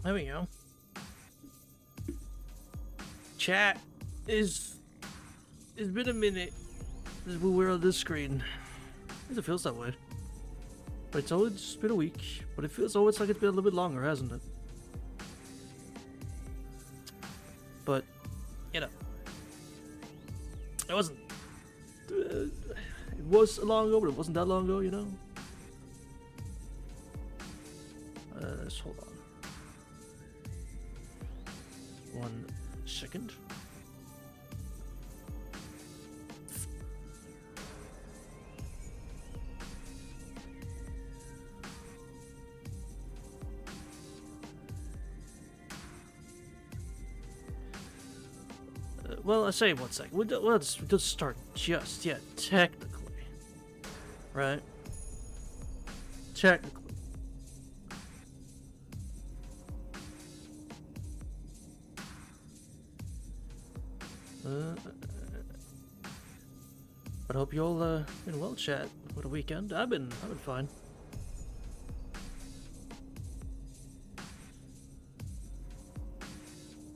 There we go. Chat is... It's been a minute since we were on this screen. At least it feels that way. But it's always just been a week. But it feels always like it's been a little bit longer, hasn't it? But, you know. It wasn't... it was long ago, but it wasn't that long ago, you know? Let's hold on. 1 second. Well, I say 1 second. Let's just start just yet, technically. Right? Technically. But I hope you all been well, chat. What a weekend. I've been fine.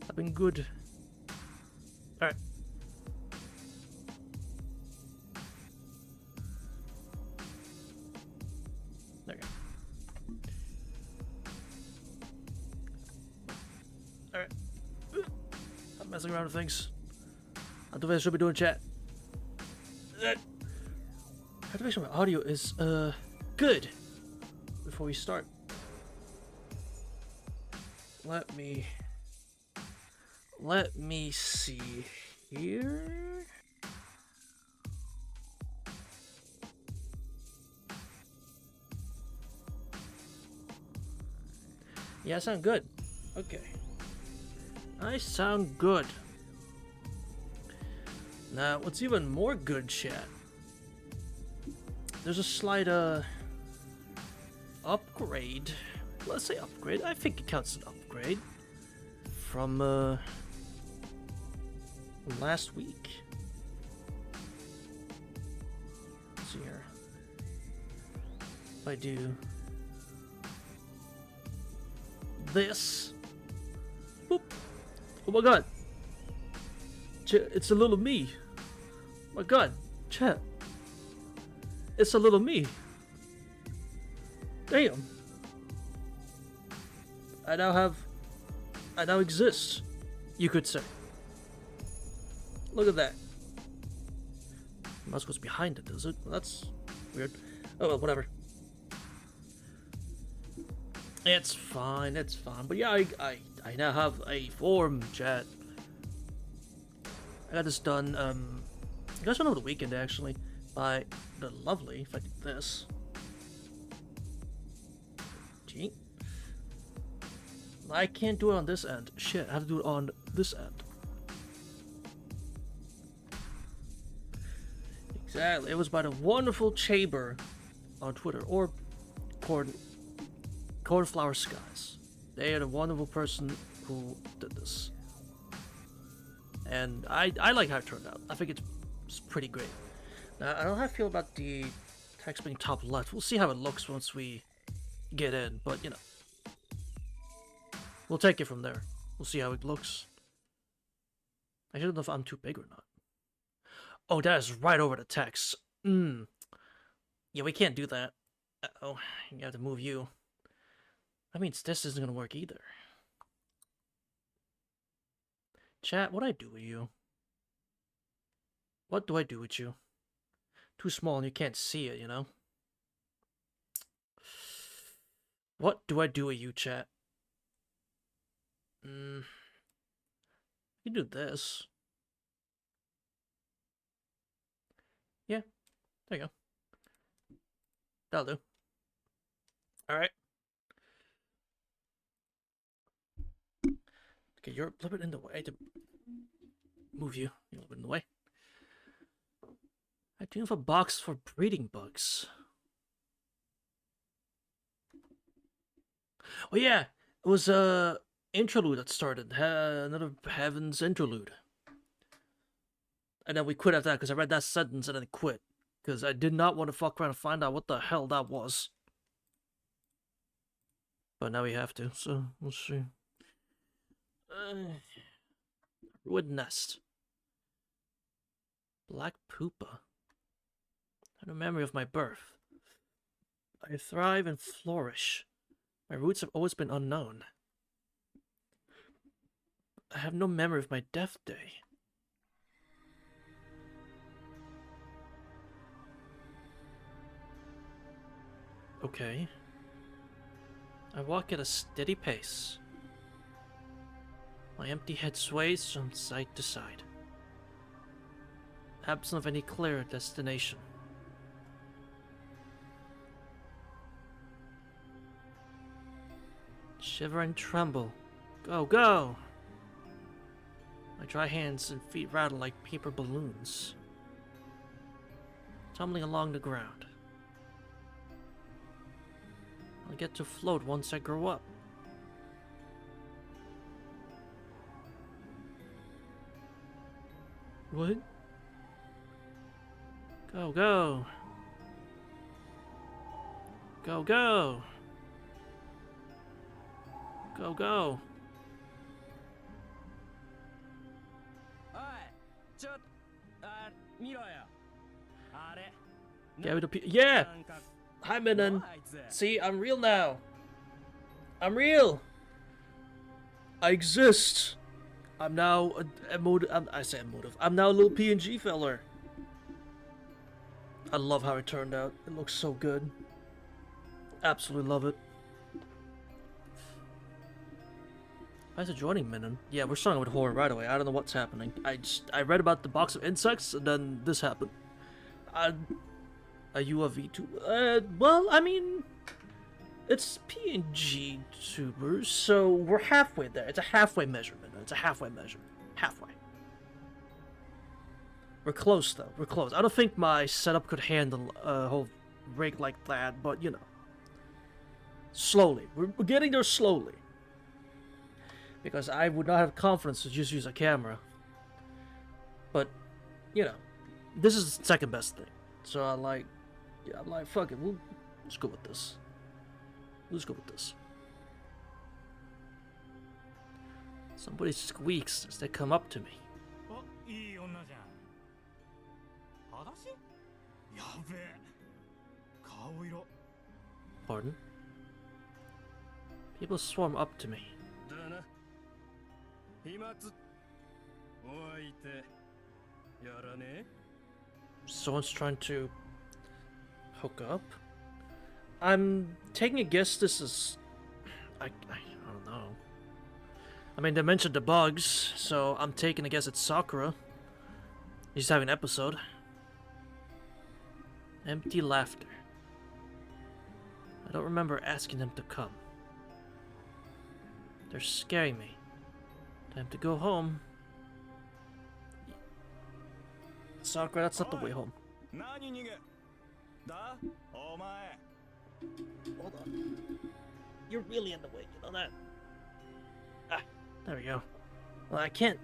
I've been good. All right. There you go. All right. I'm messing around with things. I don't think I should be doing chat. I have to make sure my audio is good before we start. Let me see here. Yeah, I sound good. Okay. I sound good. Now, what's even more good, chat? There's a slight upgrade. Let's say upgrade. I think it counts as an upgrade from last week. Let's see here. If I do this, boop. Oh my god, it's a little me. Oh my god, chat, it's a little me. Damn. I now exist, you could say. Look at that. Mouse goes behind it, does it? Well, that's weird. Oh well, whatever. It's fine, it's fine. But yeah, I now have a form, chat. I got this done, I guess over the weekend actually, by the lovely, if I do this. Gee. I can't do it on this end. Shit, I have to do it on this end. Exactly. It was by the wonderful Chamber on Twitter, or Cornflower Skies. They are the wonderful person who did this. And I like how it turned out. I think it's pretty great. Now, I don't know how I feel about the text being top left. We'll see how it looks once we get in, but you know. We'll take it from there. We'll see how it looks. I don't know if I'm too big or not. Oh, that is right over the text. Yeah, we can't do that. Uh-oh, you have to move you. That means this isn't gonna work either. Chat, what do I do with you? What do I do with you? Too small and you can't see it, you know? What do I do with you, chat? You do this. Yeah, there you go. That'll do. Alright. Okay, you're a little bit in the way to move you. You're a little bit in the way. I do have a box for breeding bugs. Oh yeah, it was interlude that started. Another Heaven's interlude. And then we quit after that because I read that sentence and then quit. Because I did not want to fuck around and find out what the hell that was. But now we have to, so we'll see. Ruined nest. Black pupa. I have no memory of my birth. I thrive and flourish. My roots have always been unknown. I have no memory of my death day. Okay. I walk at a steady pace. My empty head sways from side to side, absent of any clear destination. Shiver and tremble. Go, go! My dry hands and feet rattle like paper balloons, tumbling along the ground. I'll get to float once I grow up. What? Go, go! Go, go! Go, go! Yeah! Hi, Minen. See, I'm real now. I'm real. I exist. I'm now I say emotive. I'm now a little PNG feller. I love how it turned out. It looks so good. Absolutely love it. Thanks for joining, Minen. Yeah, we're starting with horror right away. I don't know what's happening. I read about the box of insects, and then this happened. Are you a VTuber? Well, I mean, it's PNG tubers, so we're halfway there. It's a halfway measurement. It's a halfway measure. Halfway. We're close, though. We're close. I don't think my setup could handle a whole rig like that, but, you know. Slowly. We're getting there slowly. Because I would not have confidence to just use a camera. But, you know, this is the second best thing. So I'm like, fuck it, let's go with this. Let's go with this. Somebody squeaks as they come up to me. Pardon? People swarm up to me. Someone's trying to hook up? I'm taking a guess this is... I don't know. I mean, they mentioned the bugs, so I'm taking a guess it's Sakura. He's having an episode. Empty laughter. I don't remember asking them to come. They're scaring me. Time to go home. Sakura, that's not the way home. Hold on. You're really in the way, you know that? Ah, there we go. Well, I can't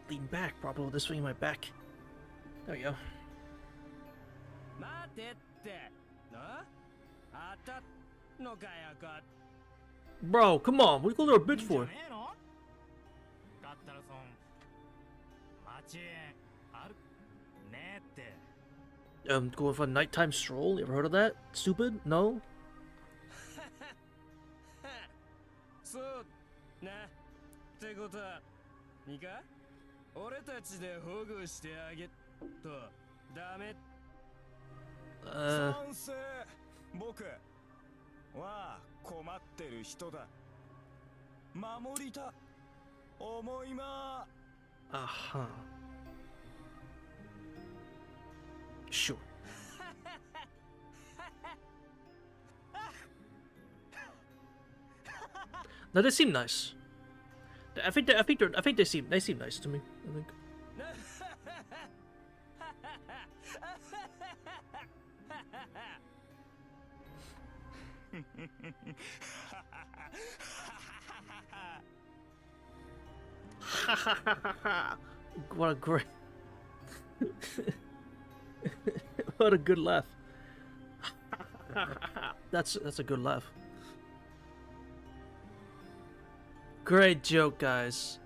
lean back properly with this swinging my back. There we go. Bro, come on. What are you calling her a bitch for? Going for a nighttime stroll? You ever heard of that? Stupid? No? Uh-huh. Sure. No, they seem nice. I think they seem nice to me. I think. What a great. What a good laugh. That's a good laugh. Great joke, guys.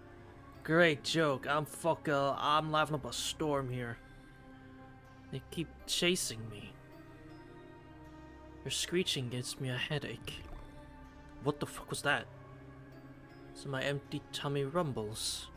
Great joke. I'm laughing up a storm here. They keep chasing me. Your screeching gives me a headache. What the fuck was that? So my empty tummy rumbles.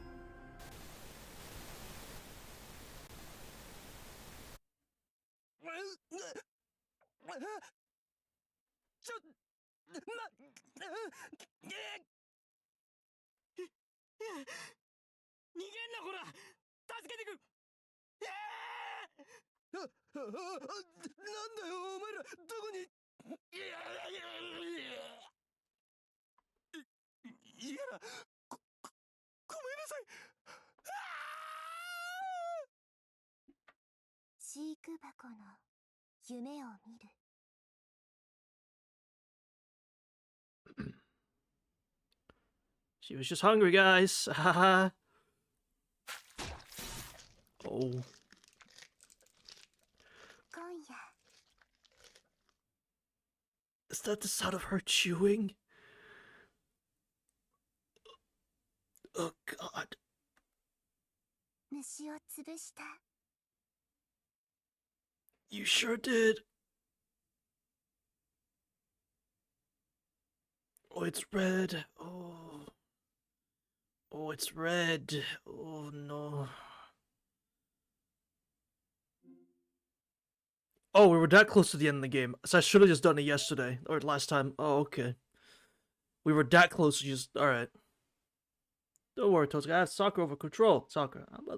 She was just hungry, guys. Haha. Oh. Is that the sound of her chewing? Oh god. You sure did. Oh, it's red. Oh. Oh, it's red. Oh no. Oh, we were that close to the end of the game. So I should have just done it yesterday. Or last time. Oh, okay. We were that close to just... Alright. Don't worry, Toast. I have Sakura over control. Sakura, I'm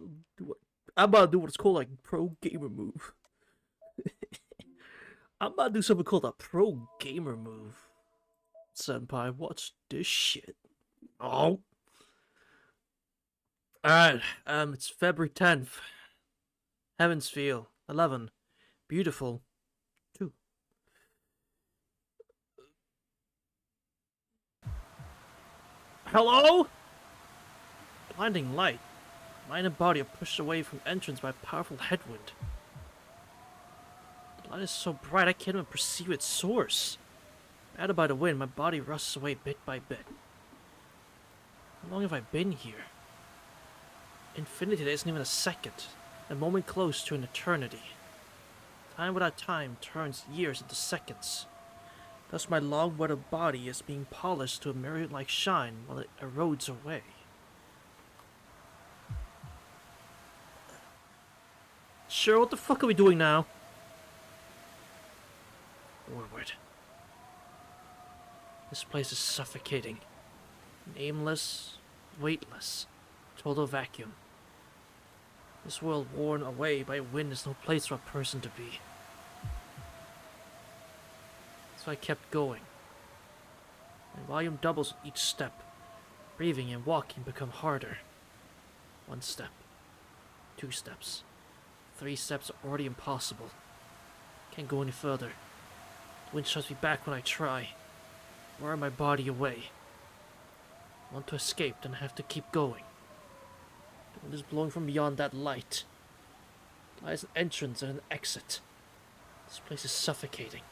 about to do what's called like pro gamer move. I'm about to do something called a pro gamer move. Senpai, watch this shit. Oh. Alright, it's February 10th. Heavens Feel. 11. Beautiful. 2. Hello? Blinding light. Mind and body are pushed away from entrance by a powerful headwind. The light is so bright I can't even perceive its source. Battered by the wind, my body rusts away bit by bit. How long have I been here? Infinity isn't even a second. A moment close to an eternity. Time without time turns years into seconds. Thus my long-weathered body is being polished to a mirror-like shine while it erodes away. Sure, what the fuck are we doing now? Forward. This place is suffocating. Nameless, weightless, total vacuum. This world worn away by wind is no place for a person to be. So I kept going. My volume doubles with each step. Breathing and walking become harder. 1 step. 2 steps. 3 steps are already impossible. Can't go any further. The wind shoves me back when I try. Wear my body away. I want to escape, then I have to keep going. The wind is blowing from beyond that light. There lies an entrance and an exit. This place is suffocating.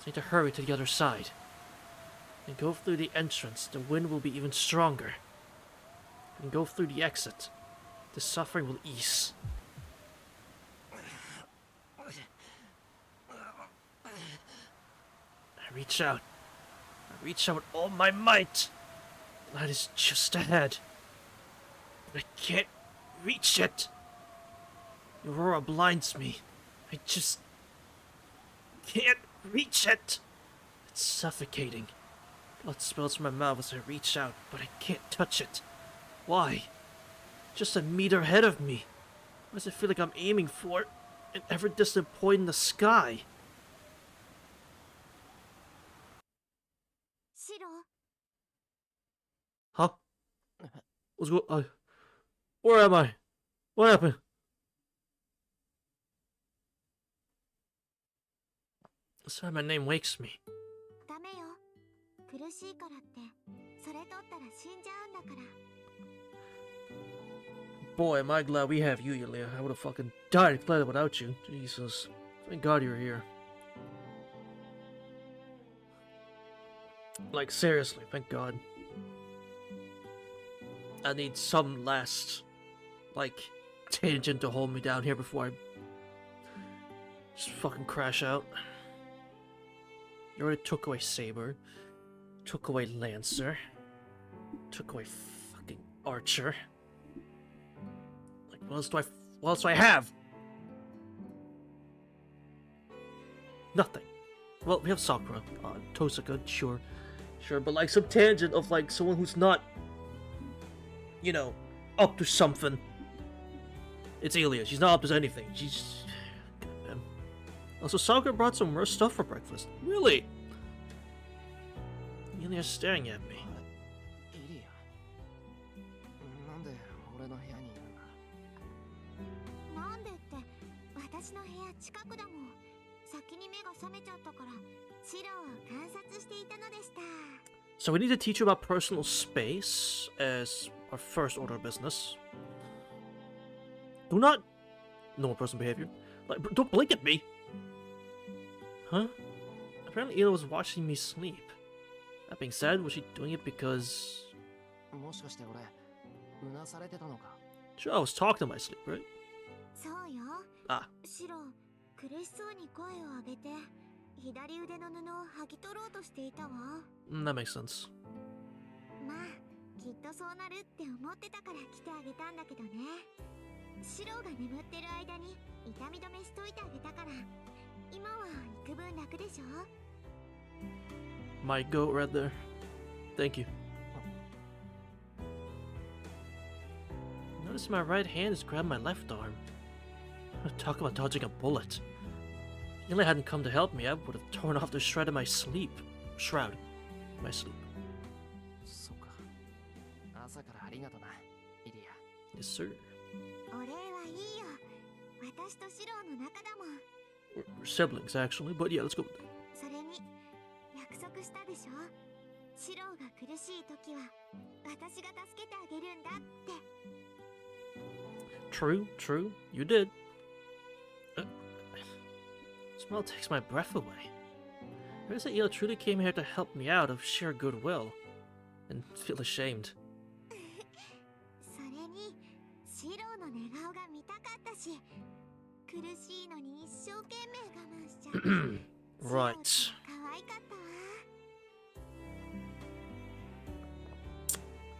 I need to hurry to the other side. And go through the entrance, the wind will be even stronger. And go through the exit, the suffering will ease. I reach out. I reach out with all my might. The light is just ahead. But I can't reach it. The aurora blinds me. I just can't reach it. It's suffocating. Blood spills from my mouth as I reach out, but I can't touch it. Why? Just a meter ahead of me. Why does it feel like I'm aiming for an ever-distant point in the sky? Huh? What's going on? Where am I? What happened? The sound of my name wakes me. Boy, am I glad we have you, Yulia. I would have fucking died gladly without you. Jesus. Thank God you're here. Like, seriously, thank God. I need some last, like, tangent to hold me down here before I just fucking crash out. You already took away Saber, took away Lancer, took away fucking Archer. Like, what else do I have? Nothing. Well, we have Sakura, Tosaka, sure, but like some tangent of like someone who's not, you know, up to something. It's Elia. She's not up to anything. She's... Goddamn. Also, Sakura brought some worse stuff for breakfast. Really? Elia's staring at me. So we need to teach you about personal space as our first order of business. Do not... normal person behavior. Like, don't blink at me! Huh? Apparently Ila was watching me sleep. That being said, was she doing it because... Sure, I was talking in my sleep, right? Ah. That makes sense. My goat right there. Thank you. Notice my right hand has grabbed my left arm. Talk about dodging a bullet. If Ila hadn't come to help me, I would have torn off the shroud of my sleep. Shroud. My sleep. Yes, sir. We're siblings, actually, but yeah, let's go with that. True, you did. Smell takes my breath away. I guess that Ila truly came here to help me out of sheer goodwill, and feel ashamed. Right.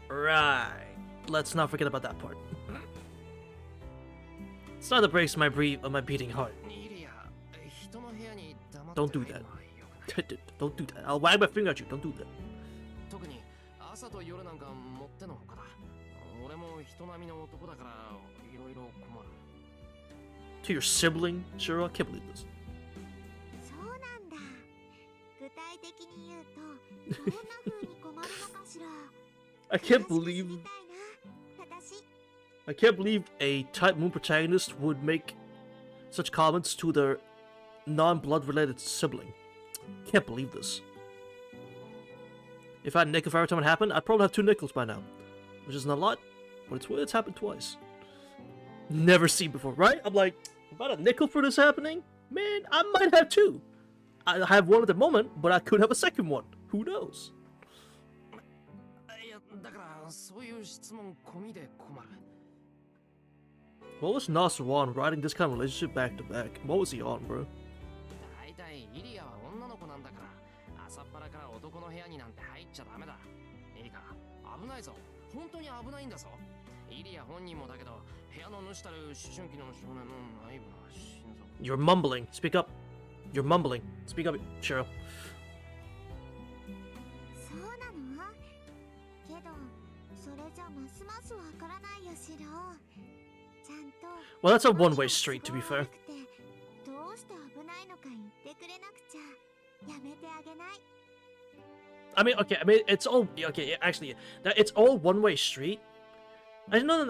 Right. Let's not forget about that part. It's not the breaks my beating heart. Don't do that. Don't do that. I'll wag my finger at you. Don't do that. To your sibling, Shiro? I can't believe this. I can't believe a Type Moon protagonist would make such comments to their non-blood related sibling. Can't believe this. If I had a nickel for every time it happened, I'd probably have 2 nickels by now. Which isn't a lot, but it's happened twice. Never seen before, right? I'm like, about a nickel for this happening? Man, I might have 2. I have 1 at the moment, but I could have a second one. Who knows? What was Nasruwa on riding this kind of relationship back to back? What was he on, bro? You're mumbling. Speak up. You're mumbling. Speak up, Shiro. Well, that's a one-way street, to be fair. I mean, okay, it's all... Okay, actually, it's all one-way street. No.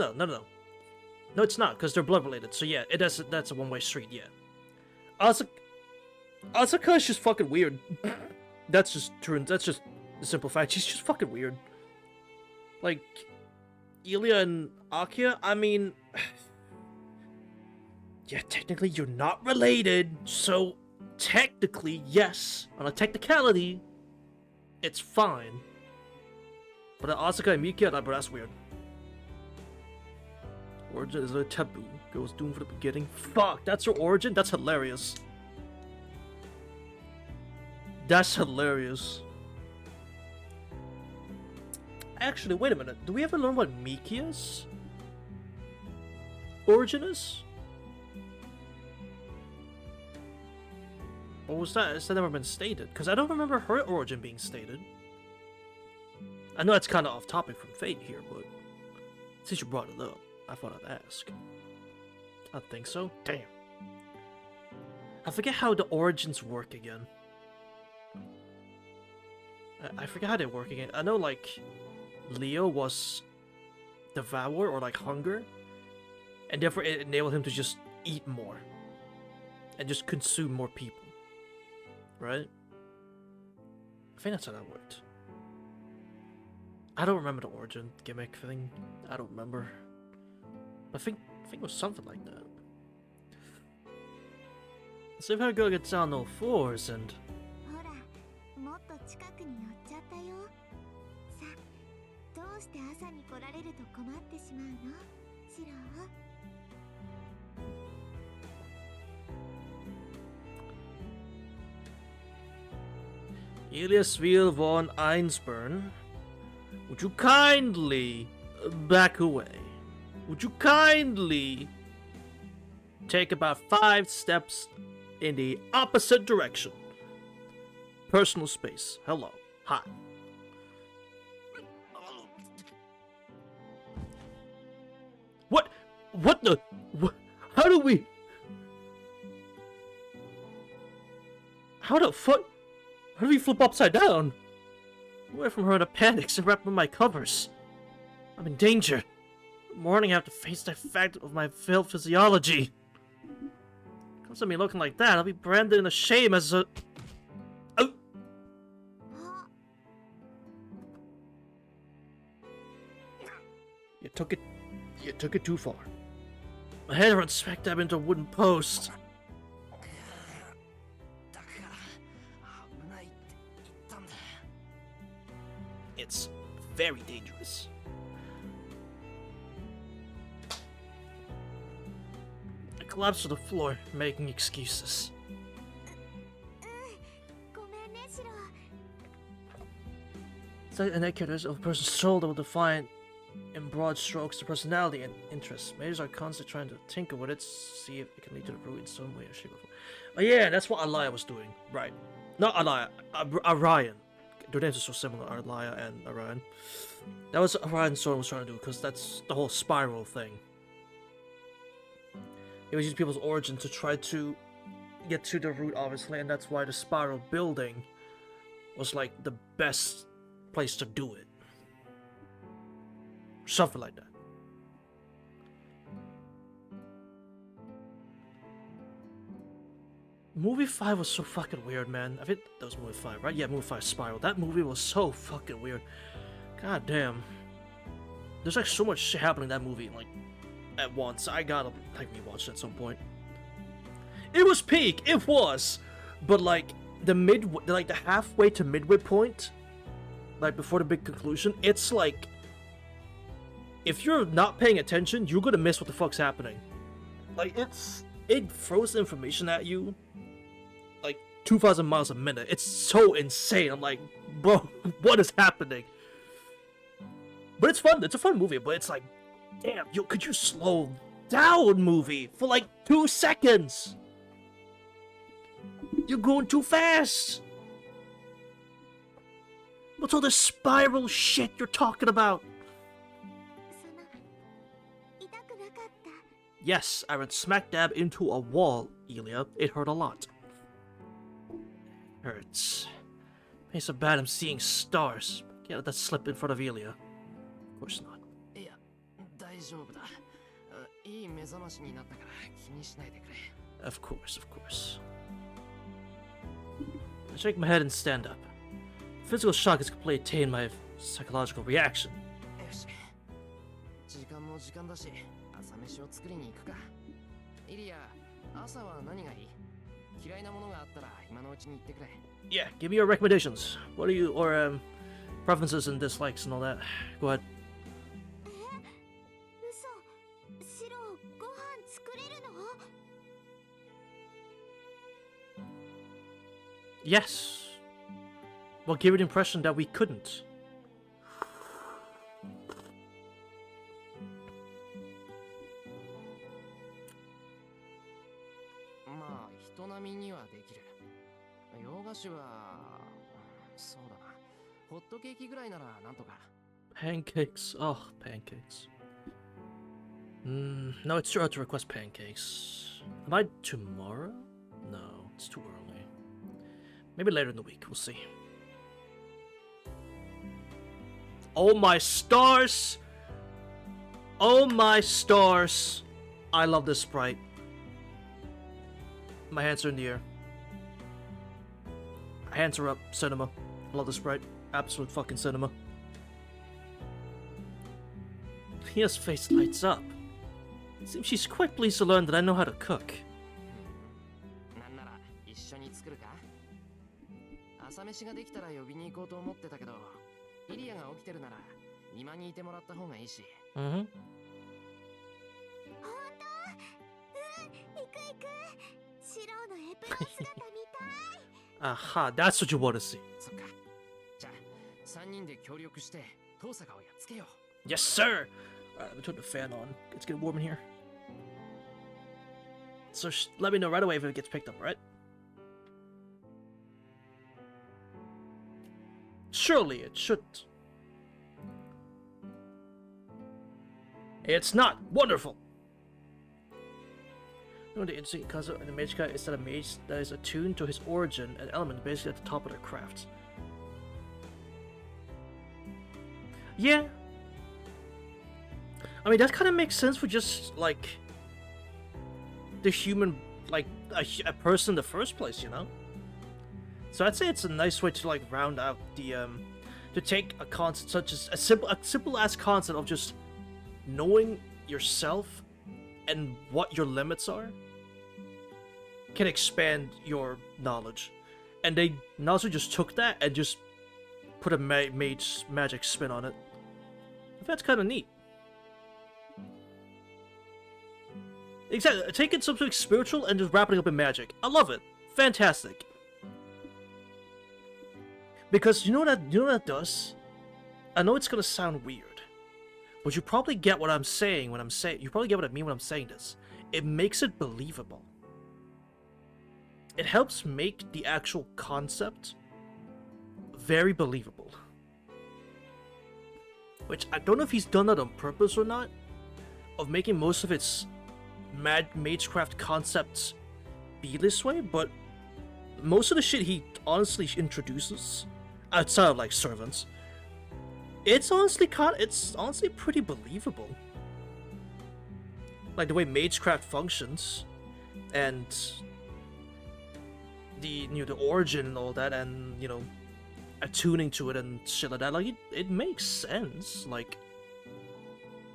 No, it's not, because they're blood-related, so yeah, that's a one-way street, yeah. Asuka is just fucking weird. That's just true, that's just the simple fact. She's just fucking weird. Like, Ilia and Akia, I mean... Yeah, technically you're not related, so technically, yes, on a technicality, it's fine. But Asuka and Mikia, but that's weird. Origin is a taboo. Girl's doomed for the beginning. Fuck, that's her origin? That's hilarious. That's hilarious. Actually, wait a minute. Do we ever learn what Mikia's origin is? Or was that? Has that never been stated? Because I don't remember her origin being stated. I know that's kind of off topic from Fate here, but since you brought it up, I thought I'd ask. I think so. Damn. I forget how the origins work again. I forget how they work again. I know, like, Leo was devour or like hunger, and therefore it enabled him to just eat more and just consume more people, right? I think that's how that worked. I don't remember the origin gimmick thing. I don't remember. I think it was something like that. So if our girl gets down all fours and Elias von Einsburn, would you kindly back away? Would you kindly take about 5 steps in the opposite direction? Personal space. Hello. Hi. What the? How do we? How the fuck? How do we flip upside down? Away from her in a panic and wrap in my covers. I'm in danger. Morning I have to face the fact of my failed physiology. Comes at me looking like that, I'll be branded in a shame as a... Oh! You took it too far. My head runs smack dab into a wooden post. It's very dangerous. I collapsed to the floor, making excuses. It's like an indicators of a person's soul that will define in broad strokes the personality and interests. Mages are constantly trying to tinker with it, see if it can lead to the root in some way or shape or form. Oh yeah, that's what Alaya was doing. Right. Not Alaya, Orion. Their names are so similar, Alaya and Orion. That was what Orion's sword was trying to do, because that's the whole spiral thing. It was using people's origin to try to get to the root, obviously, and that's why the spiral building was like the best place to do it. Something like that. Movie 5 was so fucking weird, man. I think that was movie 5, right? Yeah, movie 5, Spiral. That movie was so fucking weird. God damn. There's like so much shit happening in that movie, like, at once. I gotta, like, rewatch it at some point. It was peak! It was! But, like, the halfway to midway point, like, before the big conclusion, it's like, if you're not paying attention, you're gonna miss what the fuck's happening. Like, it throws information at you like 2,000 miles a minute. It's so insane. I'm like, bro, what is happening? But it's fun. It's a fun movie, but it's like, damn, could you slow down, movie, for like 2 seconds? You're going too fast. What's all this spiral shit you're talking about? Yes, I ran smack dab into a wall, Elia. It hurt a lot. Hurts. Ain't so bad I'm seeing stars. Can't let that slip in front of Elia. Of course not. Of course. I shake my head and stand up. Physical shock has completely tamed my psychological reaction. Yeah, give me your recommendations. What are you, or preferences and dislikes and all that. Go ahead. Yes. Well, give it the impression that we couldn't. Pancakes. Oh, pancakes. No, it's too hard to request pancakes. Am I tomorrow? No, it's too early. Maybe later in the week, we'll see. Oh my stars! Oh my stars! I love this sprite. My hands are in the air. Hands are up. Cinema. I love this sprite. Absolute fucking cinema. Hia's face lights up. It seems she's quite pleased to learn that I know how to cook. Mm-hmm. Aha, that's what you want to see. Yes, sir! Alright, let me turn the fan on. It's getting warm in here. So let me know right away if it gets picked up, right? Surely it shouldn't. It's not! Wonderful! You know, the interesting concept in the mage guy is that a mage that is attuned to his origin and element basically at the top of their craft. Yeah. I mean, that kind of makes sense for just, like, the human, like, a person in the first place, you know? So I'd say it's a nice way to, like, round out the, to take a concept such as, a simple-ass concept of just knowing yourself and what your limits are can expand your knowledge. And they also just took that and just put a mage magic spin on it. That's kind of neat. Exactly, taking something spiritual and just wrapping it up in magic. I love it. Fantastic. Because you know what that does? I know it's gonna sound weird, but you probably get what I'm saying when I'm saying. You probably get what I mean when I'm saying this. It makes it believable. It helps make the actual concept very believable. Which I don't know if he's done that on purpose or not, of making most of its magecraft concepts be this way, but most of the shit he honestly introduces, outside of like servants, it's honestly pretty believable. Like the way magecraft functions, and the the origin and all that, and attuning to it and shit like that. Like it makes sense. Like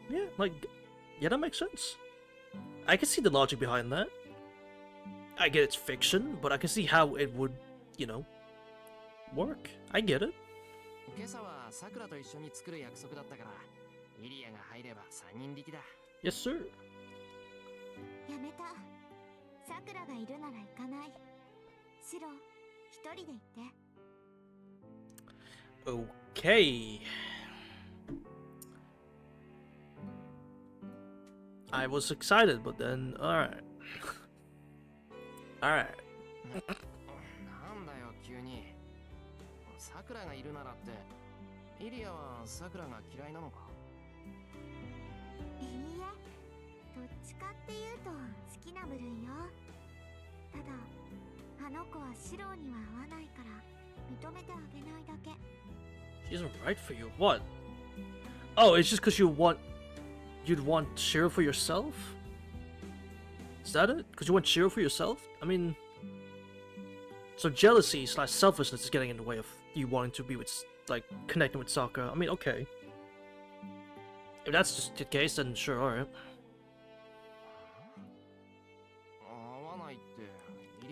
yeah, that makes sense. I can see the logic behind that. I get it's fiction, but I can see how it would, work. I get it. Yes, sir. Okay. I was excited, but then, alright. Alright. She isn't right for you. What? Oh, it's just because you'd want Shiro for yourself? Is that it? Because you want Shiro for yourself? I mean, so jealousy / selfishness is getting in the way of you wanting to be with, like, connecting with Sakura. I mean, okay. If that's just the case, then sure, alright.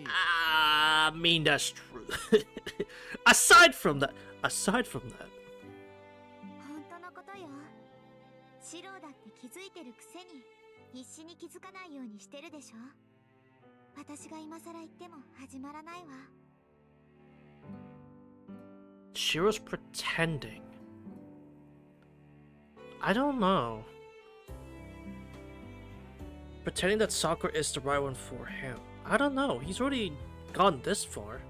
I mean, that's true. aside from that. シローだって気づいてるくせに必死に気づかないようにしてるでしょ。私が今更言っても始まらないわ。Shiro's pretending. I don't know. Pretending that Sakura is the right one for him. I don't know. He's already gone this far.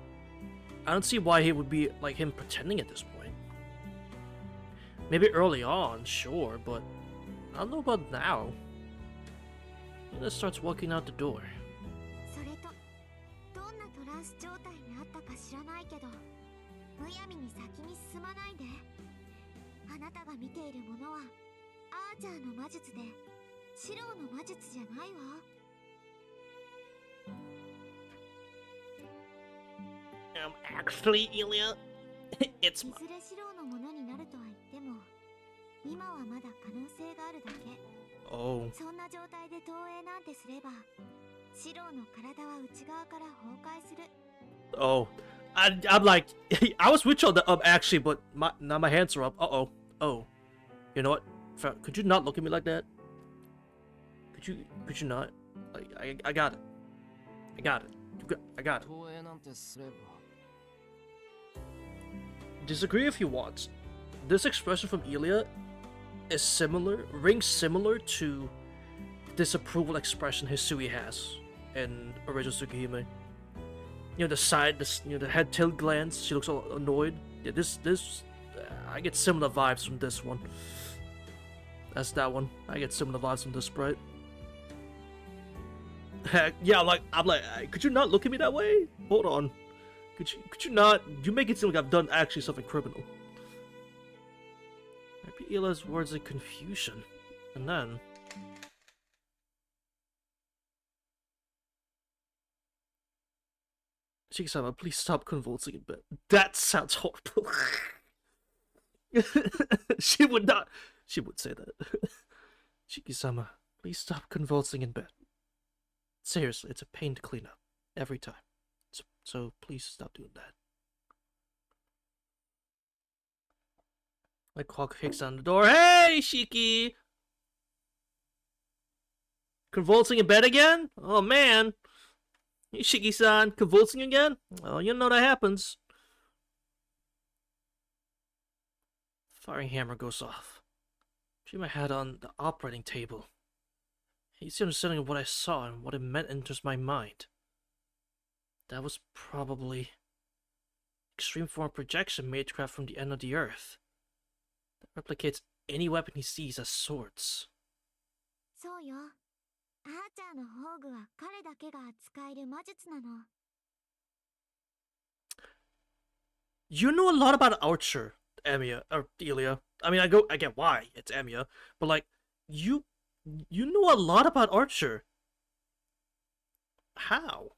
I don't see why he would be like him pretending at this point. Maybe early on, sure, but I don't know about now. He just starts walking out the door. それとどんなトランス状態にあったか知らないけどむやみに先に進まないで。あなたが見ているものはアーチャーの魔術でシローの魔術じゃないわ。 Actually, Ilya, it's いずれシローのものになるとは言っても今はまだ可能性があるだけ。 oh. そんな状態で投影なんてすればシローの体は内側から崩壊する。 Oh, I'm like, I was with you on the up actually, but now my hands are up. Uh-oh. Oh. You know what? Could you not look at me like that? Could you not? I got it. I got it. I got it. 投影なんてすれば Disagree if you want. This expression from Ilya is rings similar to disapproval expression Hisui has in original Tsukihime. You know, the head tilt glance. She looks all annoyed. Yeah, I get similar vibes from this one. That's that one. I get similar vibes from this sprite. Heck, yeah, I'm like, could you not look at me that way? Hold on. Could you not? You make it seem like I've done actually something criminal. Maybe Ilya's words in confusion, and then. Shiki-sama, please stop convulsing in bed. That sounds horrible. She would not. She would say that. Shiki-sama, please stop convulsing in bed. Seriously, it's a pain to clean up. Every time. So please stop doing that. My clock kicks on the door. Hey, Shiki! Convulsing in bed again? Oh, man. Hey, Shiki-san, convulsing again? Oh, you know that happens. Firing hammer goes off. Put my head on the operating table. Easy understanding of what I saw and what it meant enters my mind. That was probably extreme form of projection made craft from the end of the earth. That replicates any weapon he sees as swords. そうよ。アーチャーの宝具は彼だけが使える魔術なの。 You know a lot about Archer, Emiya, or Ilya. I mean, I get why it's Emiya, but like, you know a lot about Archer. How?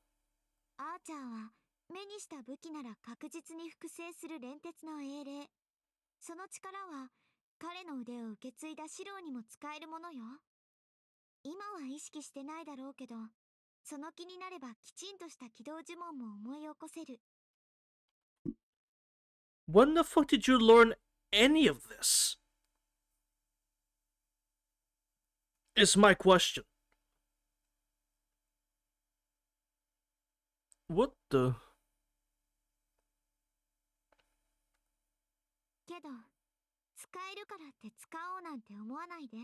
アーチャーは目にした武器なら確実に複製する連鉄の英霊。その力は彼の腕を受け継いだシローにも使えるものよ。今は意識してないだろうけど、その気になればきちんとした起動呪文も思い起こせる。 When the fuck did you learn any of this? Is my question. What the? けど、使えるからって使おうなんて思わないで。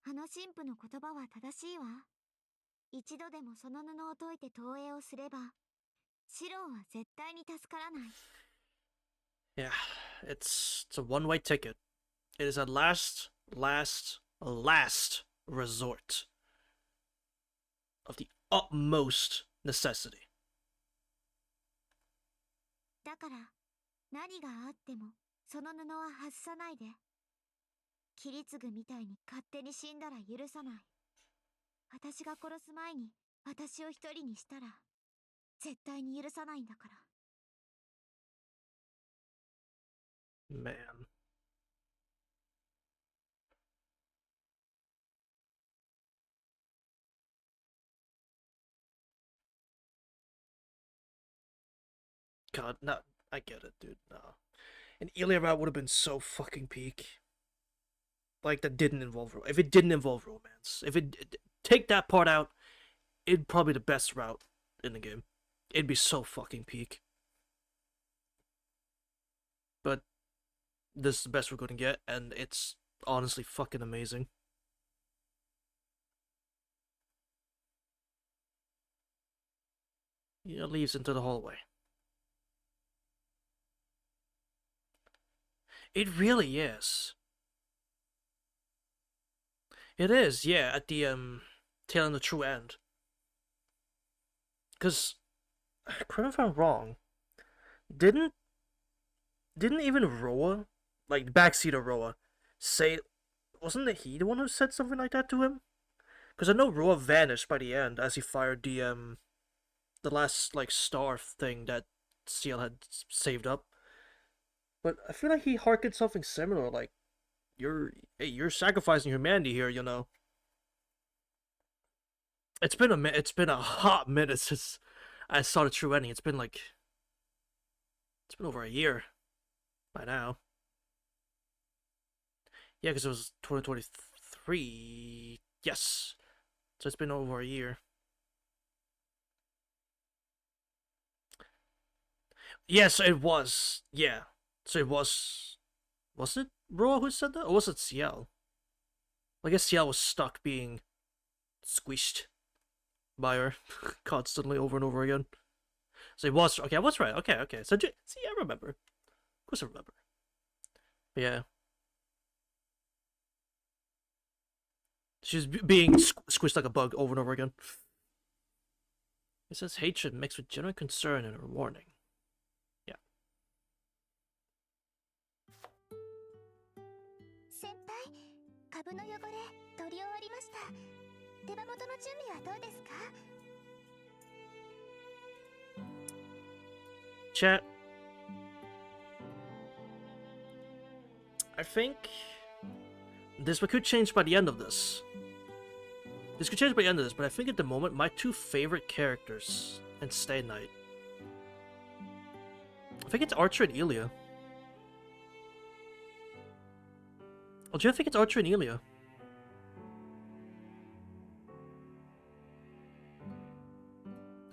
あの神父の言葉は正しいわ。一度でもその布を解いて投影をすれば、シローは絶対に助からない。 Yeah, it's a one-way ticket. It is a last resort of the utmost necessity. だから何があってもその布は外さないで。切り継ぐみたいに勝手に死んだら許さない。私が殺す前に私を一人にしたら絶対に許さないんだから。 Man. God, no, I get it, dude. No. An Ilya route would have been so fucking peak. Like, that didn't involve if it didn't involve romance. If it take that part out, it'd probably be the best route in the game. It'd be so fucking peak. this is the best we're gonna get, and it's honestly fucking amazing. It leads into the hallway. It really is. It is, yeah, at the tail end, the true end. Cause, correct me if I'm wrong, didn't even Roa, like backseat of Roa, say, wasn't it he the one who said something like that to him? Because I know Roa vanished by the end as he fired the last like star thing that Seal had saved up. But I feel like he harkened something similar, like you're sacrificing humanity here, you know. It's been a hot minute since I saw the true ending. It's been over a year by now. Yeah, because it was 2023. Yes, so it's been over a year. Yes, it was. Yeah, so it was. Was it Roa who said that, or was it Ciel? I guess Ciel was stuck being squished by her constantly over and over again. So it was okay. I was right. Okay, okay. So see, I remember. Of course, I remember. But yeah, she's being squished like a bug over and over again. It says hatred mixed with genuine concern and a warning. Yeah. 先輩、株の汚れ取り終わりました。手羽元の準備はどうですか？ Chat. I think this could change by the end of this. This could change by the end of this, but I think at the moment my two favorite characters in Stay Night, I think it's Archer and Elia. Oh, do you think it's Archer and Elia?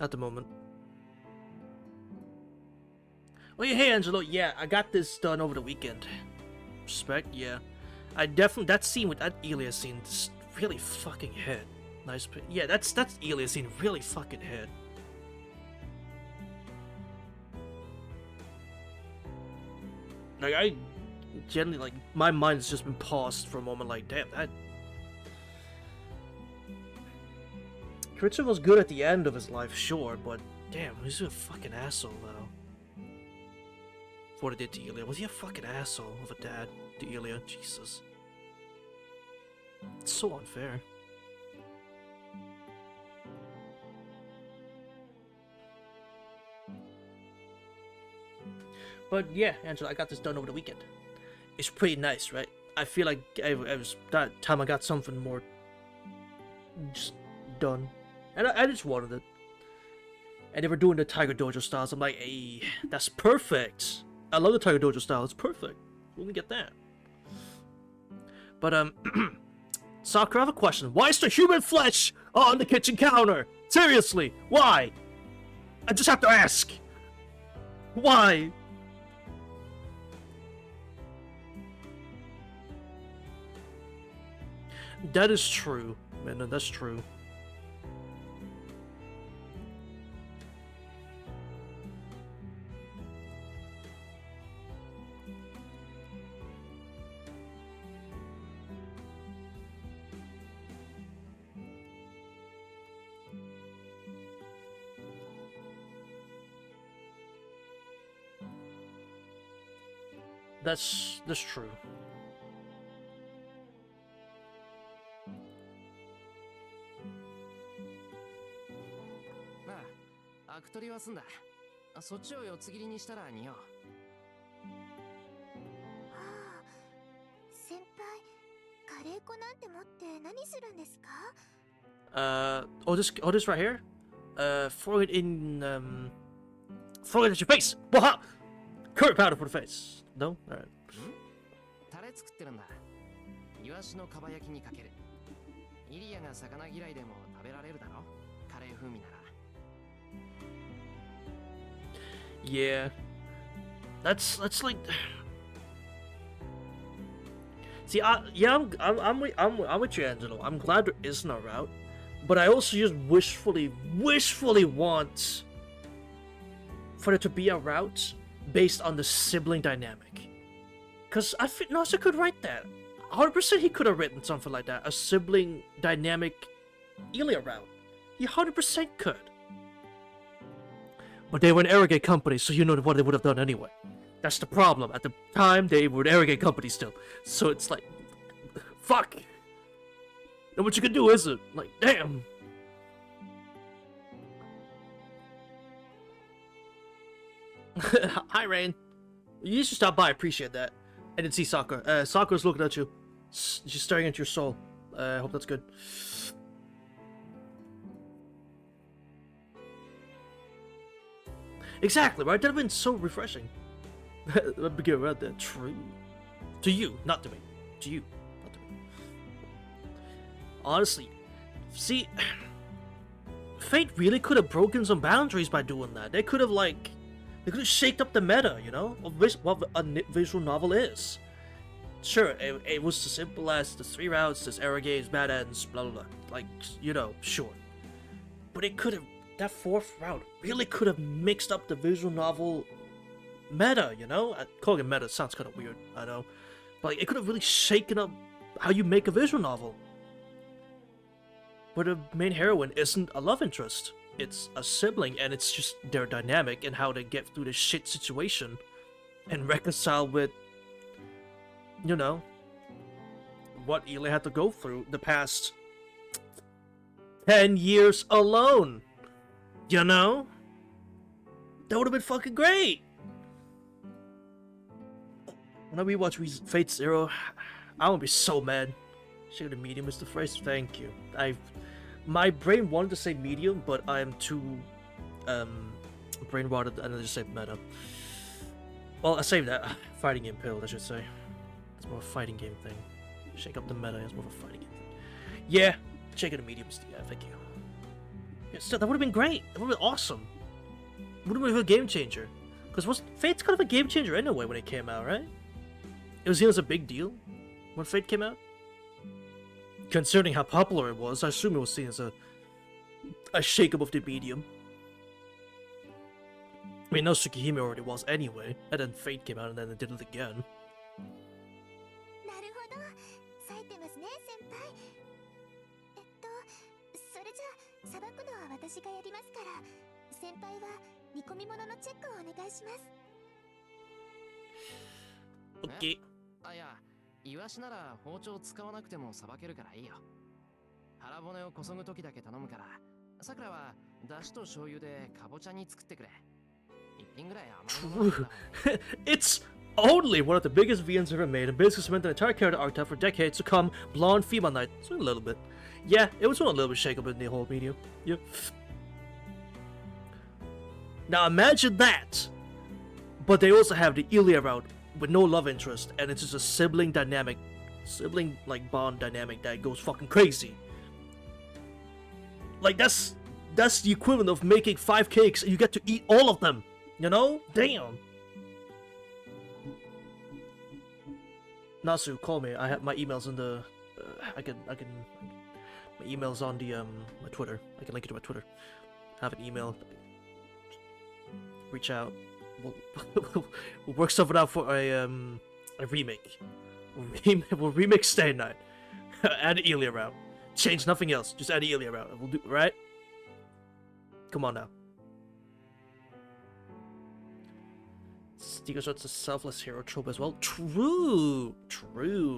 At the moment. Oh yeah, hey Angelo, yeah, I got this done over the weekend. Respect, yeah. I definitely, that scene with that Elia scene just really fucking hit. Nice, yeah, that's Elia scene really fucking hit. Like, I generally, like, my mind's just been paused for a moment, like, damn, that... Richard was good at the end of his life, sure, but damn, he's a fucking asshole now. For what he did to Elia. Was he a fucking asshole of a dad to Elia? Jesus. It's so unfair. But yeah, Angela, I got this done over the weekend. It's pretty nice, right? I feel like I was that time I got something more just done. And I just wanted it. And they were doing the Tiger Dojo styles. I'm like, hey, that's perfect. I love the Tiger Dojo style. It's perfect. Let me get that. But Sakura, I have a question. Why is there human flesh on the kitchen counter? Seriously, why? I just have to ask. Why? That is true, man. That's true. That's true. Oh, this right here? Throw it in, throw it at your face! Waha! Curry powder for the face. No? Alright. Yeah. That's like... See, I'm with you, Angelo. I'm glad there isn't a route, but I also just wishfully want for there to be a route based on the sibling dynamic. Cause I think Nasa could write that. 100% he could have written something like that. A sibling dynamic Elia route. He 100% could. But they were an arrogant company, so you know what they would have done anyway. That's the problem. At the time, they were an arrogant company still. So it's like, fuck. And what you can do, is it? Like, damn. Hi, Rain. You should stop by. I appreciate that. I didn't see Sakura. Sakura's looking at you. She's staring into your soul. I hope that's good. Exactly, right? That would have been so refreshing. Let me get around that. True. To you, not to me. To you, not to me. Honestly, see, Fate really could have broken some boundaries by doing that. They could have, like, they could have shaked up the meta, you know, of what a visual novel is. Sure, it was as simple as the 3 routes, there's error games, bad ends, blah blah blah. Like, you know, sure. But it could have, that 4th route really could have mixed up the visual novel meta, you know? Calling it meta sounds kind of weird, I know. But like, it could have really shaken up how you make a visual novel. Where the main heroine isn't a love interest. It's a sibling, and it's just their dynamic and how they get through this shit situation and reconcile with, you know, what Eli had to go through the past 10 years alone. You know? That would have been fucking great. When I rewatch Fate Zero, I'm gonna be so mad. Shake the medium is the phrase. Thank you. My brain wanted to say medium, but I am too brain rotted and I just say meta. Well, I saved that. Fighting game pill, I should say. It's more of a fighting game thing. Shake up the meta, it's more of a fighting game thing. Yeah, shake it the medium. Yeah, thank you. Yeah, still, that would have been great. That would have been awesome. Would have been a game changer. Because Fate's kind of a game changer anyway when it came out, right? It was seen as a big deal when Fate came out. Considering how popular it was, I assume it was seen as a shake-up of the medium. I mean, no, Tsukihime already was anyway, and then Fate came out and then it did it again. なるほど、冴えてますね、先輩。それじゃあ、さばくのは私がやりますから、先輩は煮込み物のチェックをお願いします。Okay. あ、いや、イワシなら包丁使わなくてもさばけるからいいよ。腹骨をこそぐ時だけ頼むから、さくらは出汁と醤油でかぼちゃに作ってくれ。一品ぐらい甘いものがあった方がいい。It's only one of the biggest VNs ever made, and basically spent the entire character archetype for decades to come blonde female knight. So a little bit. Yeah, it was a little bit shake up in the whole medium. Yeah. Now imagine that! But they also have the Ilya route with no love interest, and it's just a sibling dynamic, like bond dynamic that goes fucking crazy. Like that's the equivalent of making 5 cakes and you get to eat all of them. You know? Damn. Nasu, call me. I have my emails in the. I can. My emails on the my Twitter. I can link it to my Twitter. Have an email. Reach out. We'll work something out for a remake. We'll remake Stay Night. Add the Ilya route. Change nothing else. Just add the Ilya route. We'll do right. Come on now. Stigo Shot's a selfless hero trope as well. True.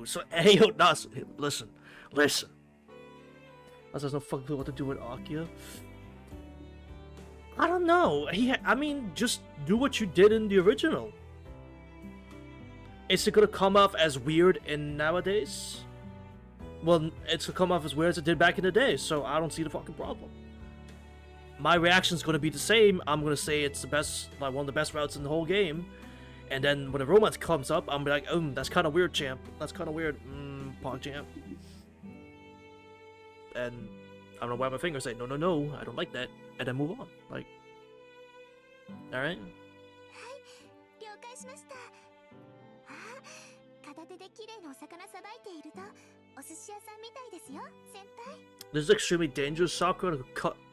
So, hey, yo, Nas, listen. Nas has no fucking clue what to do with Akia. I don't know. I mean, just do what you did in the original. Is it gonna come off as weird in nowadays? Well, it's gonna come off as weird as it did back in the day, so I don't see the fucking problem. My reaction's gonna be the same. I'm gonna say it's the best, like one of the best routes in the whole game. And then when the romance comes up, I'm like, that's kind of weird, champ. That's kind of weird, Pog champ. And I'm gonna wag my finger and say, no, I don't like that. And then move on. Like, alright? 了解しました。あ、課片手で綺麗なお魚さばいているとお寿司屋さんみたいですよ、先輩。 This is extremely dangerous, Sakura.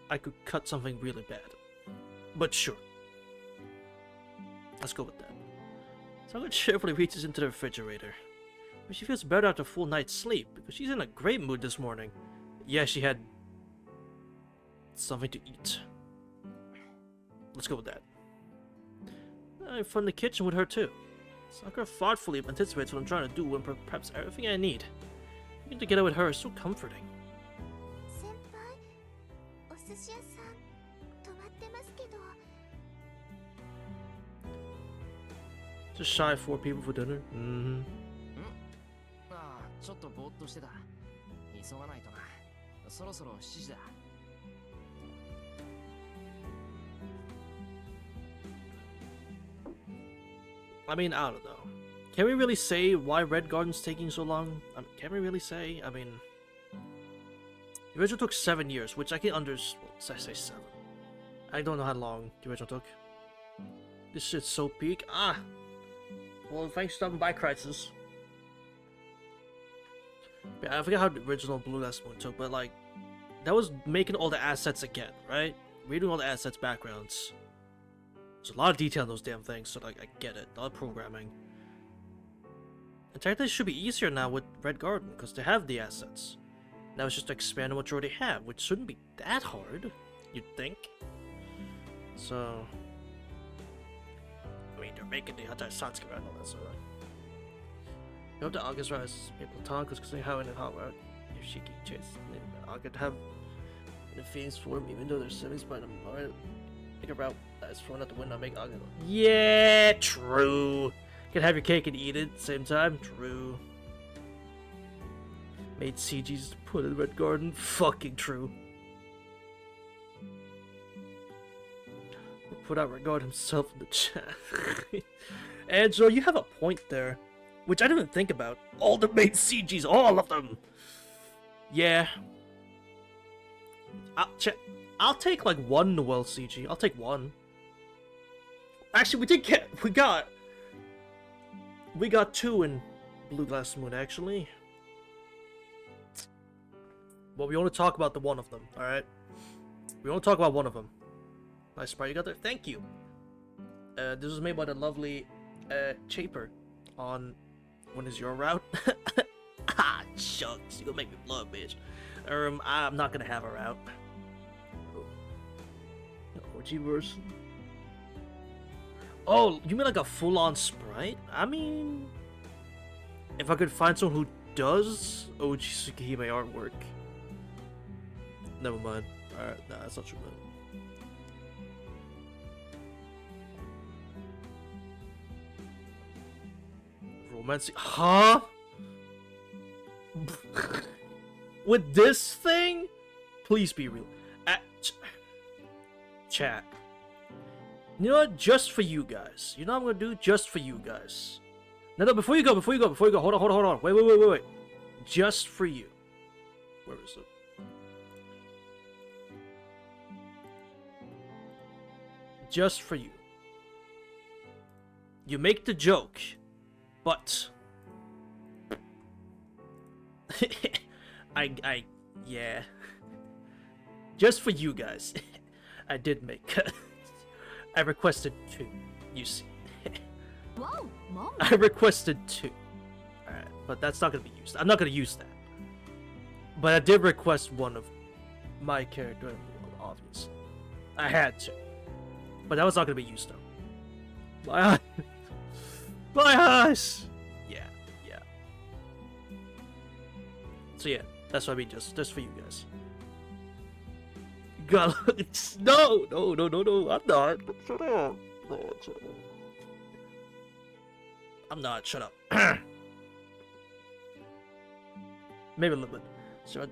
I could cut something really bad. But sure. Let's go with that. Sakura cheerfully reaches into the refrigerator. But she feels better after a full night's sleep because she's in a great mood this morning. Yeah, she had something to eat. Let's go with that. I fun in the kitchen with her too. Sakura thoughtfully anticipates what I'm trying to do and perhaps everything I need. Being together with her is so comforting. 先輩、お寿司屋さん止まってますけど。 Just shy of 4 people for dinner. Mm-hmm. ああ、ちょっとぼーっとしてた。急がないとな。そろそろ7時だ。I mean, I don't know. Can we really say why Red Garden's taking so long? Can we really say? I mean, the original took 7 years, which I can understand. Well, I say 7. I don't know how long the original took. This shit's so peak. Ah! Well, thanks for stopping by, Crisis. Yeah, I forget how the original Blue Last Moon took, but like, that was making all the assets again, right? Reading all the assets backgrounds. There's a lot of detail in those damn things, so like, I get it. A lot of programming. And technically it should be easier now with Red Garden, because they have the assets. Now it's just to expand on what you already have, which shouldn't be that hard, you'd think. So... I mean, they're making the Hattai Satsuki right now, so... You hope the August rise people talk, because they have it in hot route. If she can chase, I could have the Phoenix form, even though they're semis by the moment. Make a route that's thrown out the window, make August. Yeah, true. You can have your cake and eat it at the same time. True. Made CGs put in Red Garden. Fucking true. Put out Red Garden himself in the chat. Angelo, you have a point there. Which I didn't think about. All the main CGs, all of them. Yeah. I'll take like one Noelle CG. I'll take one. Actually, we got 2 in Blue Glass Moon, actually. But we only talk about the one of them, alright? We only talk about one of them. Nice sprite you got there. Thank you. This was made by the lovely Chaper on When Is Your Route? Ah, shucks. You gonna make me blood, bitch. I'm not gonna have a route. OG version. Oh, you mean like a full-on sprite? I mean, if I could find someone who does OG Tsukihime artwork. Never mind. Alright, nah, that's not true, man. Romantic, huh? With this thing? Please be real. Chat. You know what? Just for you guys. You know what I'm gonna do? Just for you guys. No, before you go. Hold on. Wait. Just for you. Where is it? Just for you. You make the joke, but yeah. Just for you guys. I did make. I requested 2. You see. Whoa, Mom. I requested 2. Alright, but that's not gonna be used. I'm not gonna use that. But I did request one of my character in the world, obviously. I had to. But that was not gonna be used though. My eyes. My eyes! Yeah. So yeah, that's what I mean, just for you guys. God, no, I'm not. Shut up. No, shut up. I'm not, shut up. Maybe a little bit. So,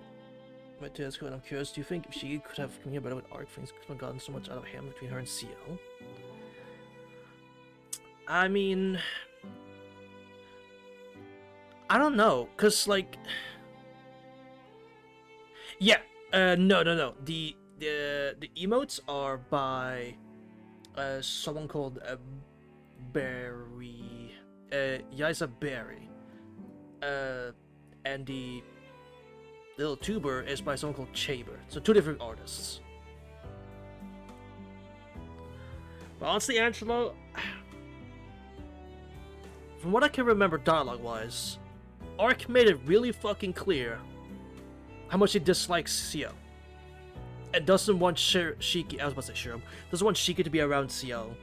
my task, I'm curious, do you think if she could have come here better with art, things could have gotten so much out of hand between her and CL? I mean... I don't know, cause like... Yeah, no. The emotes are by someone called Barry, Yiza Barry. and the little tuber is by someone called Chamber. So 2 different artists. But honestly, Angelo, from what I can remember dialogue-wise, Arc made it really fucking clear how much he dislikes Ciel. And doesn't want Shiki, I was about to say Shiro, doesn't want Shiki to be around Ciel,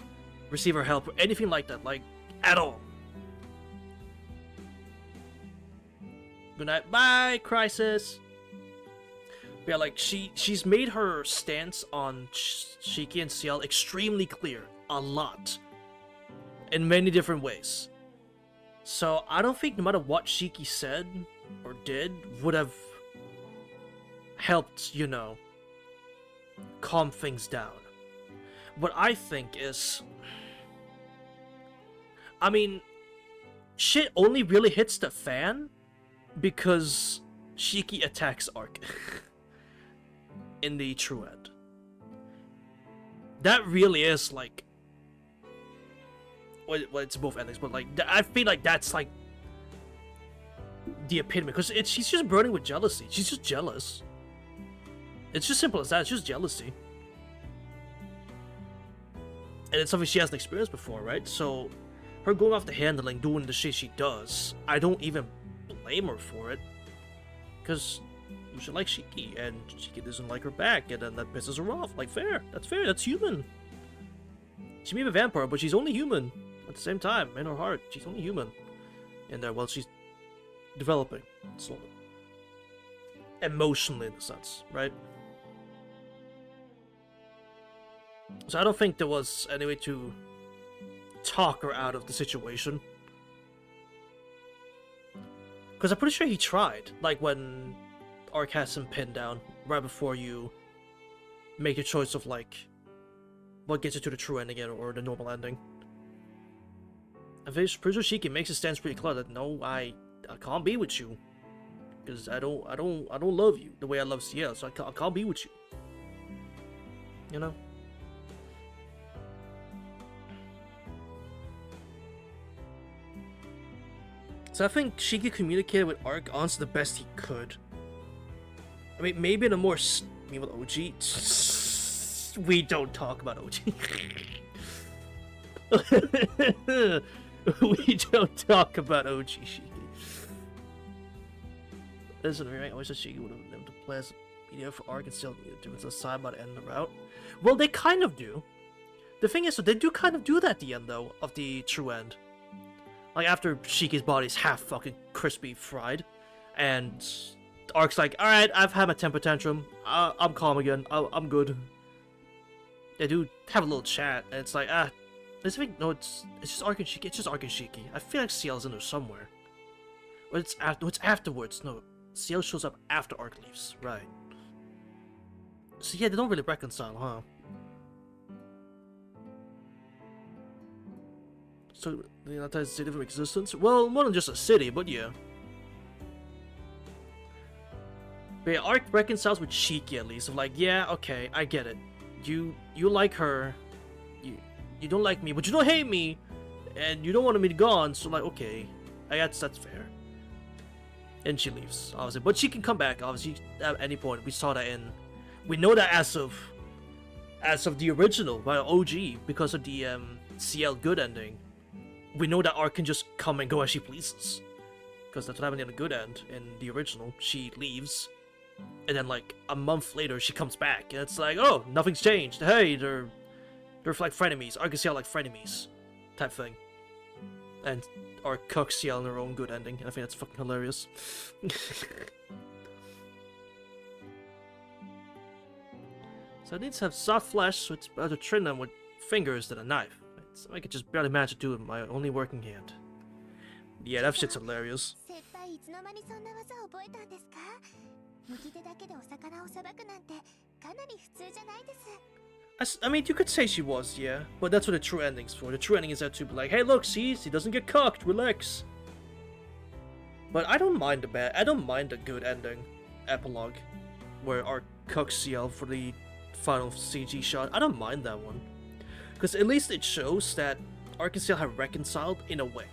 receive her help, or anything like that, like, at all. Good night, bye, Crisis! But yeah, like, she's made her stance on Shiki and Ciel extremely clear, a lot, in many different ways. So I don't think no matter what Shiki said or did would have helped, you know, calm things down. What I think is, I mean, shit only really hits the fan because Shiki attacks Arc in the true end. That really is like, well, it's both endings, but like, I feel like that's like the epitome, because she's just burning with jealousy. She's just jealous. It's just simple as that. It's just jealousy. And it's something she hasn't experienced before, right? So, her going off the handle and doing the shit she does, I don't even blame her for it. Because she likes Shiki, and Shiki doesn't like her back, and then that pisses her off. Like, fair. That's fair. That's human. She may be a vampire, but she's only human. At the same time, in her heart, she's only human. And well, she's developing slowly. Emotionally, in a sense, right? So I don't think there was any way to talk her out of the situation. Because I'm pretty sure he tried. Like when Arc has him pinned down, right before you make your choice of like what gets you to the true ending or the normal ending. I'm pretty sure Shiki makes his stance pretty clear that no, I can't be with you. Because I don't love you the way I love Ciel, so I can't be with you. You know? So I think Shiki communicated with Arc honestly the best he could. I mean, maybe in a more... I mean, with OG? We don't talk about OG. We don't talk about OG Shiki. Listen, right? I wish that Shiki would have been able to play as media for Arc and still do it aside by the end of the route. Well, they kind of do. The thing is, so they do kind of do that at the end, though, of the true end. Like, after Shiki's body's half fucking crispy fried, and Arc's like, alright, I've had my temper tantrum, I'm calm again, I'm good. They do have a little chat, and it's like, no, it's just Arc and Shiki, it's just Arc and Shiki. I feel like Ciel's in there somewhere. Or it's afterwards, no. Ciel shows up after Arc leaves, right. So yeah, they don't really reconcile, huh? So, the United City of existence? Well, more than just a city, but yeah. But yeah, Arc reconciles with Shiki at least, of like, yeah, okay, I get it. You like her, you don't like me, but you don't hate me, and you don't want me to be gone, so like, okay, I guess that's fair. And she leaves, obviously, but she can come back, obviously, at any point. We saw that we know that as of the original, by OG, because of the Ciel good ending. We know that Arc can just come and go as she pleases. Because that's what happened in the good end. In the original, she leaves. And then, like, a month later, she comes back. And it's like, oh, nothing's changed. Hey, they're like frenemies. Arc and Ciel like frenemies. Type thing. And Arc cooks Ciel in her own good ending. And I think that's fucking hilarious. So it needs to have soft flesh, so it's better to trim them with fingers than a knife. So I could just barely manage to do it with my only working hand. Yeah, that shit's hilarious. I mean, you could say she was, yeah. But that's what the true ending's for. The true ending is there to be like, hey look, see? He doesn't get cocked, relax. But I don't mind the good ending. Epilogue. Where Arc cooks Ciel for the final CG shot. I don't mind that one. Because at least it shows that Arc and Ciel have reconciled in a way.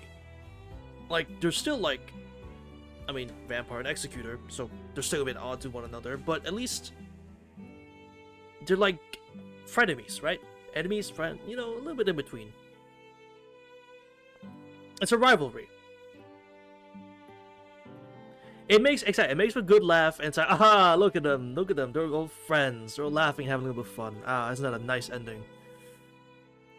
Like, they're still, like, I mean, vampire and executor, so they're still a bit odd to one another, but at least they're like frenemies, right? Enemies, friend, you know, a little bit in between. It's a rivalry. It makes it makes a good laugh, and it's like, aha, look at them, they're all friends, they're all laughing, having a little bit of fun. Ah, isn't that a nice ending?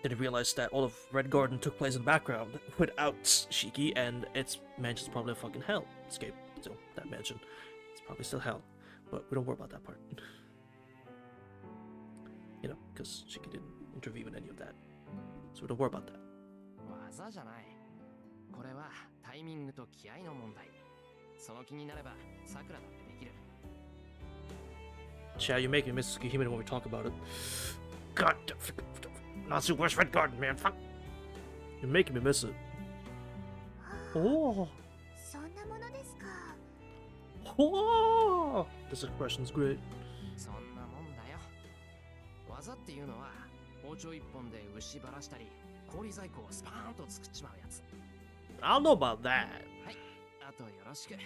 Then I realized that all of Red Garden took place in the background without Shiki, and its mansion's probably a fucking hell. Escape, so that mansion. It's probably still hell, but we don't worry about that part. You know, because Shiki didn't intervene in any of that, so we don't worry about that. 技じゃない。これはタイミングと気合の問題。その気になれば、さくらだってできる。Chad, you make me miss Tsukihime when we talk about it. God, not so worse Red Garden, man. Fuck. You're making me miss it. Oh. そんなものですか。 Oh. This expression's great. そんなもんだよ。技っていうのは、包丁一本で牛ばらしたり、氷細工をスパーンと作っちまうやつ。I don't know about that. はい、あとよろしく。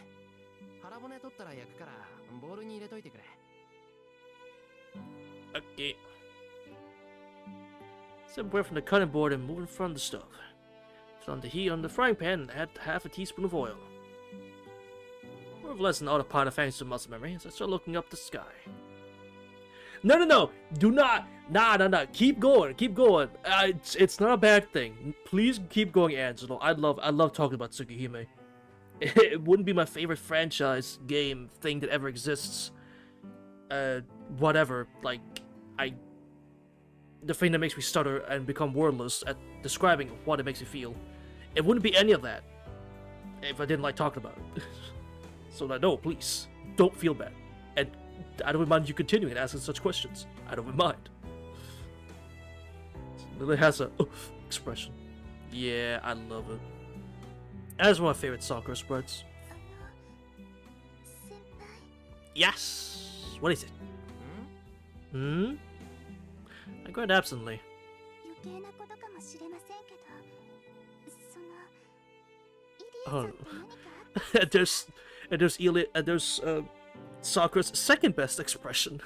腹骨取ったら焼くから、ボウルに入れといてくれ。Okay. Step away from the cutting board and move in front of the stove. Turn on the heat on the frying pan and add half a teaspoon of oil. More of less than all the pot of thanks to muscle memory as I start looking up the sky. No. Do not. Nah. Keep going. It's not a bad thing. Please keep going, Angelo. I love talking about Tsukihime. It wouldn't be my favorite franchise game thing that ever exists. Whatever. Like, the thing that makes me stutter and become wordless at describing what it makes me feel. It wouldn't be any of that if I didn't like talking about it. So no, please, don't feel bad. And I don't mind you continuing asking such questions. I don't mind. It really has a expression. Yeah, I love it. That's one of my favorite Sakura spreads. 先輩。 Yes! What is it? ん Hmm? I grinned absently. 余計なことかもしれませんけど、そのイリアさんと何かあったんですか？ there's Sakura's second best expression.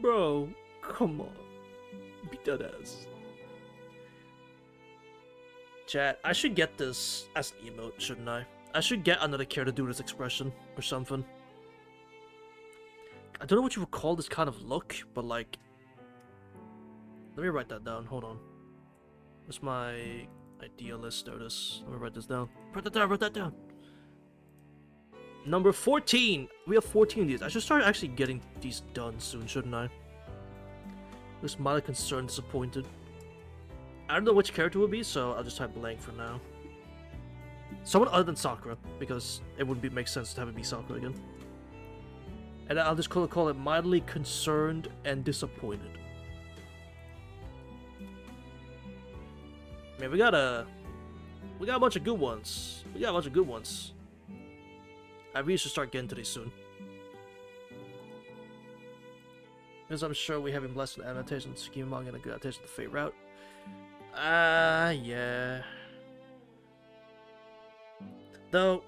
Bro, come on. Beat that ass. Chat, I should get this as an emote, shouldn't I? I should get another character to do this expression or something. I don't know what you would call this kind of look, but like... Let me write that down, hold on. What's my idea list? There it is. Let me write this down. Write that down. Number 14! We have 14 of these. I should start actually getting these done soon, shouldn't I? This mildly concerned, disappointed. I don't know which character it would be, so I'll just type blank for now. Someone other than Sakura, because it wouldn't make sense to have it be Sakura again. And I'll just call it mildly concerned and disappointed. Man, we got a bunch of good ones. I really should start getting to these soon. Because I'm sure we have been blessed with an adaptation of Tsukima manga and a good adaptation of the Fate route. Yeah. Though,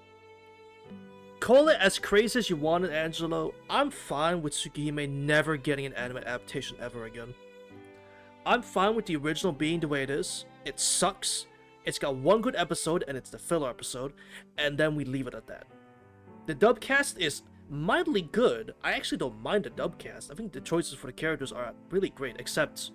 call it as crazy as you want it, Angelo. I'm fine with Tsukihime never getting an anime adaptation ever again. I'm fine with the original being the way it is. It sucks. It's got one good episode, and it's the filler episode, and then we leave it at that. The dubcast is mildly good. I actually don't mind the dubcast. I think the choices for the characters are really great, except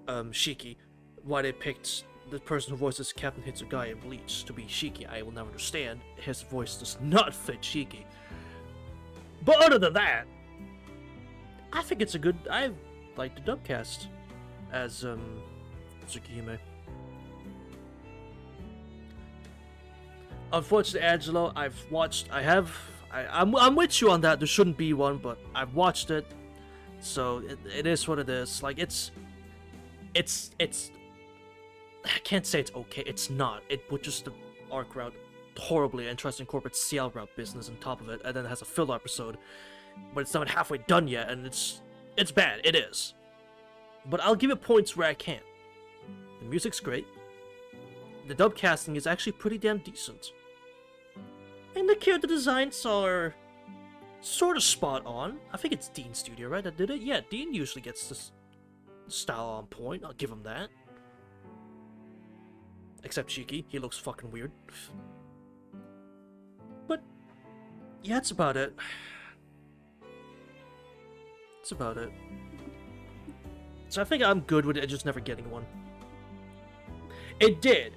Shiki. Why they picked the person who voices Captain Hitsugai in Bleach to be Shiki, I will never understand. His voice does not fit Shiki. But other than that, I think it's a good... I like the dubcast as Tsukihime. Unfortunately, Angelo, I'm with you on that. There shouldn't be one, but I've watched it, so it is what it is. Like it's. I can't say it's okay. It's not. It put just the arc route horribly and tries to incorporate CL route business on top of it, and then it has a filler episode, but it's not halfway done yet, and it's bad. It is. But I'll give it points where I can. The music's great. The dub casting is actually pretty damn decent. And the character designs are sort of spot on. I think it's Dean's studio, right, that did it? Yeah, Dean usually gets this style on point. I'll give him that. Except Shiki. He looks fucking weird. But, yeah, that's about it. That's about it. So I think I'm good with it, just never getting one. It did,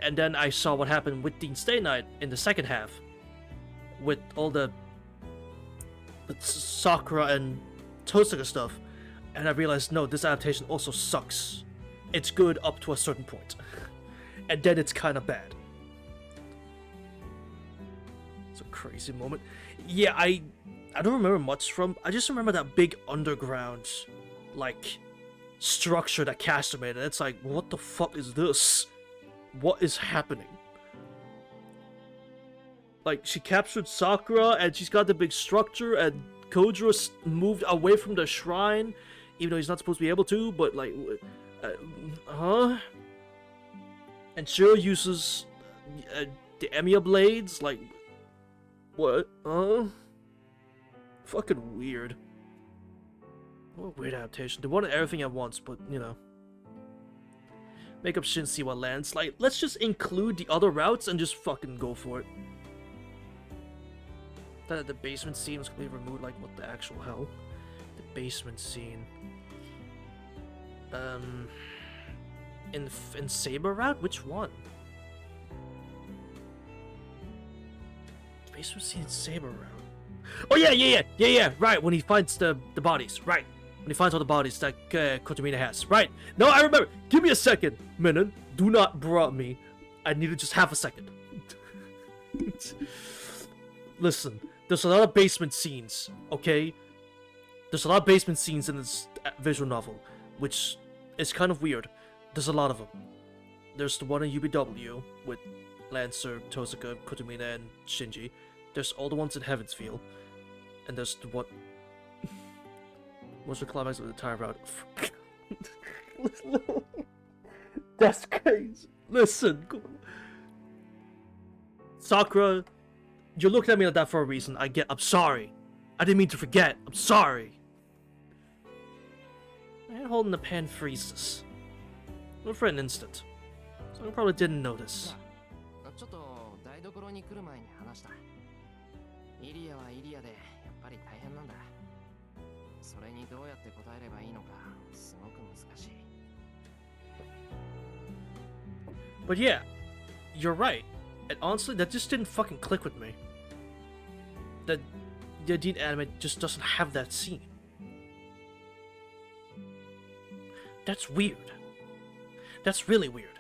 and then I saw what happened with Dean Stay Night in the second half. With all the Sakura and Tosaka stuff. And I realized, no, this adaptation also sucks. It's good up to a certain point. And then it's kind of bad. It's a crazy moment. Yeah, I don't remember much from... I just remember that big underground, like, structure that Caster made. And it's like, what the fuck is this? What is happening? Like, she captured Sakura, and she's got the big structure, and Kojiro moved away from the shrine, even though he's not supposed to be able to, but, like, huh? And Shiro uses the Emiya blades, like, what? Fucking weird. What a weird adaptation. They wanted everything at once, but, you know. Make up Shin, see what lands. Like, let's just include the other routes and just fucking go for it. That the basement scene was completely removed, like, what the actual hell? The basement scene. In Saber route? Which one? The basement scene in Saber route. Oh yeah, right, when he finds the bodies, right. When he finds all the bodies that Kotomina has, right. No, I remember. Give me a second, Minen. Do not brought me. I needed just half a second. Listen. There's a lot of basement scenes, okay? There's a lot of basement scenes in this visual novel, which is kind of weird. There's a lot of them. There's the one in UBW with Lancer, Tosaka, Kotomina, and Shinji. There's all the ones in Heavensfield. And there's the one... What's the climax of the entire route? That's crazy. Listen. Sakura... You're looking at me like that for a reason. I'm sorry. I didn't mean to forget. I'm sorry. My hand holding the pan freezes. Not for an instant. So I probably didn't notice. ちょっと台所に来る前に話した。イリアはイリアでやっぱり大変なんだ。それにどうやって答えればいいのかすごく難しい。But yeah, you're right. And honestly, that just didn't fucking click with me. The Dean anime just doesn't have that scene. That's weird. That's really weird.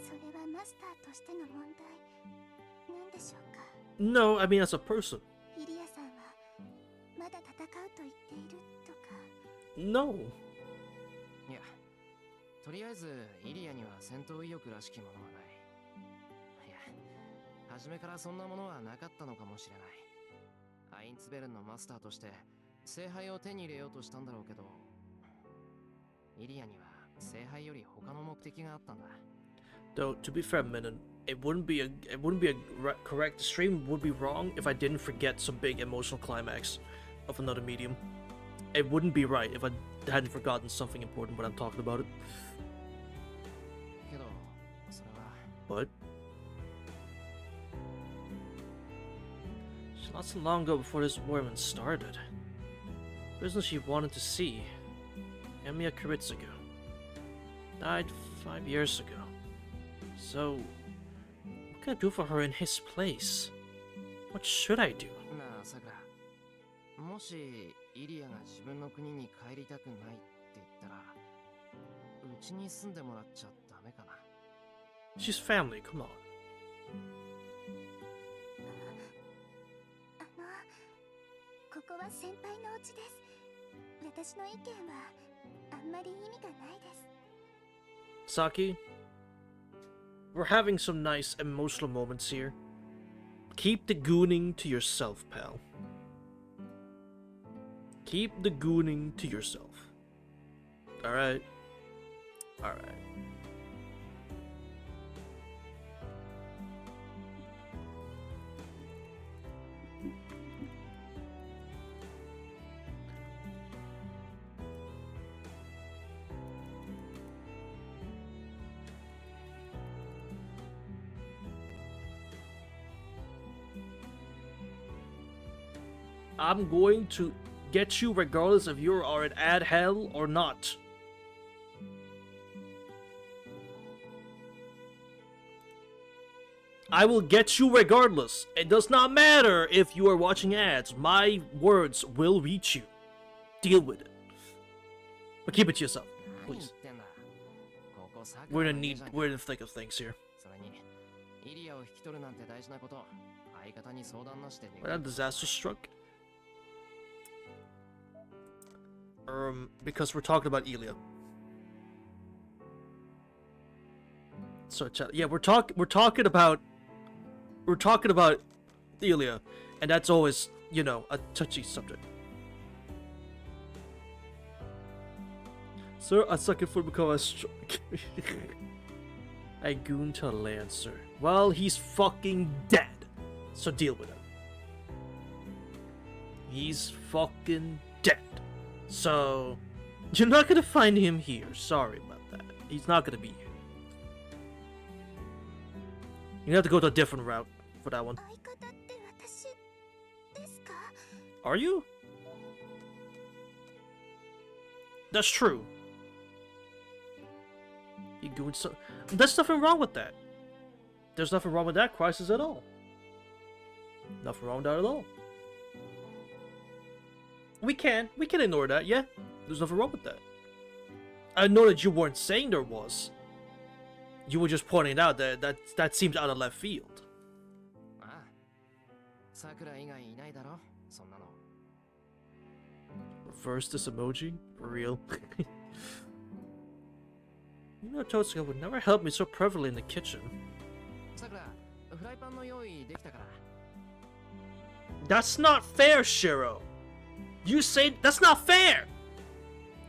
それはマスターとしての問題なんでしょうか。 No, I mean as a person. イリアさんはまだ戦うと言っているとか。 No. いや、とりあえずイリアには戦闘意欲らしきものはない。いや、初めからそんなものはなかったのかもしれない。アインツベルンのマスターとして聖杯を手に入れようとしたんだろうけど、イリアには聖杯より他の目的があったんだ。 Though, to be fair, Minen, it wouldn't be a correct. The stream would be wrong if I didn't forget some big emotional climax of another medium. It wouldn't be right if I hadn't forgotten something important when I'm talking about it. けど、それは。 But not so long ago before this war even started. The person she wanted to see, Emiya Kuritsugu, died 5 years ago. So, what can I do for her in his place? What should I do? なあ、さくら。もしイリアが自分の国に帰りたくないって言ったら、うちに住んでもらっちゃダメかな。She's family, come on. ここは先輩のお家です。私の意見はあんまり意味がないです。 Saki, we're having some nice emotional moments here. Keep the gooning to yourself, pal. Keep the gooning to yourself. Alright? Alright. I'm going to get you regardless if you are in ad hell or not. I will get you regardless. It does not matter if you are watching ads. My words will reach you. Deal with it. But keep it to yourself, 何言っ please. てんだ。ここサク We're ラ in の the 家 need. じゃん We're in the thick of things here. それにイリアを引き取るなんて大事なこと、相方に相談なしででき When that disaster struck. Because we're talking about Elia. So yeah, we're talking about Elia, and that's always, you know, a touchy subject. Sir, a second foot become a a goon to Lancer. Well, he's fucking dead. So deal with it. He's fucking dead. So you're not gonna find him here. Sorry about that. He's not gonna be here. You have to go to a different route for that one. 相方って私ですか？ Are you? That's true. You doing so? There's nothing wrong with that. There's nothing wrong with that crisis at all. Nothing wrong with that at all. We can ignore that. Yeah, there's nothing wrong with that. I know that you weren't saying there was. You were just pointing out that seems out of left field. ああ、サクラ以外いないだろ、そんなの。 Reverse this emoji? For real? You know, Totsuka would never help me so perfectly in the kitchen. サクラ、フライパンの用意できたから。 That's not fair, Shiro. You say that's not fair.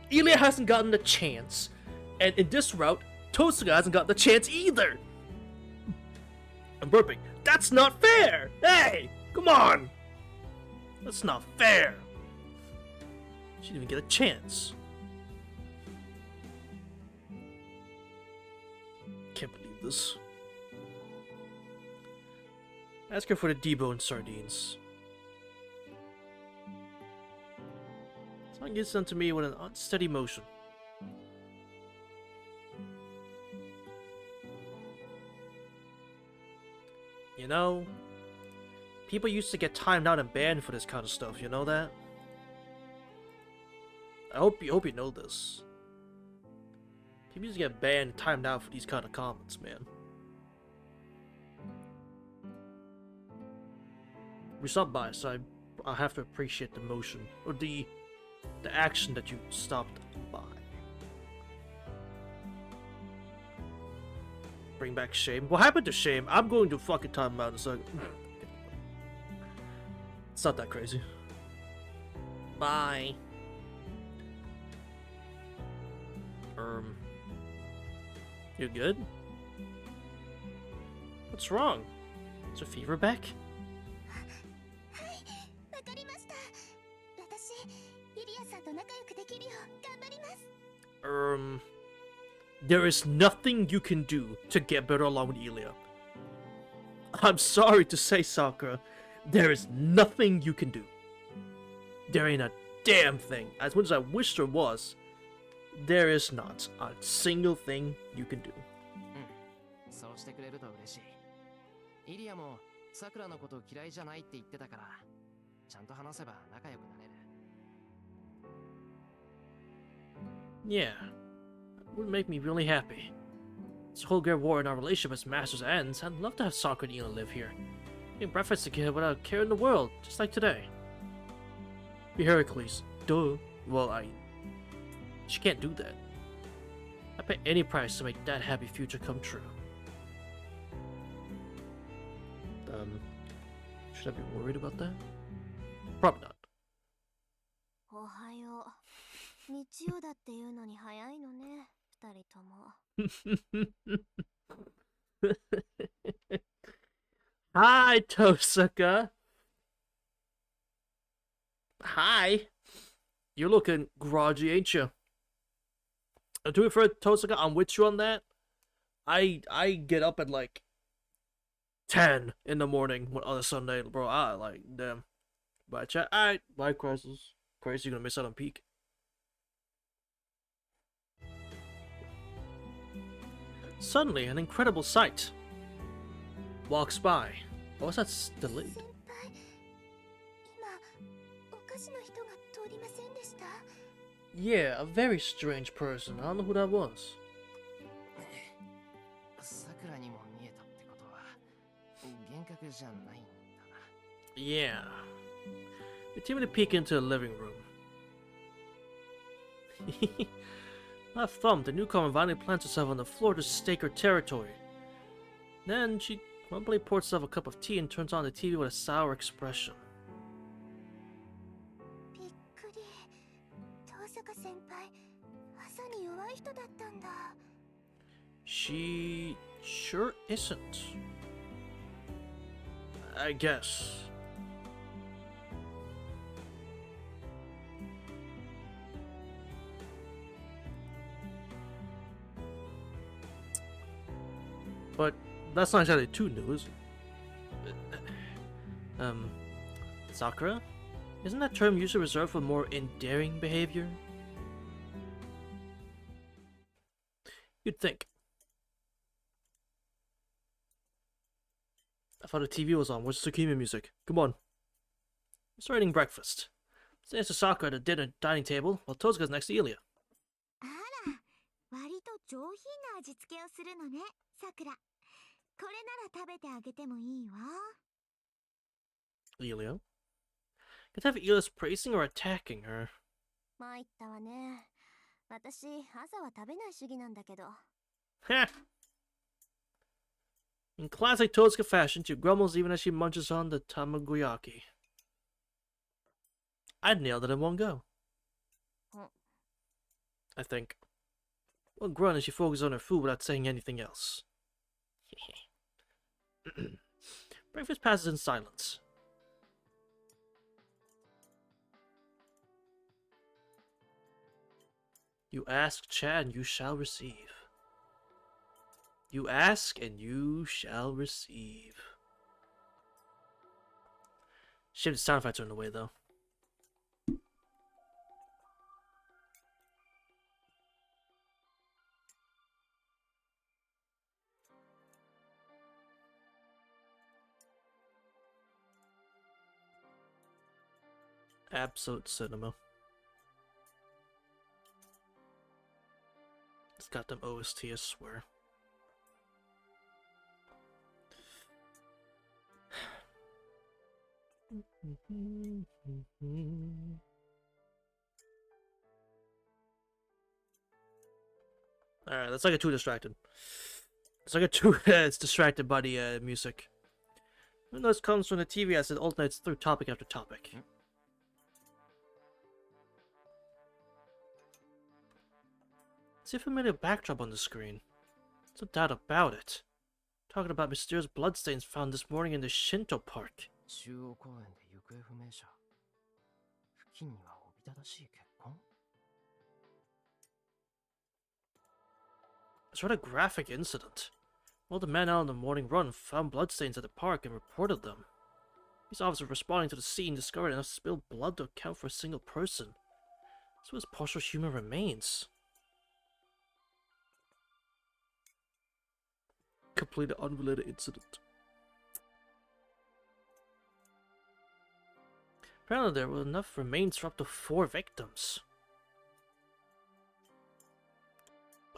Elia hasn't gotten the chance, and in this route, Totsuka hasn't gotten the chance either. I'm burping. That's not fair. Hey, come on. That's not fair. She didn't even get a chance. Can't believe this. Ask her for the deboned sardines. Someone gets them to me with an unsteady motion. You know, people used to get timed out and banned for this kind of stuff, you know that? I hope you know this. People used to get banned, timed out for these kind of comments, man. We're stopped by, so I have to appreciate the motion or the action that you stopped by. Bring back shame. What happened to shame? I'm going to fucking time him out in a second. It's not that crazy. Bye. You good? What's wrong? Is your fever back? はい、わかりました。私、イリアさんと仲良くできるよう頑張ります。There is nothing you can do to get better along with Elia. I'm sorry to say, Sakura, there is nothing you can do. There ain't a damn thing. As much as I wish there was, there is not a single thing you can do. そうしてくれると嬉しい。イリアもサクラのこと嫌いじゃないって言ってたから、ちゃんと話せば仲良くなれる。Yeah, it would make me really happy. This whole great war in our relationship as masters ends, I'd love to have Sakura and Ina live here. Make breakfast together without a care in the world, just like today. Be Heracles. Duh. Well, she can't do that. I'd pay any price to make that happy future come true. Should I be worried about that? Probably not. おはよう。日曜だっていうのに早いのね、二人とも。Hi, Tosaka. Hi. You're looking groggy, ain't you? To be fair, Tosaka, I'm with you on that. I get up at like 10 in the morning on a Sunday, bro. I like, damn. Bye, chat. Alright, bye, Crystals. Crazy, you're gonna miss out on peak. Suddenly, an incredible sight walks by. Oh, what's that delayed? 先輩、今お菓子の人が通りませんでした？ Yeah, a very strange person. I don't know who that was. 桜にも見えたってことは幻覚じゃないんだな。 Yeah. We timidly peek into the living room. Left thumb, the newcomer violently plants herself on the floor to stake her territory. Then she grumpily pours herself a cup of tea and turns on the TV with a sour expression. びっくり。遠坂先輩、朝に弱い人だったんだ。 She sure isn't. I guess. But that's not exactly too new, is it? Sakura? Isn't that term usually reserved for more endearing behavior? You'd think. I thought the TV was on. Where's the Tsukimi music? Come on. We're starting eating breakfast. Stands to Sakura at the dining table, while Tozuka's next to Ilya. あら、割と上品な味付けをするのね、さくら。これなら食べてあげてもいいわ。 Ilya? Could have Ilya's praising or attacking her. 参ったわね。私、朝は食べない主義なんだけど。 Heh! In classic Tozuka fashion, she grumbles even as she munches on the tamagoyaki. I nailed it in one go. I think. One grunt as she focuses on her food without saying anything else. Breakfast passes in silence. You ask, Chad, and you shall receive. You ask, and you shall receive. Shit, the sound effects are in the way, though. Absolute cinema. It's got them OST, I swear. Alright, that's like a too distracted. It's like a too it's distracted by the music. Even though this comes from the TV as it alternates through topic after topic. See a familiar backdrop on the screen. There's no doubt about it. Talking about mysterious bloodstains found this morning in the Shinto park. 中央公園で行方不明者。付近にはおびただしい血痕。 It's what a graphic incident. One of the men out on the morning run found bloodstains at the park and reported them. These officers responding to the scene discovered enough spilled blood to account for a single person. This was partial human remains. Completely unrelated incident. Apparently there were enough remains for up to 4 victims.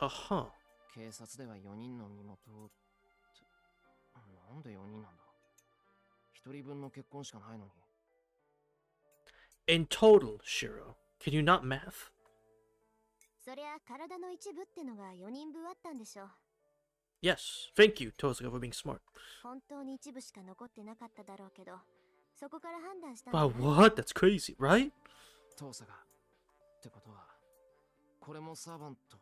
Uh-huh. 警察では4人の身元をなんで4人なんだ1人分の血痕しかないのに In total, Shiro, can you not math? そりゃ体の一部ってのが4人分あったんでしょ。 Yes, thank you, Tozuka, for being smart. 本当に一部しか残ってなかっただろうけど、そこから判断したん Wow, だね。 what? That's crazy, right? 遠さがってことはこれもサーバント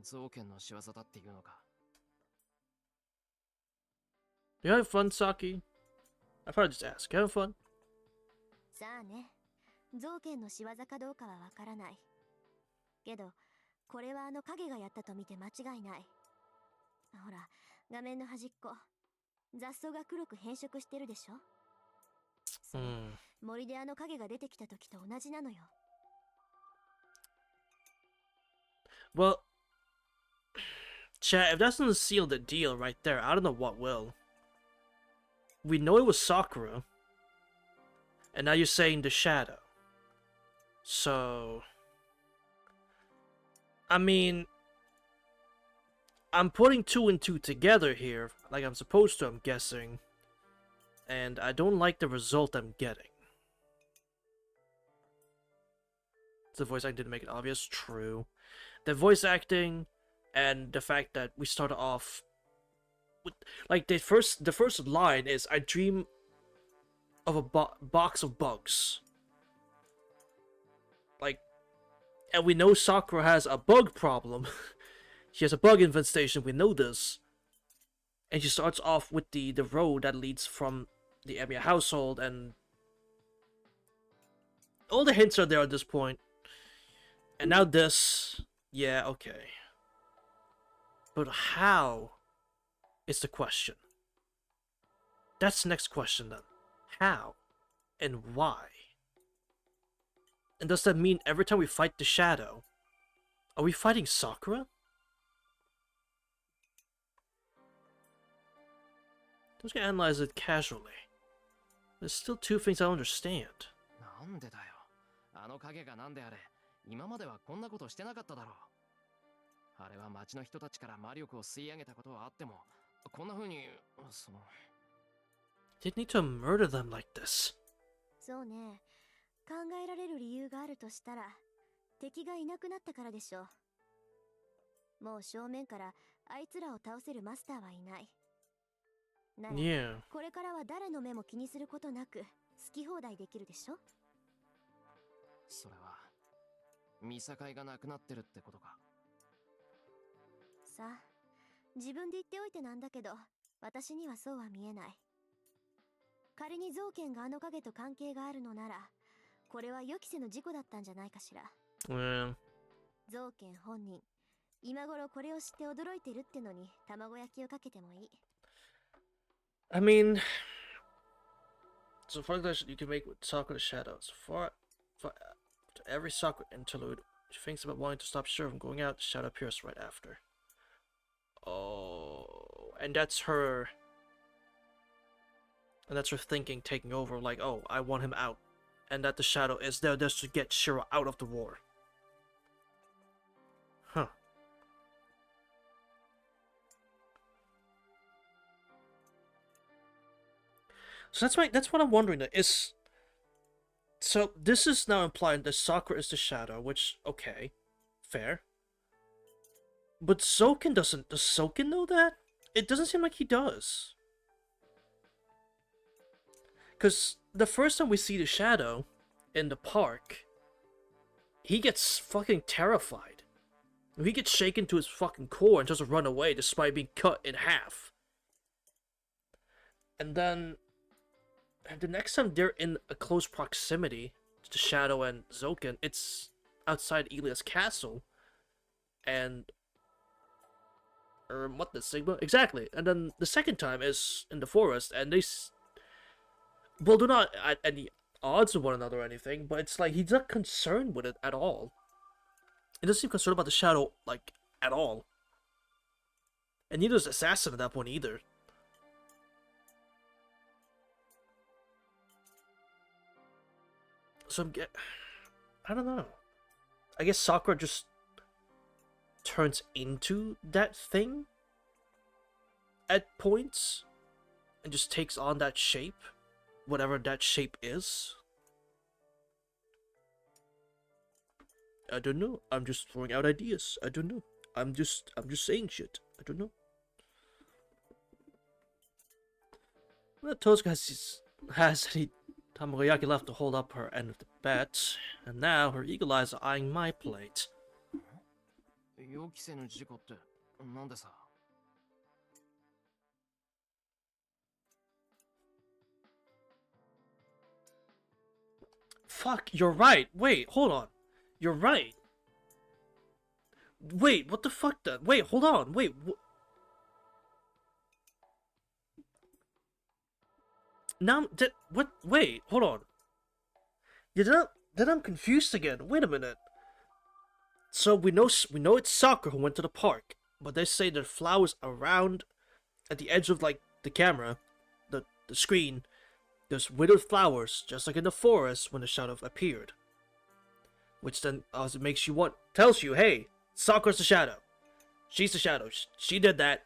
造剣の仕業だっていうのか You having fun, Saki? I've heard just ask. You having fun? さあね、造剣の仕業かどうかはわからない。けど、これはあの影がやったと見て間違いない。ほら、画面の端っこ。雑草が黒く変色してるでしょ。それ森であの影が出てきた時と同じなのよ。 Well, chat, if that doesn't seal the deal right there, I don't know what will. We know it was Sakura. And now you're saying the shadow. So... I mean... I'm putting 2 and 2 together here, like I'm supposed to, I'm guessing. And I don't like the result I'm getting. The voice acting didn't make it obvious, true. The voice acting and the fact that we started off with, like, the first line is, I dream of a box of bugs. Like, and we know Sakura has a bug problem. She has a bug infestation, we know this. And she starts off with the road that leads from the Emiya household, and all the hints are there at this point. And now this, yeah, okay. But how is the question? That's the next question then. How? And why? And does that mean every time we fight the shadow, are we fighting Sakura? I'm just gonna analyze it casually. There's still 2 things I don't understand. なんでだよ。あの影がなんであれ、今まではこんなことしてなかっただろう。あれは町の人たちから魔力を吸い上げたことはあっても、こんな風に、その。Didn't need to murder them like this. そうね。考えられる理由があるとしたら、敵がいなくなったからでしょう。もう正面からあいつらを倒せるマスターはいない。なら、Yeah. これからは誰の目も気にすることなく好き放題できるでしょ。それは見境がなくなってるってことか。さあ、自分で言っておいてなんだけど、私にはそうは見えない。仮に造剣があの影と関係があるのなら、これは予期せぬ事故だったんじゃないかしら。Well, 造剣本人、今頃これを知って驚いてるってのに卵焼きをかけてもいい。I mean, so far that you can make with Sakura shadows. For every Sakura interlude, she thinks about wanting to stop Shiro from going out. The shadow appears right after. Oh, and that's her. And that's her thinking taking over. Like, oh, I want him out, and that the shadow is there just to get Shiro out of the war. Huh. So that's what I'm wondering. So this is now implying that Sakura is the shadow, which, okay, fair. But Soken does Soken know that? It doesn't seem like he does. Because the first time we see the shadow in the park, he gets fucking terrified. He gets shaken to his fucking core and just run away despite being cut in half. And then the next time they're in a close proximity to Shadow and Zoken, it's outside Elia's castle. And what the Sigma? Exactly. And then the second time is in the forest, and well, they're not at any odds with one another or anything, but it's like he's not concerned with it at all. He doesn't seem concerned about the shadow, like, at all. And neither is Assassin at that point either. So I don't know. I guess Sakura just turns into that thing at points and just takes on that shape, whatever that shape is. I don't know. I'm just throwing out ideas. I don't know. I'm just saying shit. I don't know. Well, Tozuka has any Tamagoyaki left to hold up her end of the bet, and now her eagle eyes are eyeing my plate. 予期せぬ事故ってなんでさ。Fuck, you're right. Wait, hold on. You're right. Wait, what the fuck? Wait, hold on. Wait. Now, what? Wait, hold on. Yeah, then I'm confused again. Wait a minute. So we know it's Sakura who went to the park, but they say there are flowers around at the edge of like the camera, the screen. There's withered flowers, just like in the forest when the shadow appeared. Which then makes you tells you, hey, Sakura's the shadow. She's the shadow. She did that.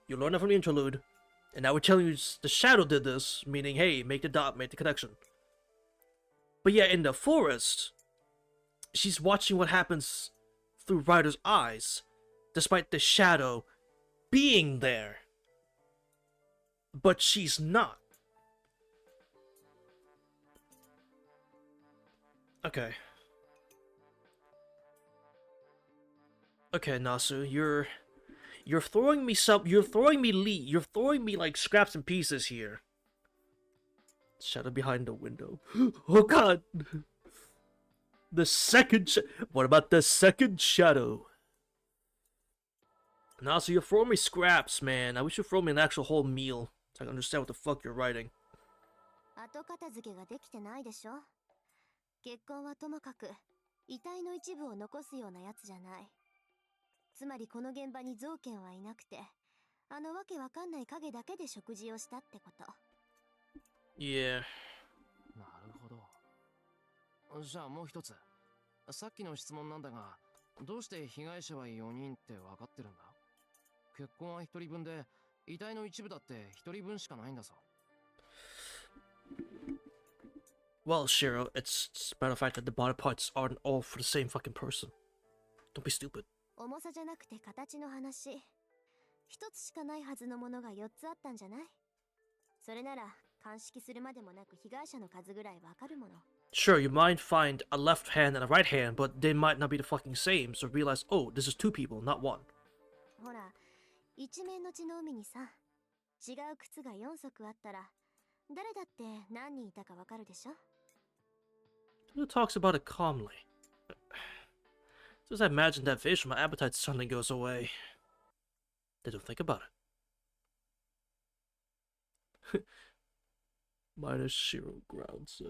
You learn that from the interlude. And now we're telling you the shadow did this, meaning, hey, make the dot, make the connection. But yeah, in the forest, she's watching what happens through Ryder's eyes, despite the shadow being there. But she's not. Okay. Okay, Nasu, you're throwing me you're throwing me like scraps and pieces here. Shadow behind the window. Oh god. What about the second shadow? Nasu, you're throwing me scraps, man. I wish you'd throw me an actual whole meal so I can understand what the fuck you're writing. 後片付けができてないでしょ。結婚はともかく遺体の一部を残すようなやつじゃない。つまりこの現場に造犬はいなくて、あのわけわかんない影だけで食事をしたってこと。Yeah. なるほど。じゃあもう一つ。さっきの質問なんだが、どうして被害者は4人って分かってるんだ？結婚は1人分で、遺体の一部だって1人分しかないんだぞ。Well, Shiro, it's a matter of fact that the body parts aren't all for the same fucking person. Don't be stupid. 重さじゃなくて形の話。一つしかないはずのものが4つあったんじゃない？それなら鑑識するまでもなく被害者の数ぐらいわかるもの。Sure, you might find a left hand and a right hand, but they might not be the fucking same, so realize, oh, this is two people, not one. ほら、一面の血の海にさ、違う靴が4足あったら、誰だって何人いたかわかるでしょ？ Who talks about it calmly? As soon as I imagine that vision, my appetite suddenly goes away. They don't think about it. Minus Shiro grinds.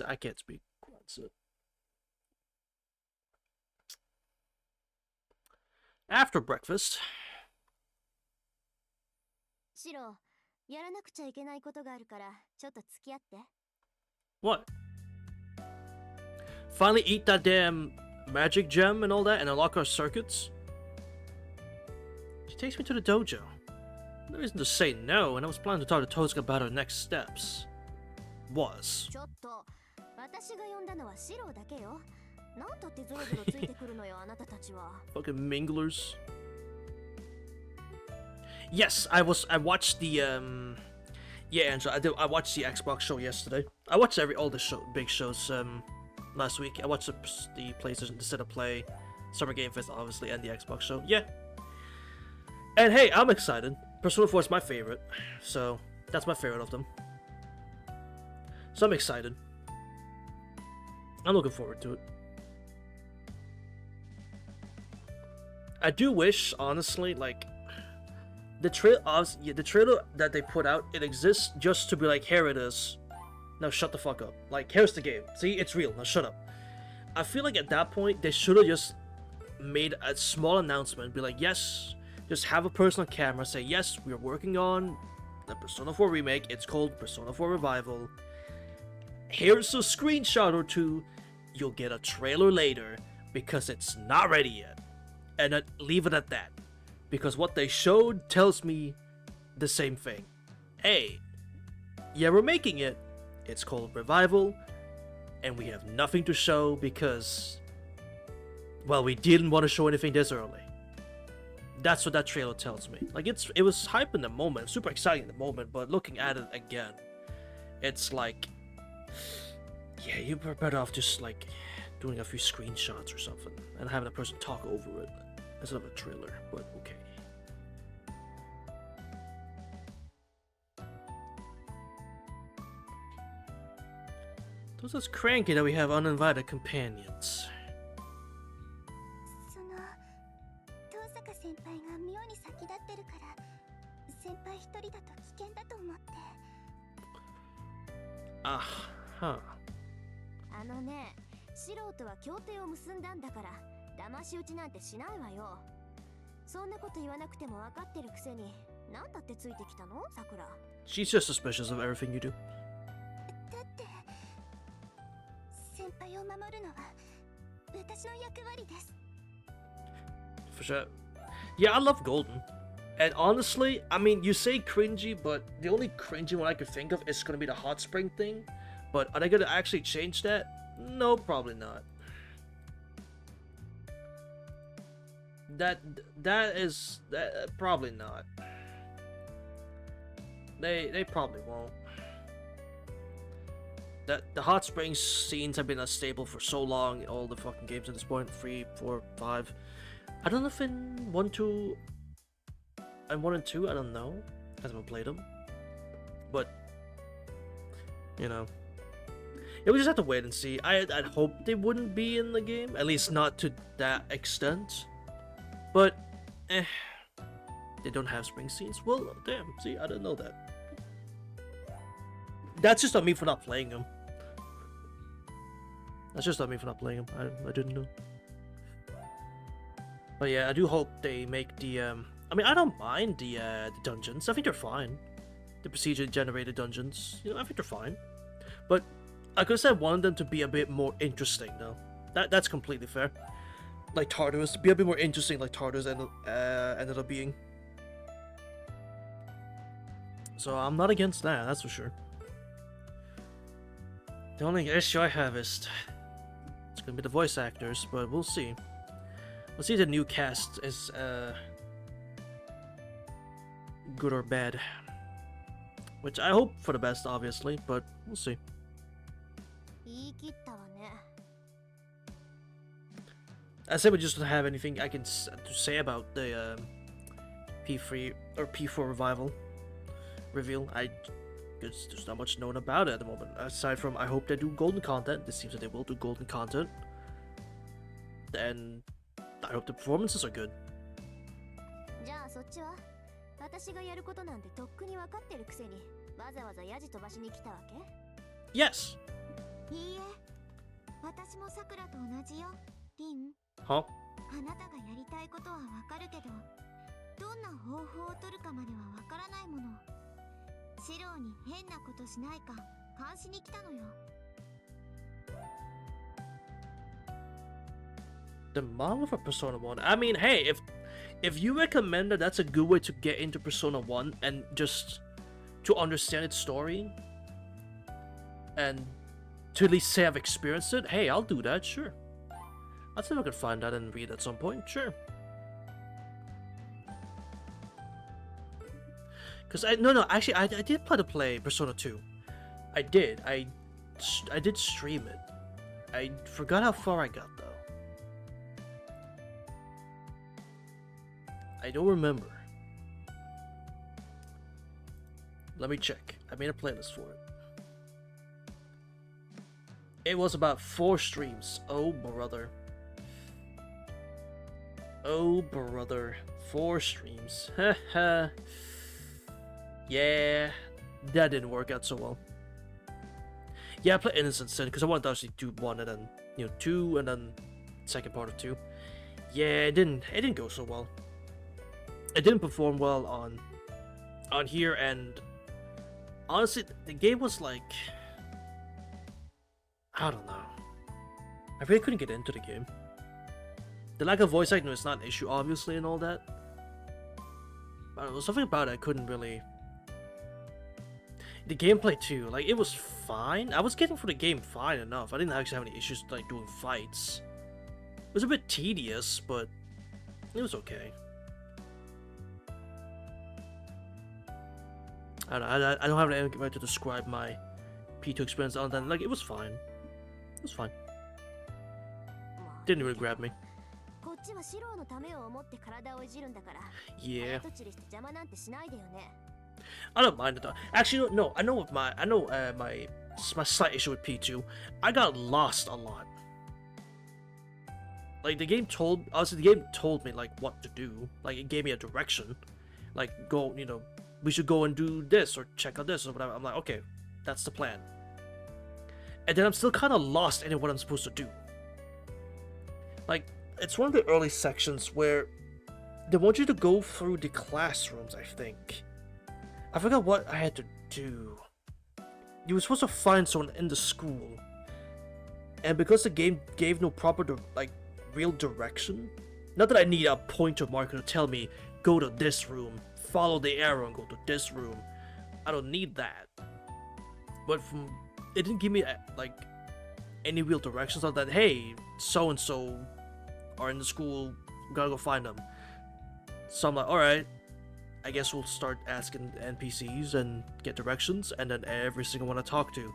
I can't speak. Grinds it. After breakfast. シロ、やらなくちゃいけないことがあるから、ちょっと付き合って。What? Finally eat that damn magic gem and all that and unlock our circuits? She takes me to the dojo. No reason to say no, and I was planning to talk to Tozuka about her next steps. Was. ちょっと、私が呼んだのはシロだけよ。なんとってゾロゾロついてくるのよ、あなたたちは。Fucking minglers. Yes, I watched the yeah, Angela, I watched the Xbox show yesterday. I watched all the big shows last week. I watched the PlayStation, the State of Play, Summer Game Fest, obviously, and the Xbox show. Yeah. And hey, I'm excited. Persona 4 is my favorite, so that's my favorite of them. So I'm excited. I'm looking forward to it. I do wish, honestly, like the trailer that they put out, it exists just to be like, here it is. Now shut the fuck up. Like, here's the game. See, it's real. Now shut up. I feel like at that point, they should have just made a small announcement. Be like, yes, just have a person on camera say, yes, we're working on the Persona 4 remake. It's called Persona 4 Revival. Here's a screenshot or two. You'll get a trailer later because it's not ready yet. And then leave it at that. Because what they showed tells me the same thing. Hey, yeah, we're making it. It's called Revival. And we have nothing to show because, well, we didn't want to show anything this early. That's what that trailer tells me. Like, it was hype in the moment, super exciting in the moment, but looking at it again, it's like, yeah, you're better off just, like, doing a few screenshots or something and having a person talk over it instead of a trailer, but okay. Those is cranky that we have uninvited companions. その、遠坂先輩が妙に先立ってるから、先輩一人だと危険だと思って。Ah, huh. あのね、素人は協定を結んだんだから騙し討ちなんてしないわよ。そんなこと言わなくても分かってるくせに何だってついてきたの、さくら。 She's just suspicious of everything you do. だって先輩を守るのは私の役割です。 For sure. Yeah, I love Golden. And honestly, I mean, you say cringy, but the only cringy one I could think of is gonna be the hot spring thing. But are they gonna actually change that? No, probably not. That is probably not. They probably won't. That the hot spring scenes have been a staple for so long in all the fucking games at this point. 3, 4, 5. I don't know if in 1, 2, and 1 and 2. I don't know. I haven't played them, but you know, yeah, we just have to wait and see. I'd hope they wouldn't be in the game, at least not to that extent. But they don't have spring scenes. Well, damn. See, I didn't know that. That's just on me for not playing them. That's just on me for not playing them. I didn't know. But yeah, I do hope they make the I mean, I don't mind the dungeons. I think they're fine. The procedurally generated dungeons, you know, I think they're fine. But I could have wanted them to be a bit more interesting, though. That's completely fair. Like Tartarus, to be a bit more interesting, like Tartarus ended up being. So I'm not against that. That's for sure. The only issue I have is it's gonna be the voice actors, but we'll see. We'll see if the new cast is good or bad. Which I hope for the best, obviously, but we'll see. 言い切ったわね。 I said we just don't have anything I can to say about the P3 or P4 reveal. There's not much known about it at the moment. Aside from I hope they do golden content. This seems that they will do golden content. And I hope the performances are good. じゃあそっちは私がやることなんてとっくに分かってるくせにわざわざヤジ飛ばしに来たわけ？ Yes. いいえ、私もさくらと同じよ、リン。 Huh? あなたがやりたいことはわかるけど、どんな方法を取るかまではわからないもの。シローに変なことしないか監視に来たのよ。 The manga for Persona 1. I mean, hey, if you recommend that, that's a good way to get into Persona 1 and just to understand its story and to at least say I've experienced it. Hey, I'll do that, sure. I'll see if I can find that and read at some point, sure. Because actually, I did play Persona 2. I did. I did stream it. I forgot how far I got though. I don't remember. Let me check. I made a playlist for it. It was about 4 streams. Oh brother. Oh brother. 4 streams. Haha. Yeah, that didn't work out so well. Yeah, I played Innocent Sin because I wanted to actually do 1 and then 2 and then second part of 2. Yeah, it didn't go so well. It didn't perform well on here, and honestly, the game was like, I don't know. I really couldn't get into the game. The lack of voice acting is not an issue, obviously, and all that. But there was something about it I couldn't really. The gameplay too, like it was fine. I was getting through the game fine enough. I didn't actually have any issues like doing fights. It was a bit tedious, but it was okay. I don't have any way to describe my P2 experience other than like it was fine. It was fine. Didn't really grab me. こっちはシローのためを思って体をいじるんだから。 Yeah. 早とちりして邪魔なんてしないでよね。 I don't mind it though. Actually, no. I know my slight issue with P2. I got lost a lot. Like the game told me like what to do. Like it gave me a direction. Like go, we should go and do this or check out this or whatever. I'm like, okay, that's the plan. and then I'm still kind of lost in what I'm supposed to do. Like, it's one of the early sections where they want you to go through the classrooms, I think. I forgot what I had to do. You were supposed to find someone in the school, and because the game gave no proper, real direction, not that I need a pointer marker to tell me, go to this room, follow the arrow and go to this room. I don't need that. But it didn't give me, any real directions on that, hey, so-and-so are in the school, gotta go find them. So I'm like, alright, I guess we'll start asking NPCs and get directions, and then every single one I talk to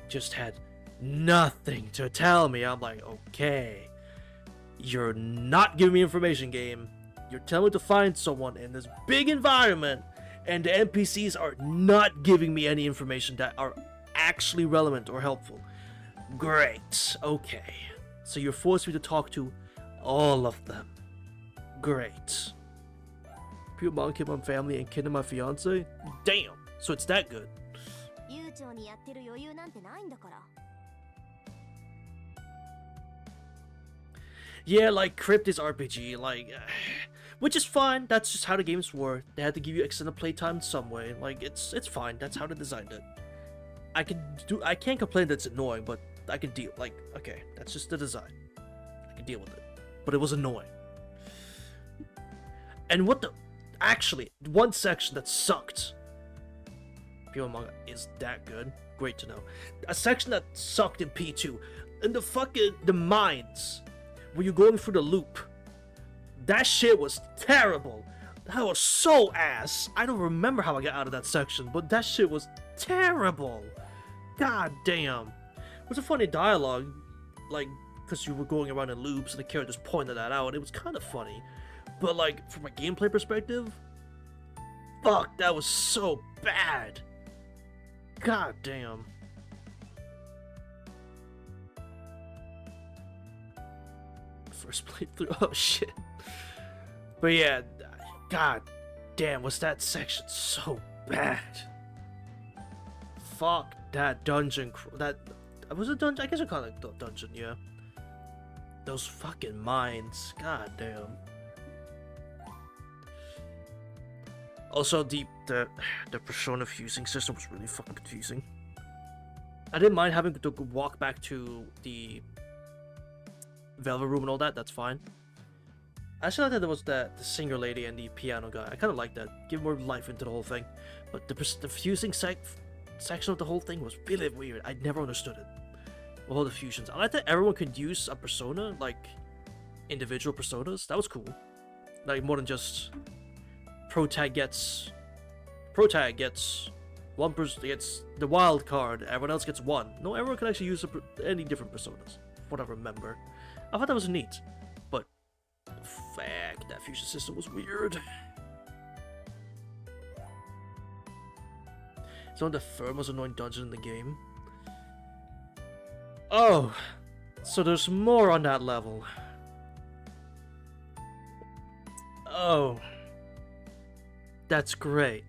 just had nothing to tell me. I'm like, okay, you're not giving me information, game. You're telling me to find someone in this big environment, and the NPCs are not giving me any information that are actually relevant or helpful. Great, okay. So you're forcing me to talk to all of them. Great. Pure mom killed my family and killed my fiance? Damn, so it's that good. 悠長にやってる余裕なんてないんだから。 Yeah, like Crypt is RPG, which is fine. That's just how the games were. They had to give you extended playtime in some way. Like, it's fine. That's how they designed it. I can't complain that it's annoying, but I can deal. Like, okay, that's just the design. I can deal with it. But it was annoying. And actually, one section that sucked. Pure manga is that good. Great to know. A section that sucked in P2, in the mines, where you're going through the loop. That shit was terrible. That was so ass. I don't remember how I got out of that section, but that shit was terrible. God damn. It was a funny dialogue, because you were going around in loops and the characters pointed that out. It was kind of funny. But, from a gameplay perspective, fuck, that was so bad. God damn. First playthrough, oh shit. But yeah, god damn, was that section so bad. Fuck that dungeon, was it dungeon? I guess I call it dungeon, yeah. Those fucking mines, god damn. Also, the persona fusing system was really fucking confusing. I didn't mind having to walk back to the Velvet Room and all that. That's fine. I actually like that there was the singer lady and the piano guy. I kind of like that. Give more life into the whole thing. But the fusing section of the whole thing was really weird. I never understood it. All the fusions. I like that everyone could use a persona, individual personas. That was cool. More than just Protag gets one person gets the wild card, everyone else gets one. No, everyone can actually use any different personas. What I remember. I thought that was neat. But fuck, that fusion system was weird. It's one of the third most annoying dungeon in the game. Oh, so there's more on that level. Oh. That's great.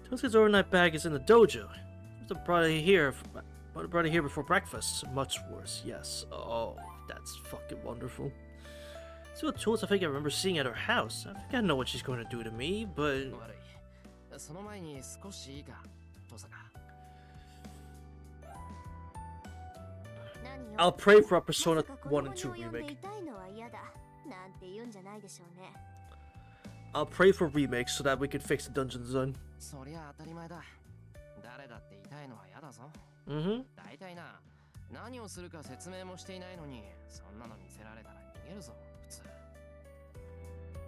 Tosuke's overnight bag is in the dojo. I brought it here before breakfast. Much worse, yes. Oh, that's fucking wonderful. See what tools I think I remember seeing at her house. I think I know what she's going to do to me, but... I'll pray for a Persona 1 and 2 remake. I'll pray for remakes so that we can fix the dungeon design. Mm-hmm.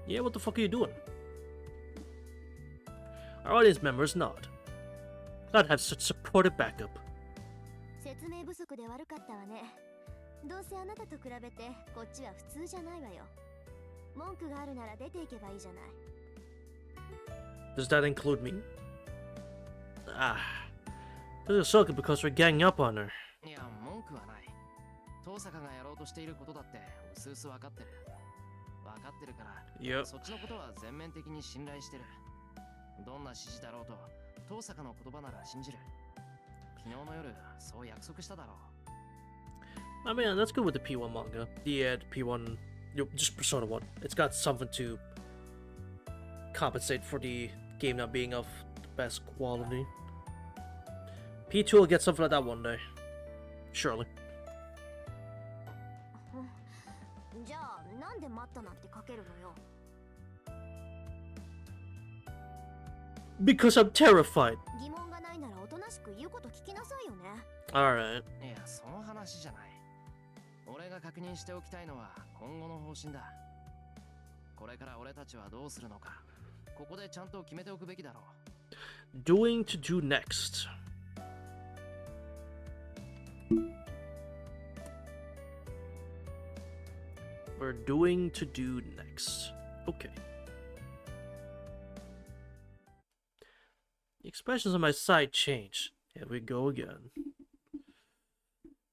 Yeah, what the fuck are you doing? Our audience members nod. Glad to have such supportive backup. 説明不足で悪かったわね。どうせあなたと比べてこっちは普通じゃないわよ。文句があるなら出ていけばいいじゃない。Does that include me? Ah. This is sulking because we're ganging up on her. いや、文句はない。遠坂がやろうとしていることだって薄々分かってる。分かってるから、Yep. そっちのことは全面的に信頼してる。どんな指示だろうと、遠坂の言葉なら信じる。昨日の夜そう約束しただろう。 I mean, that's good with the P1 manga. The P1, just Persona 1. It's got something to compensate for the game not being of the best quality. P2 will get something like that one day. Surely. じゃあなんで待ったなんて書けるのよ。 Because I'm terrified. 疑問がないならおとなしく言うこと聞きなさいよね。 Alright. いや、その話じゃない。俺が確認しておきたいのは今後の方針だ。これから俺たちはどうするのか、ここでちゃんと決めておくべきだろう。 Doing to do next. We're doing to do next. Okay. The expressions on my side change. Here we go again.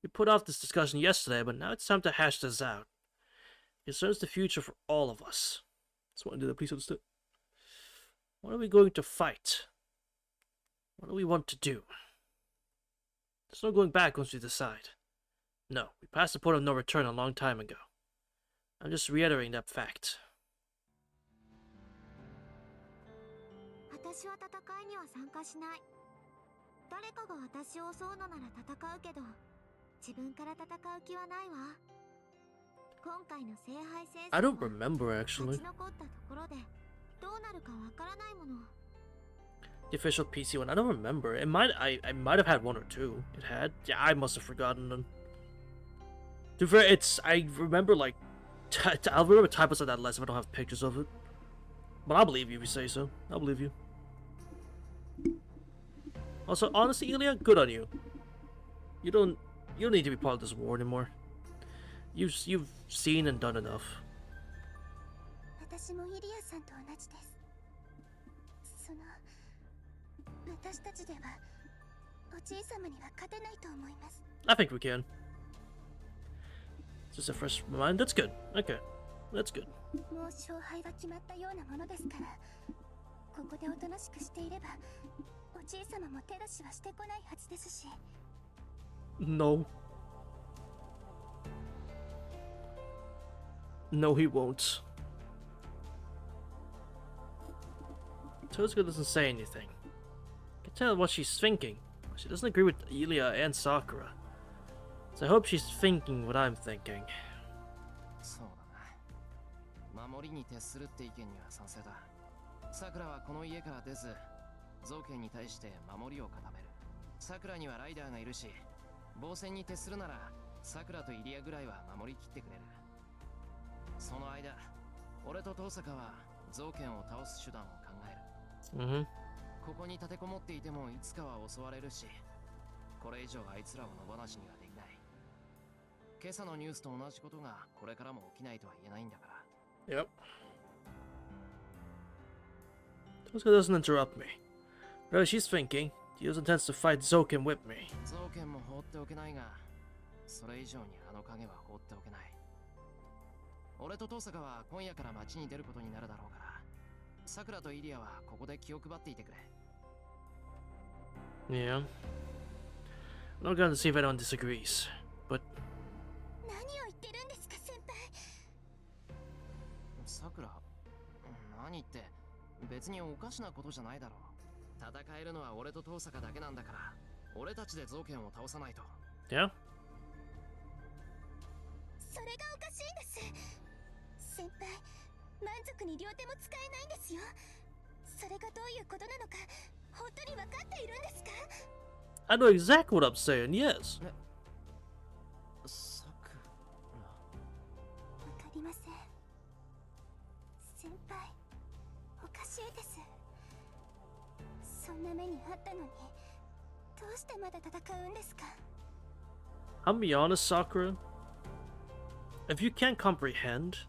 We put off this discussion yesterday, but now it's time to hash this out. It concerns the future for all of us. Just want to do that, please understand. What are we going to fight? What do we want to do? There's no going back once we decide. No, we passed the point of no return a long time ago. I'm just reiterating that fact. 私は戦いには参加しない。誰かが私を襲うのなら戦うけど、自分から戦う気はないわ。今回の聖杯戦 I 争 don't は remember 勝 actually. ち残ったところでどうなるかわからないもの。 The official PC one, I don't remember. It might I might have had one or two. It had. Yeah, I must have forgotten them. To be fair, it's I remember like I'll remember typos of that less if I don't have pictures of it. But I'll believe you if you say so. I'll believe you. Also, honestly, Ilya, good on you. You don't need to be part of this war anymore. You've seen and done enough. 私もイリアさんと同じです。その私たちではおじい様には勝てないと思います。 I think we can. Just a fresh mind. That's good. Okay, that's good. もう勝敗は決まったようなものですから、ここでおとなしくしていればおじい様も手出しはしてこないはずですし。 No. No, he won't. Tozuka doesn't say anything. I can tell what she's thinking. She doesn't agree with Ilya and Sakura. So I hope she's thinking what I'm thinking. そうだな。守りに徹するって意見には賛成だ。さくらはこの家から出ず、造形に対して守りを固める。さくらにはライダーがいるし、防戦に徹するなら、さくらとイリアぐらいは守りきってくれる。その間、俺と遠坂は造形を倒す手段を考える。Mm-hmm. ここに立てこもっていてもいつかは襲われるし、これ以上あいつらを野放しにはできない。今朝のニュースと同じことがこれからも起きないとは言えないんだから。Yep. Tozuka doesn't interrupt me. Whatever she's thinking, she also intends to fight Zoken with me. 造形も放っておけないが、それ以上にあの影は放っておけない。俺と遠坂は今夜から街に出ることになるだろうから、さくらとイリアはここで気を配っていてくれ。Yeah. I'm not going to see if anyone disagrees, but 何を言ってるんですか、先輩。さくら、何って別におかしなことじゃないだろう。戦えるのは俺と遠坂だけなんだから、俺たちで造形を倒さないと。 yeah. それがおかしいんです。先輩、満足に両手も使えないんですよ。それがどういうことなのか、本当に分かっているんですか？ I know exactly what I'm saying, yes. さくら。わかりません。先輩、おかしいです。そんな目にあったのに、どうしてまだ戦うんですか？ I'll be honest, Sakura. If you can't comprehend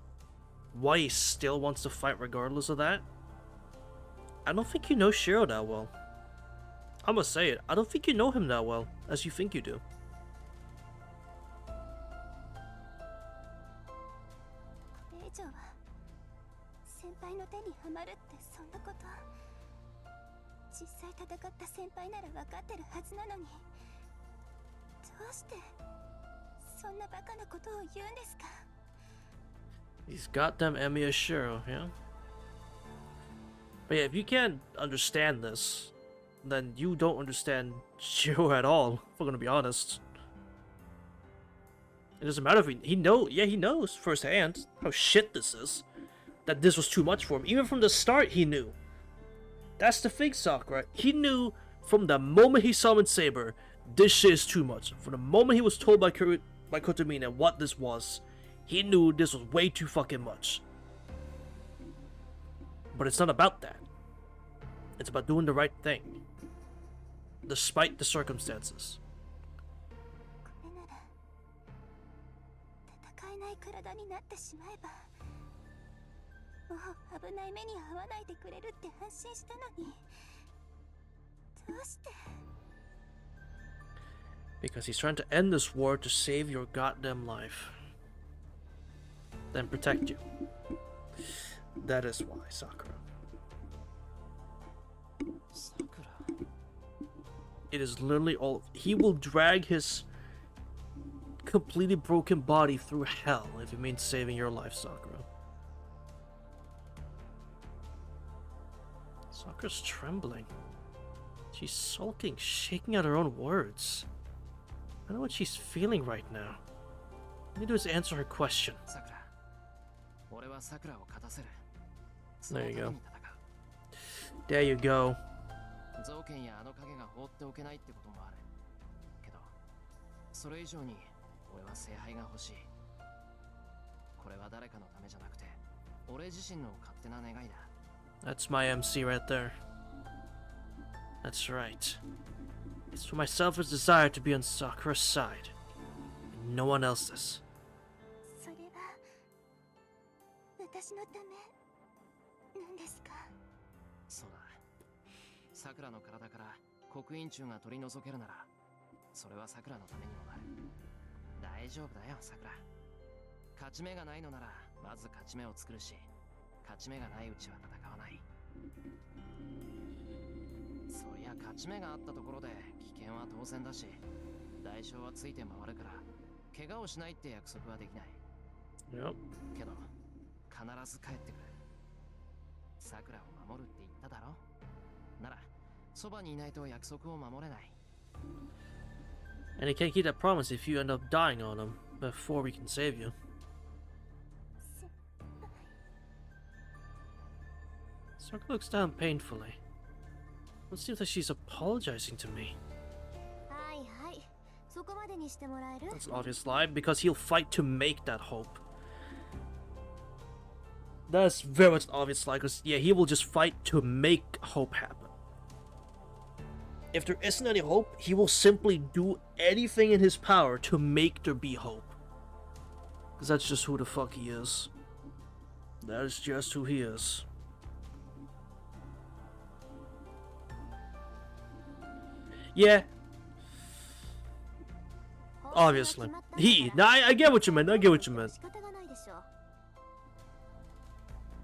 why he still wants to fight regardless of that, I don't think you know Shiro that well. I'm gonna say it, I don't think you know him that well as you think you do. これ以上は先輩の手にはまるってそんなこと。実際戦った先輩なら分かってるはずなのに、うしてそんなバカなことを言うんですか。 These goddamn Emiya Shiro, yeah? But yeah, if you can't understand this, then you don't understand Shiro at all, if we're gonna be honest. It doesn't matter if he knows firsthand how shit this is. That this was too much for him. Even from the start, he knew. That's the thing, Sakura. He knew from the moment he summoned Saber, this shit is too much. From the moment he was told by Kotomina what this was, he knew this was way too fucking much. But it's not about that. It's about doing the right thing. Despite the circumstances. これなら戦えない体になってしまえばもう危ない目に遭わないでくれるって安心したのにどうして。 Because he's trying to end this war to save your goddamn life. Then protect you. That is why, Sakura. Sakura. It is literally all. He will drag his completely broken body through hell if it means saving your life, Sakura. Sakura's trembling. She's sulking, shaking out her own words. I don't know what she's feeling right now. All I need to do is answer her question. Sakura. 俺は桜を勝たせる。 There you go. そのために戦う。 There you go. 造剣やあの影が放っておけないってこともある。けど、それ以上に俺は聖杯が欲しい。これは誰かのためじゃなくて、俺自身の勝手な願いだ。 That's my MC right there. That's right. It's for my selfish desire to be on Sakura's side. And no one else's. それは私のためなんですか。そうだ。桜の体から刻印虫が取り除けるなら、それは桜のためにもなる。大丈夫だよ、桜。勝ち目がないのなら、まず勝ち目を作るし、勝ち目がないうちは戦わない。そりゃ勝ち目があったところで危険は当然だし、代償はついて回るから、怪我をしないって約束はできない。 Yep. けど、必ず帰ってくる。桜を守るって言っただろ。なら、そばにいないと約束を守れない。 And he can't keep that promise if you end up dying on him before we can save you. Sakura looks down painfully. It seems like she's apologizing to me. はいはい、そこまでにしてもらえる。 That's an obvious lie because he'll fight to make that hope. That's very much an obvious lie because, yeah, he will just fight to make hope happen. If there isn't any hope, he will simply do anything in his power to make there be hope. Because that's just who the fuck he is. That is just who he is. Yeah. Obviously. Now I get what you meant. I get what you meant. 仕方がないでしょう。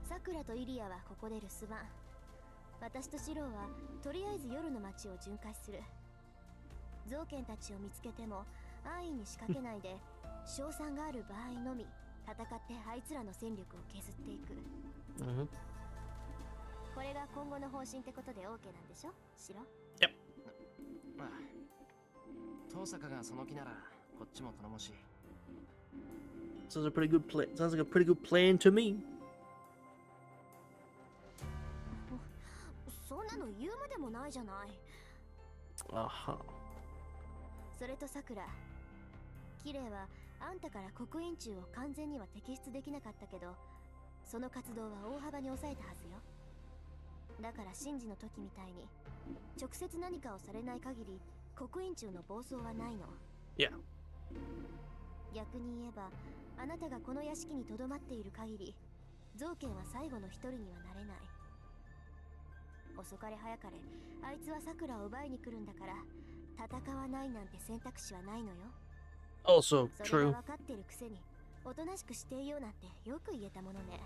さくらとイリアはここで留守番。私とシローはとりあえず夜の街を巡回する。造剣たちを見つけても安易に仕掛けないで、勝算がある場合のみ戦ってあいつらの戦力を削っていく。Mm-hmm. これが今後の方針ってことで OK なんでしょ、シロ？ Yep. まあ、遠坂がその気ならこっちも頼もしい。 Sounds like a pretty good play. Sounds like a pretty good plan to me. そんなの言うまでもないじゃない。 Uh-huh. それとさくら、キレイはあんたから刻印虫を完全には摘出できなかったけど、その活動は大幅に抑えたはずよ。だから神事の時みたいに直接何かをされない限り刻印虫の暴走はないの。 Yeah. 逆に言えば、あなたがこの屋敷に留まっている限り造剣は最後の一人にはなれない。遅かれ早かれあいつはさくらを奪いに来るんだから、戦わないなんて選択肢はないのよ。 Also それ true. が分かってるくせにおとなしくしていようなんてよく言えたものね。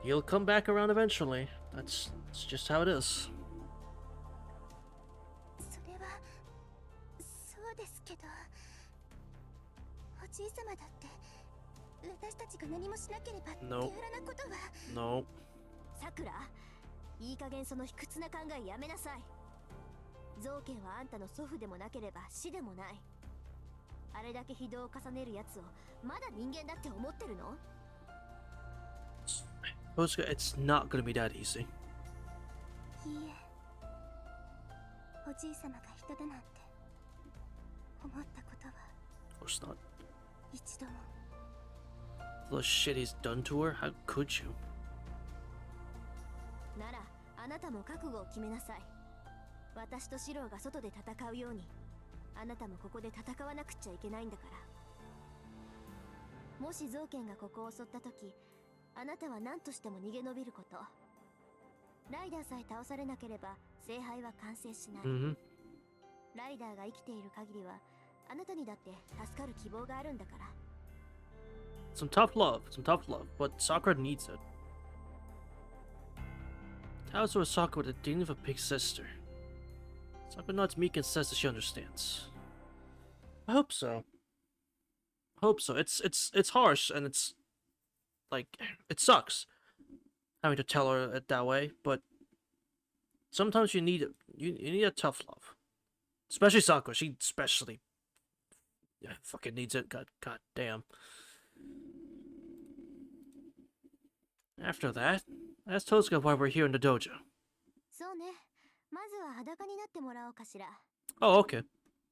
He'll come back around eventually. That's just how it is. それはそうそうですけど、おじいさまだって私たちが何もしなければ手 No. 荒なことは。 No. さくら、いい加減その卑屈な考えやめなさい。造形はあんたの祖父でもなければ死でもない。あれだけ非道を重ねるやつをまだ人間だって思ってるの？ Tosuka, it's not gonna be that easy. いいえ、おじいさまが人だなんて思ったことは Of course not. 一度も。 The shit he's done to her? How could you? ならあなたも覚悟を決めなさい。私とシローが外で戦うように、あなたもここで戦わなくっちゃいけないんだから。もし造剣がここを襲った時、あなたは何としても逃げ延びること。ライダーさえ倒されなければ聖杯は完成しない。 Mm-hmm. ライダーが生きている限りはあなたにだって助かる希望があるんだから。 Some tough love, but Sakura needs it. Tao's Sakura with the dignity of a big sister. Sakura nods meek and says that she understands. I hope so. It's harsh and it's like it sucks having to tell her it that way, but sometimes you need it. You need a tough love, especially Sakura. She especially fucking needs it. God damn. After that, ask Tosuka why we're here in the dojo. そうね、まずは裸になってもらおうかしら。 Oh, okay.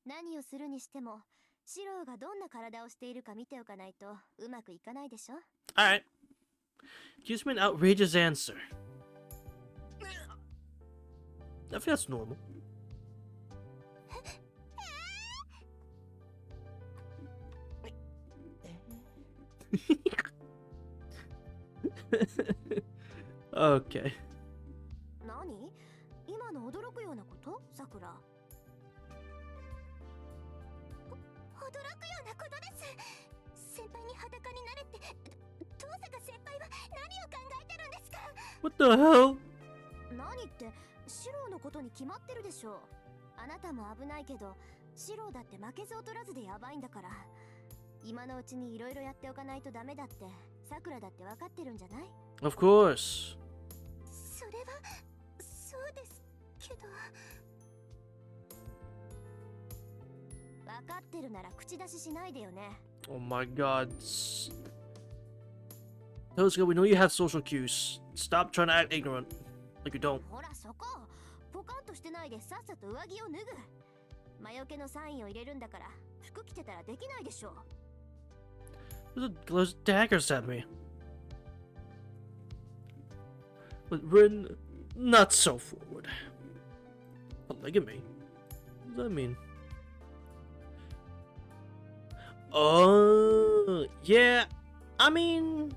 何をするにしてもシローがどんな体をしているか見ておかないとうまくいかないでしょ。 Alright. Gives me an outrageous answer. I think that's normal. Okay. 何？今の驚くようなこと？さくら。驚くようなことです。先輩に裸になれって、遠坂先輩は何を考えてるんですか？ What the hell? 何ってシローのことに決まってるでしょ。あなたも危ないけど、シローだって負けず劣らずでやばいんだから。今のうちにいろいろやっておかないとダメだって、さくらだって分かってるんじゃない？ Of course. それはそうですけど。分かってるなら口出ししないでよね。 Oh my god. Tosuka, we know you have social cues. Stop trying to act ignorant. Like you don't. ほらそこ、ポカンとしてないでさっさと上着を脱ぐ。魔除けのサインを入れるんだから、服着てたらできないでしょ。 There's daggers at me. But Rin, not so forward. Polygamy? What does that mean? Oh, yeah. I mean,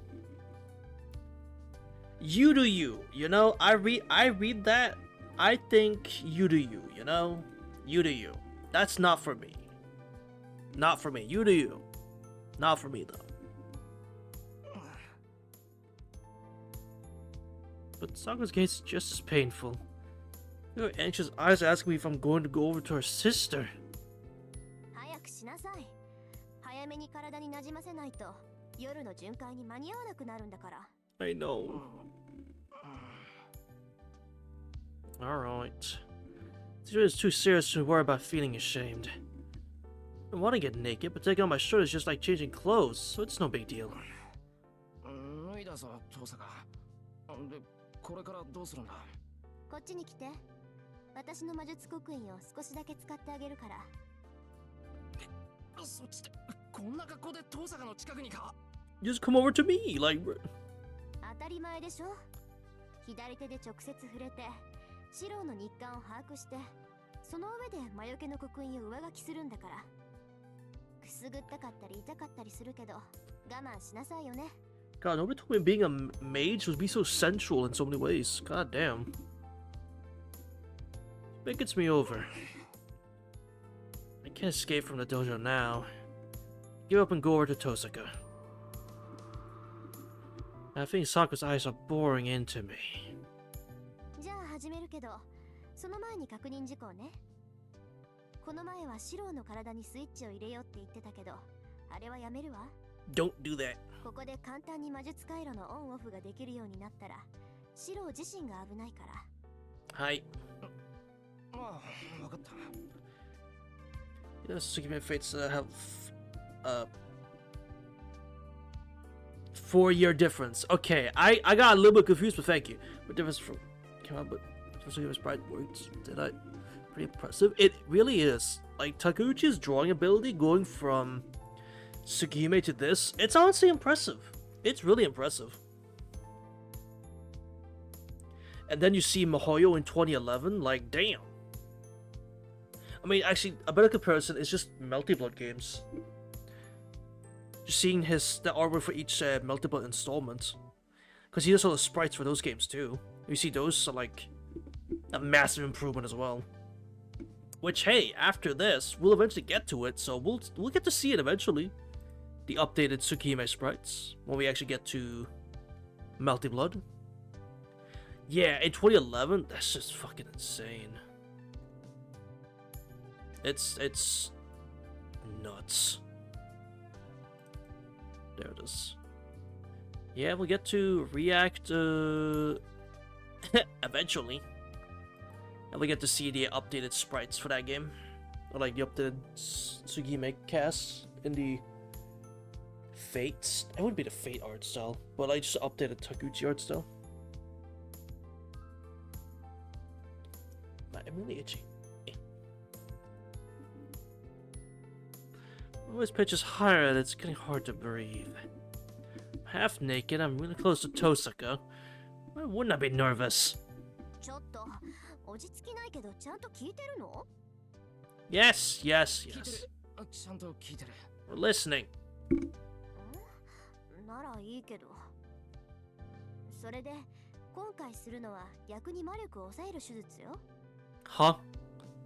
you do you. You know, I read that. I think you do you. You know, you do you. That's not for me. Not for me. You do you. Not for me though. But Sakura's gaze is just as painful. Her anxious eyes asking me if I'm going to go over to her sister. 早くしなさい。早めに体に馴染ませないと夜の巡回に間に合わなくなるんだから。 I know. Alright. This is too serious to worry about feeling ashamed. I want to get naked, but taking off my shirt is just like changing clothes, so it's no big deal. 脱いだぞ、遠坂。で、これからどうするんだ？こっちに来て。私の魔術刻印を少しだけ使ってあげるから。そっちで、こんな格好で遠坂の近くにか？ Just come over to me, like. 当たり前でしょ。左手で直接触れて、シローの日韓を把握して、その上で魔除けの刻印を上書きするんだから。くすぐったかったり痛かったりするけど、我慢しなさいよね。 God, nobody told me being a mage would be so sensual in so many ways. God damn. It gets me over. I can't escape from the dojo now. Give up and go over to Tosuka. I think Sakura's eyes are boring into me. じゃあ始めるけど、その前に確認事項ね。この前はシロウの体にスイッチを入れようって言ってたけど、あれはやめるわ。 Don't do that. ここで簡単に魔術回路のオンオフができるようになったら、シロウ自身が危ないから。はい。ああ、わかった。Yes, Tsukime Fates have a 4-year difference. Okay, I got a little bit confused, but thank you. What difference from came out, but Tsukime's Pride works. Did I? Pretty impressive. It really is. Like Takuchi's drawing ability going from Tsukime to this, it's honestly impressive. It's really impressive. And then you see Mihoyo in 2011, like damn. I mean, actually, a better comparison is just Melty Blood games. Just seeing the artwork for each Melty Blood installment, because he does all the sprites for those games too. You see those are like a massive improvement as well. Which, hey, after this, we'll eventually get to it, so we'll get to see it eventually. The updated Tsukime sprites when we actually get to Melty Blood. Yeah, in 2011, that's just fucking insane. It's nuts. There it is. Yeah, we'll get to react eventually. And we get to see the updated sprites for that game. Or like the updated Tsukime cast in the Fates. It wouldn't be the Fate art style, but I just updated Takuchi art style. Man, I'm really itchy. When this pitch is higher, it's getting hard to breathe. I'm half naked, I'm really close to Tosaka. Why wouldn't I be nervous? ちょっと落ち着きないけどちゃんと聞いてるの？ Yes, yes, 聞いて yes. る。あ、ちゃんと聞いてる。 We're listening. ならいいけど。それで今回するのは逆に魔力を抑える手術よ。 Huh?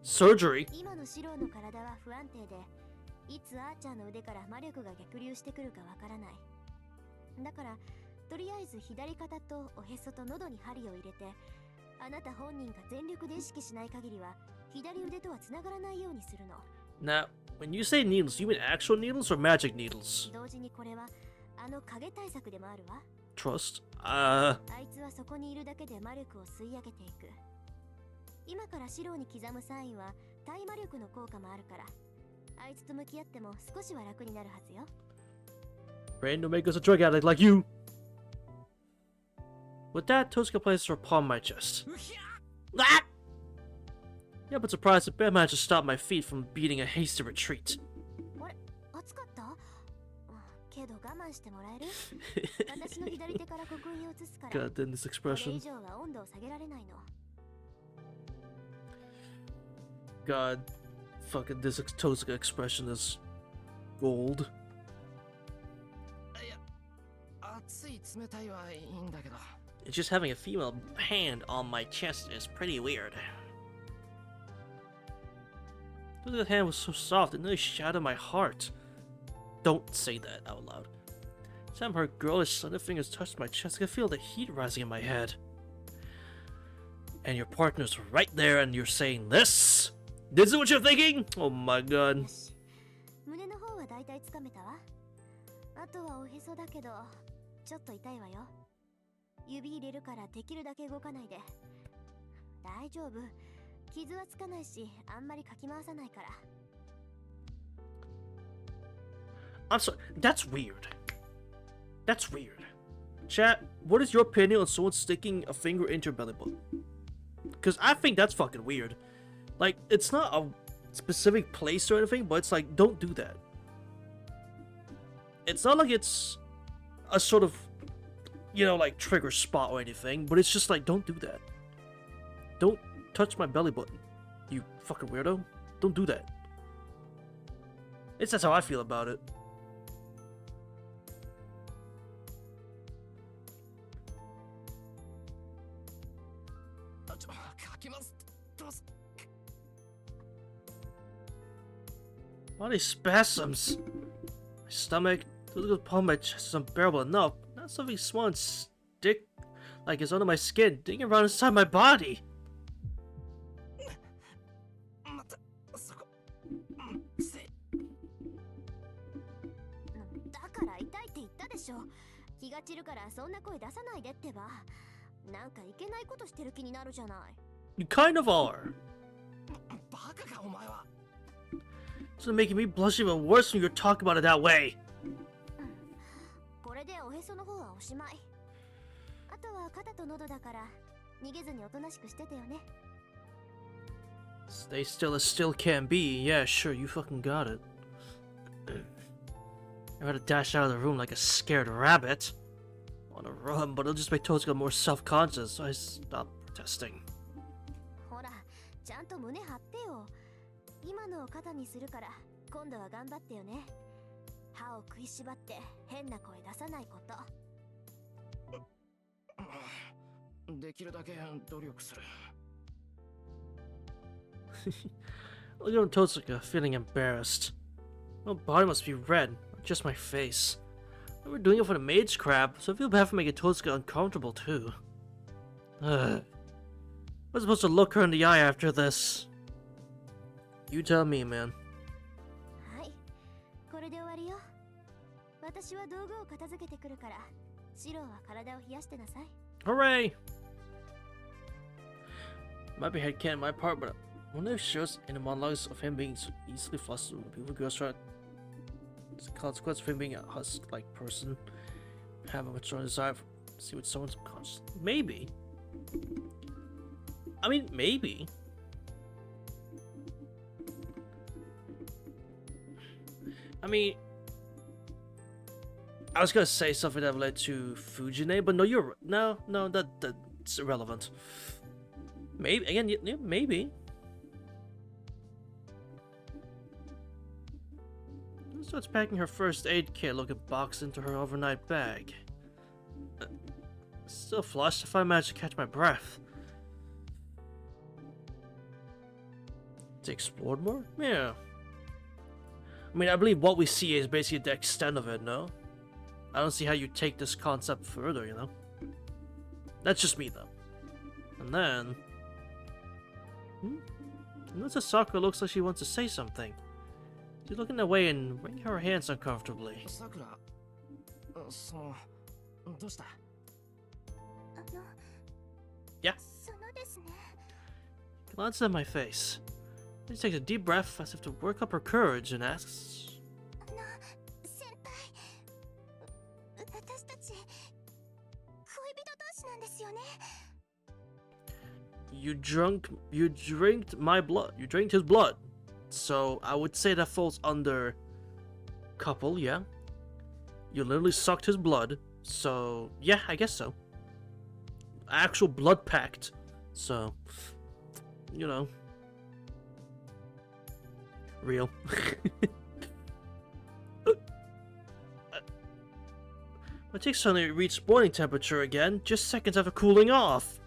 Surgery? 今のシロウの体は不安定で、いつアーチャーの腕から魔力が逆流してくるかわからない。だからとりあえず左肩とおへそと喉に針を入れて、あなた本人が全力で意識しない限りは左腕とはつながらないようにするの。 Now, when you say needles, you mean actual needles or magic needles? 同時にこれはあの影対策でもあるわ。 Trust? あいつはそこにいるだけで魔力を吸い上げていく。今からシロウに刻むサインは対魔力の効果もあるから、あいつと向き合っても少しは楽になるはずよ。 Rain, don't make us a drug addict like you! With that, Tosca places her palm on my chest. Ah! Yeah, but surprised, the bear managed to stop my feet from beating a hasty retreat. あれ、暑かった？けど我慢してもらえる？私の左手から刻印を移すから。 God damn this これ expression. 以上は温度を下げられないの。 God, fucking this Tosca expression is gold. いや、熱い冷たいはいいんだけど。 It's just having a female hand on my chest is pretty weird. That hand was so soft, it nearly shattered my heart. Don't say that out loud. Sam, her girlish slender fingers touched my chest. I could feel the heat rising in my head. And your partner's right there, and you're saying this? This is what you're thinking? Oh my god. よし、胸の方はだいたいつかめたわ。あとはおへそだけど、ちょっと痛いわよ。指入れるからできるだけ動かないで。大丈夫。傷はつかないし、あんまりかき回さないから。 I'm sorry, that's weird. That's weird. Chat, what is your opinion on someone sticking a finger into your belly button? Because I think that's fucking weird. Like, it's not a specific place or anything, but it's like, don't do that. It's not like it's a sort of, you know, like trigger spot or anything, but it's just like, don't do that. Don't touch my belly button, you fucking weirdo. Don't do that. That's how I feel about it. All these spasms. My stomach, the little part of my chest is unbearable enough. Not something small and stick like it's under my skin, digging around inside my body. が散るからそんな声出さないでってば。なんかいけないことしてる気になるじゃない。You kind of are. バカかお前は。 It's making me blush even worse when you're talking about it that way. これでおへその方はおしまい。あとは肩と喉だから逃げずにおとなしくしててよね。Stay still as still can be. Yeah, sure, you fucking got it. I had to dash out of the room like a scared rabbit. I want to run, but it'll just make Totsuka more self-conscious, so I stopped protesting. ほら、ちゃんと胸張ってよ。今のを肩にするから今度は頑張ってよね。歯を食いしばって変な声出さないこと。できるだけ努力する。 Look at Totsuka, feeling embarrassed. My body must be red, not just my face. We're doing it for the mage crab, so I feel bad for making Totsuka uncomfortable too. Ugh. I'm supposed to look her in the eye after this. You tell me, man. はい、これで終わりよ。私は道具を片付けてくるから、シローは体を冷やしてなさい。 Hooray! Might be headcanon on my part, but one of the shows in the monologues of him being so easily flustered when people girls try as a consequence of him being a husk-like person, have a much stronger desire to see what someone's subconscious. Maybe. I mean, maybe. I mean, I was gonna say something that led to Fujine, but no, that's irrelevant. Maybe again, yeah, maybe. Starts packing her first aid kit looking box into her overnight bag. Still flushed if I manage to catch my breath. To explore more? Yeah. I mean, I believe what we see is basically the extent of it, no? I don't see how you take this concept further, you know? That's just me, though. And then... Notice Sakura looks like she wants to say something. She's looking away and wringing her hands uncomfortably. Sakura, どうした? Yeah. そのですね。 Glances at my face. Then she takes a deep breath as if to work up her courage and asks... 先輩、私たち恋人同士なんですよね。 You drank my blood. You drank his blood. So I would say that falls under couple, yeah. You literally sucked his blood. So yeah, I guess so. Actual blood pact. So, you know. Real. My ticks suddenly reached boiling temperature again, just seconds after cooling off.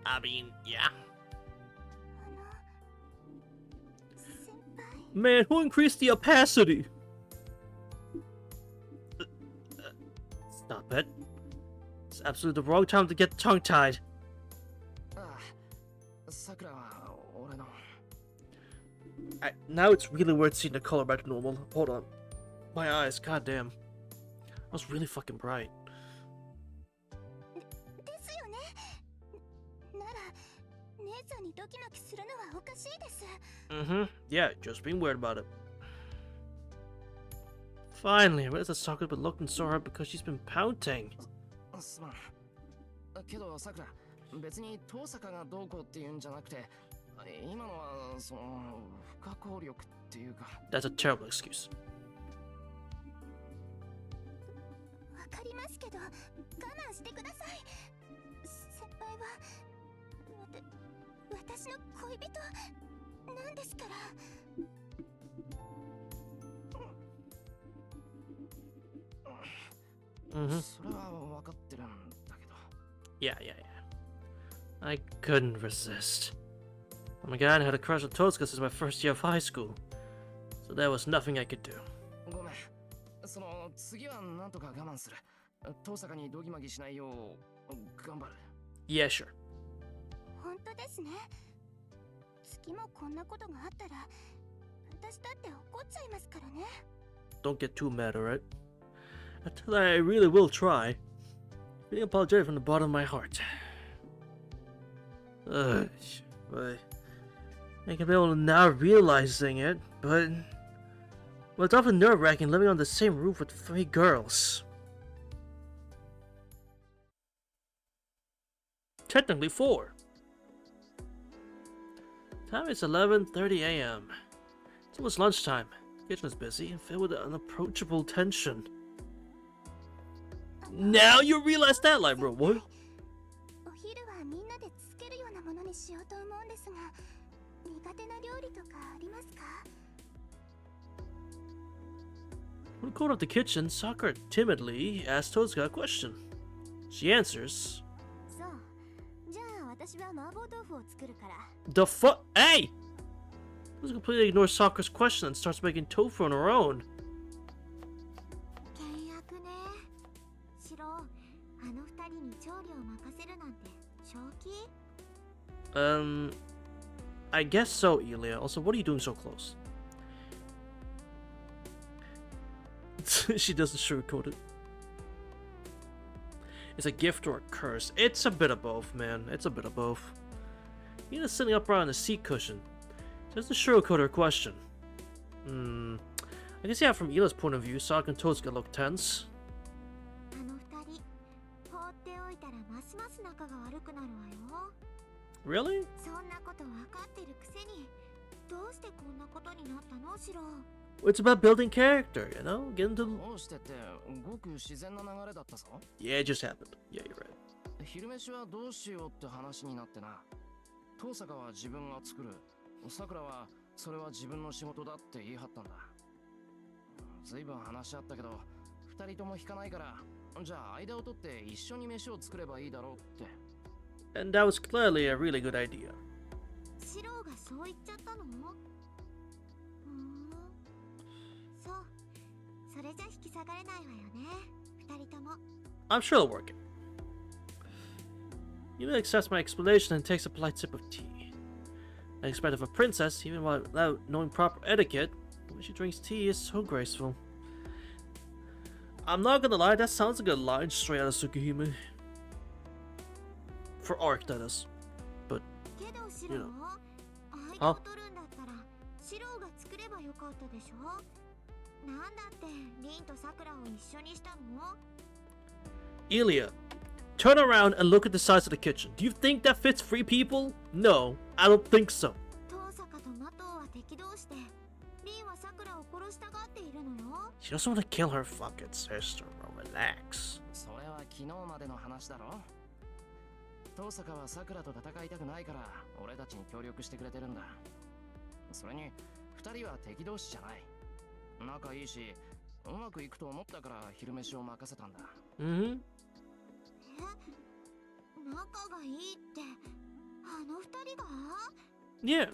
I mean, yeah. 先輩、 Man, who increased the opacity? Stop it. It's absolutely the wrong time to get tongue-tied. さくらは俺の。 Now it's really weird seeing the color back to normal. Hold on. My eyes, goddamn. That was really fucking bright. ですよね。なら、姉さんにドキドキするのはおかしいです。 Yeah, just being weird about it. Finally, I realized that Sakura's been looking so hard because she's been pouting. すまん。けどさくら、別に遠坂がどうこうっていうんじゃなくて、今のはその不可抗力っていうか。 That's a terrible excuse. わかりますけど、我慢してください。先輩は、私の恋人なんですから。 それは分かってるんだけど。 Yeah. I couldn't resist. Oh my god, I had a crush on Totsuka since my first year of high school. So there was nothing I could do. ごめん。その次はなんとか我慢する。遠坂にドギマギしないよう頑張る。 Yeah, sure. 本当ですね。次もこんなことがあったら、私だって怒っちゃいますからね。 Don't get too mad, alright? I tell her I really will try. Being apologetic from the bottom of my heart. Ugh, but I can be able to now realizing it, but well, it's often nerve-wracking living on the same roof with 3 girls. Technically 4. Time is 11:30 a.m. It's almost lunchtime. The kitchen is busy and filled with unapproachable tension. Now you realize that, like, bro, what? お昼はみんなでつけるようなものにしようと思うんですが、苦手な料理とかありますか？ When called up the kitchen, Sakura timidly asks Tozuka a question. She answers, そう。じゃあ私は麻婆豆腐を作るから。 "The fuck? Hey!" Tozuka completely ignores Sakura's question and starts making tofu on her own. 倹約ね。シロ、あの二人に調理を任せるなんて正気？ I guess so, Elia. Also, what are you doing so close? She doesn't sugarcoat it. It's a gift or a curse. It's a bit of both, man. It's a bit of both. Ina's sitting upright on the seat cushion. She doesn't sugarcoat her question. I guess, yeah, from Ila's point of view, Sakura and Tozuka look tense. あの二人、放っておいたらますます仲が悪くなるわよ。 Really? そんなこと分かってるくせに、どうしてこんなことになったの、シロ？ It's about building character, you know? Getting to... どうしてってごく自然な流れだったぞ。 Yeah, it just happened. Yeah, you're right. 昼飯はどうしようって話になってな。遠坂は自分が作る。桜はそれは自分の仕事だって言い張ったんだ。ずいぶん話し合ったけど、二人とも引かないから、じゃあ間を取って一緒に飯を作ればいいだろうって。And that was clearly a really good idea. シロがそう言っちゃったの？そう。それじゃ引き下がれないわよね。二人とも。 I'm sure it'll work. Yuna accepts my explanation and takes a polite sip of tea. I expect of a princess, even without knowing proper etiquette, the way she drinks tea is so graceful. I'm not gonna lie, that sounds like a line straight out of Tsukihime. For arc, that is. But, けどシロ、you know. 間を取るんだったらシロが作ればよかったでしょ。なんだってリンとサクラを一緒にしたの？ Elia, turn around and look at the size of the kitchen. Do you think that fits 3 people? No, I don't think so. 遠坂とマトウは敵同士で、リンはサクラを殺したがっているのよ。 She doesn't want to kill her fucking sister, bro. Relax. それは昨日までの話だろ。遠坂は桜と戦いたくないから俺たちに協力してくれてるんだ。それに二人は敵同士じゃない。仲いいしうまくいくと思ったから昼飯を任せたんだ。Mm-hmm. 仲がいいってあの二人が？ Yeah.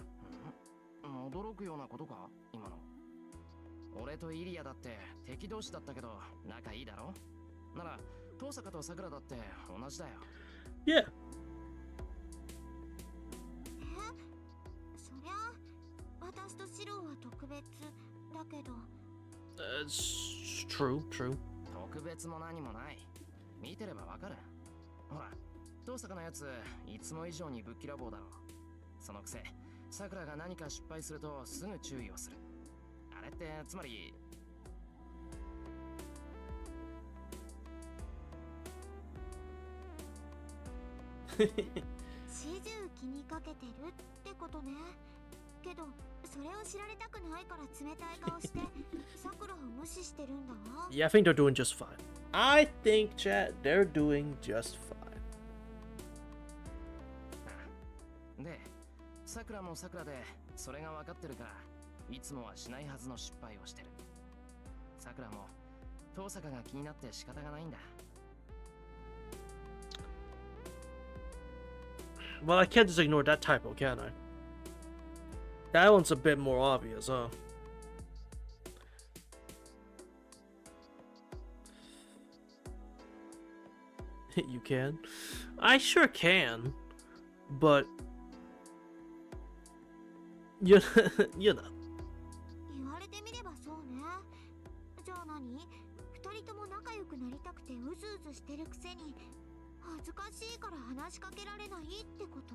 驚くようなことか今の。俺とイリアだって敵同士だったけど仲いいだろ。なら遠坂と桜だって同じだよ。Yeah. そりゃ私とシロは特別だけど。It's true, true. 特別も何もない。見てればわかる。ほら、遠坂のやついつも以上にぶっきらぼうだろう。そのくせ、桜が何か失敗するとすぐ注意をする。あれってつまり。始終気にかけてるってことね。けどそれを知られたくないから冷たい顔してサクラを無視してるんだわ。 Yeah, I think they're doing just fine. I think, chat, they're doing just fine. で、桜も桜でそれが分かってるからいつもはしないはずの失敗をしてる。桜も遠坂が気になって仕方がないんだ。Well, I can't just ignore that typo, can I? That one's a bit more obvious, huh? You can? I sure can. But... You know. 言われてみればそうね。じゃあ何？二人とも仲良くなりたくてうずうずしてるくせに恥ずかしいから話しかけられないってこと？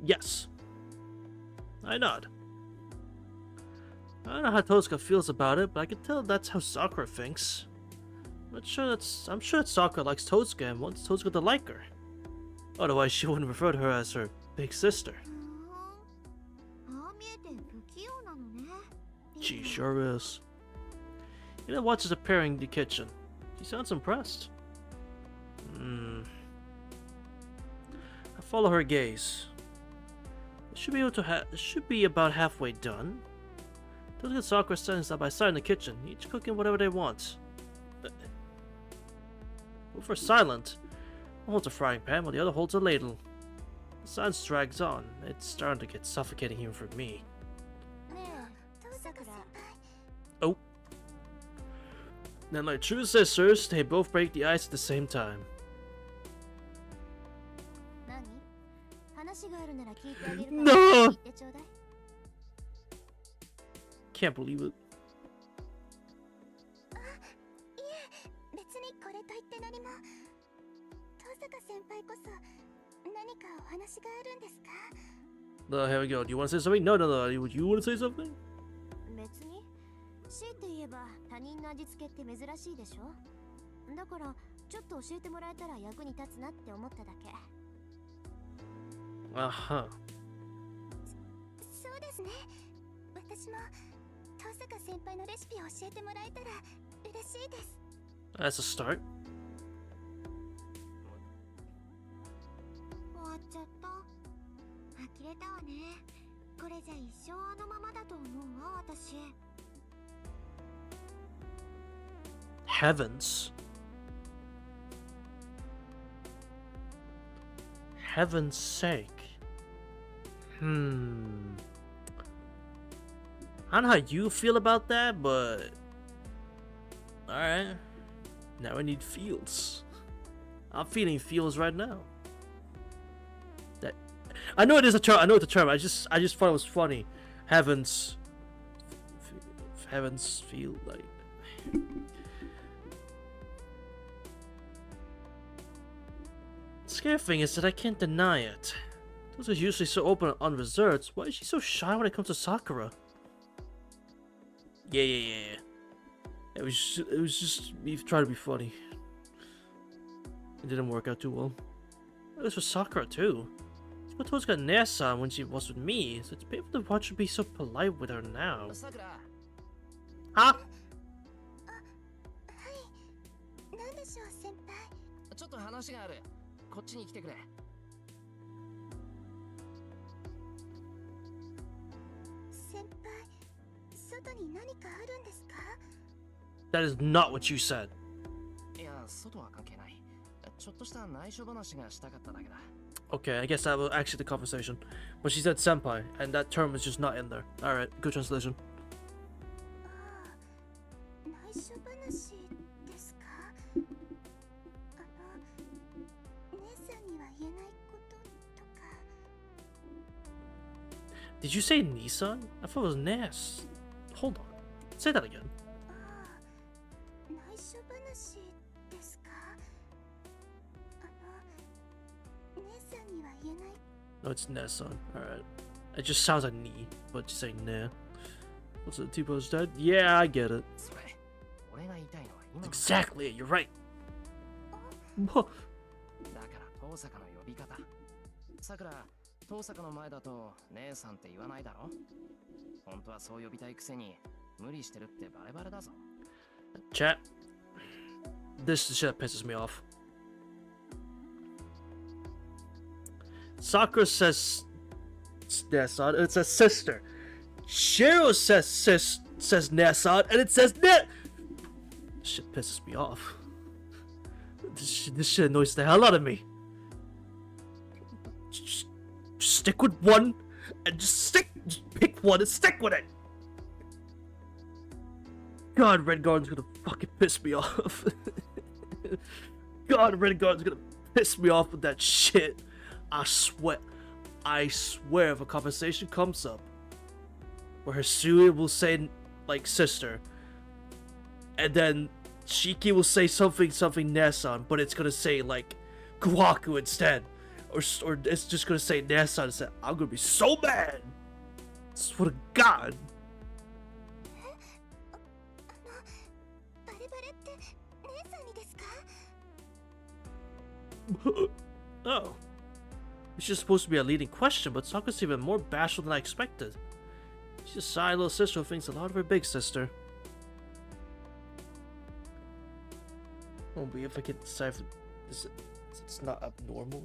Yes. I nod. I don't know how Tosuka feels about it, but I can tell that's how Sakura thinks. I'm sure that Sakura likes Tosuka and wants Tosuka to like her. Otherwise, she wouldn't refer to her as her big sister. ああ見えて不器用なのね。 She sure is. Ina watches her preparing the kitchen. She sounds impressed. I follow her gaze. It should be about halfway done. Tosuka and Sakura standing side by side in the kitchen, each cooking whatever they want. Both are silent. One holds a frying pan while the other holds a ladle. The silence drags on. It's starting to get suffocating even for me. ねえ、さくら。 Oh. Then, like true sisters, they both break the ice at the same time. 何？話があるなら聞いてあげるから。 No! 言ってちょうだい。 Can't believe it. いえ、別にこれといって何も。遠坂先輩こそ何かお話があるんですか？ Here we go. Do you want to say something? No. You want to say something? 別に強いて言えば他人の味付けって珍しいでしょ。だからちょっと教えてもらえたら役に立つなって思っただけ。 Uh-huh. そうですね。私も遠坂先輩のレシピを教えてもらえたら嬉しいです。 That's a start. 終わっちゃった。呆れたわね。これじゃ一生あのままだと思うわ、私。 Heavens. Heaven's sake. I don't know how you feel about that, but alright. Now I need feels. I'm feeling feels right now. That I know it is a term. I know it's a term. I just thought it was funny. Heavens feel like. The scary thing is that I can't deny it. Those are usually so open and unreserved. Why is she so shy when it comes to Sakura? Yeah. It was just me trying to be funny. It didn't work out too well. It was for Sakura too. She put Tosuka and Nea-san when she was with me, so it's painful to watch her be so polite with her now. Sakura. Huh? なんでしょう、先輩。ちょっと話がある。こっちに来てくれ。先輩、外に何かあるんですか？ That is not what you said. いや、外は関係ない。ちょっとした内緒話がしたかっただけだ。Okay, I guess that was actually the conversation. But she said senpai, and that term is just not in there. Alright, good translation. 内緒話ですか？姉さんには言えないこととか。 Did you say Nissan? I thought it was Nas. Hold on. Say that again. 内緒話ですか？姉さんには言えない。 No, it's Nesson. Alright. It just sounds like Ni, but you say nah. What's it, T-Bo's dead? Yeah, I get it. それ、俺が言いたいのは今の。 Exactly, you're right. だから遠坂の呼び方。さくら、遠坂の前だと姉さんって言わないだろ。本当はそう呼びたいくせに無理してるってバレバレだぞ。 Chat. This is the shit that pisses me off. Sakura says Nesson, and it says sister. Shiro says Nesson, and it says Net. This shit pisses me off. This shit annoys the hell out of me. Just stick with one, and just pick one and stick with it. God, Red Guardian's gonna fucking piss me off. God, Red Guardian's gonna piss me off with that shit. I swear if a conversation comes up where Hisui will say, like, sister, and then Shiki will say something Nessan, but it's gonna say like Guaku instead, or it's just gonna say Nessan instead. I'm gonna be so mad. Swear to God. バレバレって姉さんにですか？ Oh. It's just supposed to be a leading question, but Sakura's even more bashful than I expected. She's a shy little sister who thinks a lot of her big sister. Oh, but if I can decide if it's not abnormal.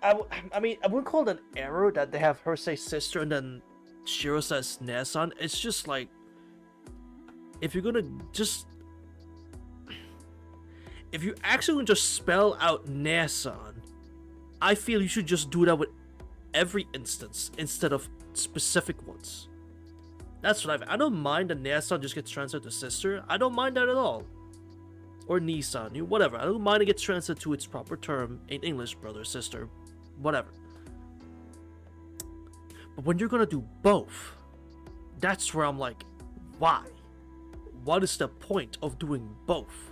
I mean, I wouldn't call it an error that they have her say sister and then Shiro says Nessan. It's just like, if you're gonna just, if you actually want to just spell out Nessan, I feel you should just do that with every instance instead of specific ones. That's what I don't mind that Nessan just gets translated to sister. I don't mind that at all. Or Nissan, whatever. I don't mind it gets translated to its proper term in English, brother, sister, whatever. But when you're gonna do both, that's where I'm like, why? What is the point of doing both?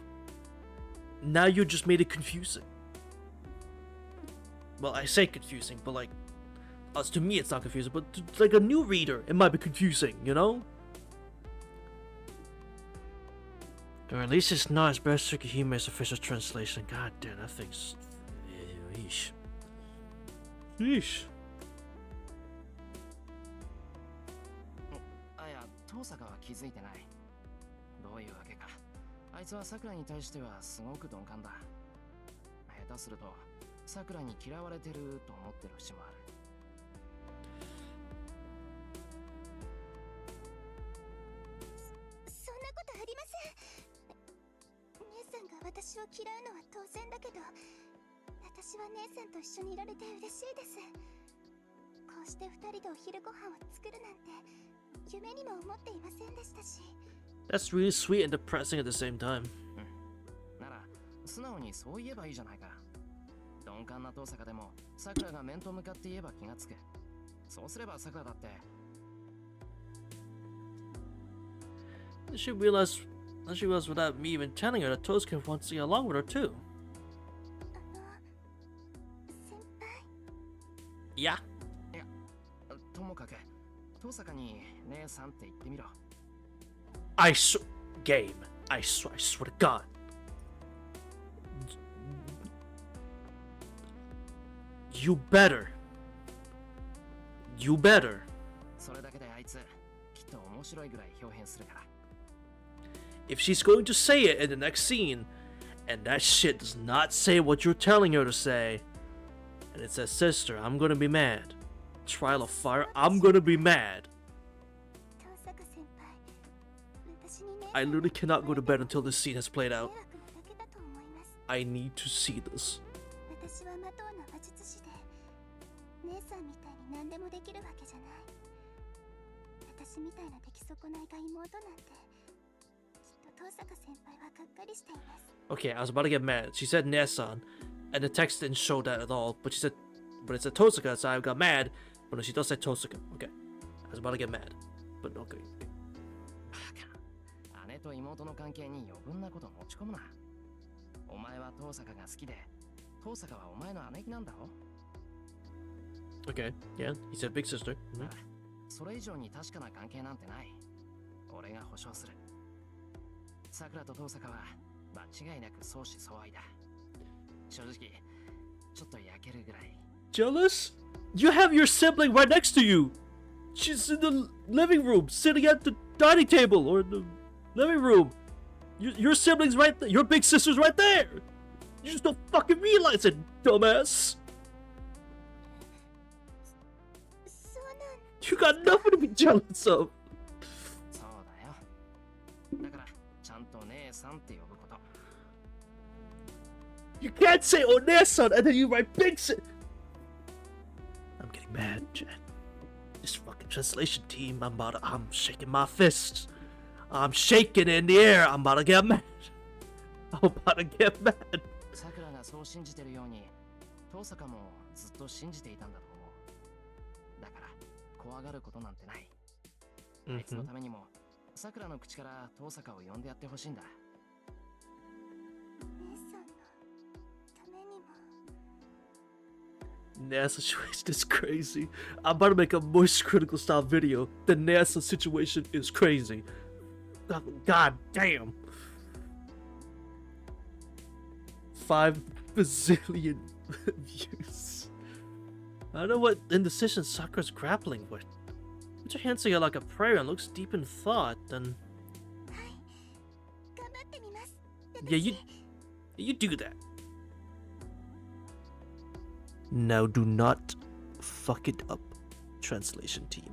Now you just made it confusing. Well, I say confusing, but like, to me it's not confusing, but to, like a new reader, it might be confusing, you know? Or at least it's not as bad as Tsukihime's official translation. God damn, that thing's... Yeesh. Yeesh. あ、いや、遠坂は気づいてない。どういうわけか。あいつは桜に対してはすごく鈍感だ。下手すると、桜に嫌われてると思ってる節もある。そんなことありません。姉さんが私を嫌うのは当然だけど、私は姉さんと一緒にいられて嬉しいです。こうして二人でお昼ご飯を作るなんて夢にも思っていませんでしたし。That's really sweet and depressing at the same time. なら、素直にそう言えばいいじゃないか。鈍感な遠坂でも、桜が面と向かって言えば気がつく。そうすれば桜だって。She realized without me even telling her that Tosuke wants to get along with her too. 先輩。Yeah. いや、ともかく、遠坂に姉さんって言ってみろ。Game. I swear to God. You better. それだけであいつ、きっと面白いぐらい表現するから。If she's going to say it in the next scene, and that shit does not say what you're telling her to say, and it says sister, I'm gonna be mad. Trial of Fire, I'm gonna be mad. I literally cannot go to bed until this scene has played out. I need to see this. 私は魔党の魔術師で、姉さんみたいに何でもできるわけじゃない。私みたいな出来損ないが妹なんて、きっと遠坂先輩はがっかりしています。 Okay, I was about to get mad. She said Nessan, and the text didn't show that at all. But it said Tosuka, so I got mad. But no, she does say Tosuka. Okay, I was about to get mad, but okay. 姉と妹の関係に余分なこと持ち込むな。お前は遠坂が好きで、遠坂はお前の姉貴なんだろ。Okay, yeah, he said big sister. それ以上に確かな関係なんてない。俺が保証する。桜と遠坂は間違いなく相思相愛だ。正直、ちょっと焼けるぐらい。Jealous? You have your sibling right next to you. She's in the living room, sitting at the dining table or the living room. Your sibling's right there. Your big sister's right there. You just don't fucking realize it, dumbass. You got nothing to be jealous of. そうだよ。だから、ちゃんと姉さんって呼ぶこと。You can't say Onesan and then you write big sis. I'm getting mad, Jen. This fucking translation team, I'm shaking my fists. I'm shaking in the air. I'm about to get mad. I'm about to get mad. 桜がそう信じてるように、遠坂もずっと信じていたんだと思う。だから、怖がることなんてない。あいつのためにも、さくらの口から遠坂を呼んでやってほしいんだ。姉さんのためにも。 NASA situation is crazy. I'm about to make a moist critical style video. The NASA situation is crazy. God damn. 5 bazillion views. I don't know what indecision Sakura's grappling with. Puts her hands together like a prayer and looks deep in thought, then... はい頑張ってみます。 Yeah, you do that. Now do not fuck it up, translation team.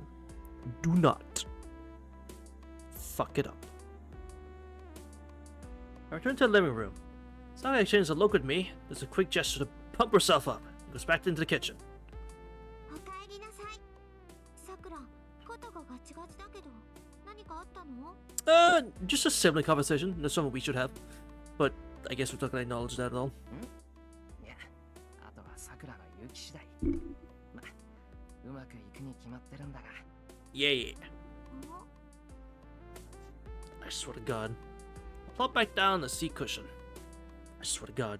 Do not fuck it up. I return to the living room. Sakura exchanges a look with me. There's a quick gesture to pump herself up. And goes back into the kitchen. おかえりなさい。さくら、肩がガチガチだけど、何かあったの？ Just a sibling conversation. That's something we should have. But I guess we're not gonna acknowledge that at all. いや、あとはさくらの勇気次第。ま、うまくいくに決まってるんだが。Yeah. お I swear to God. I plop back down on the seat cushion. I swear to God.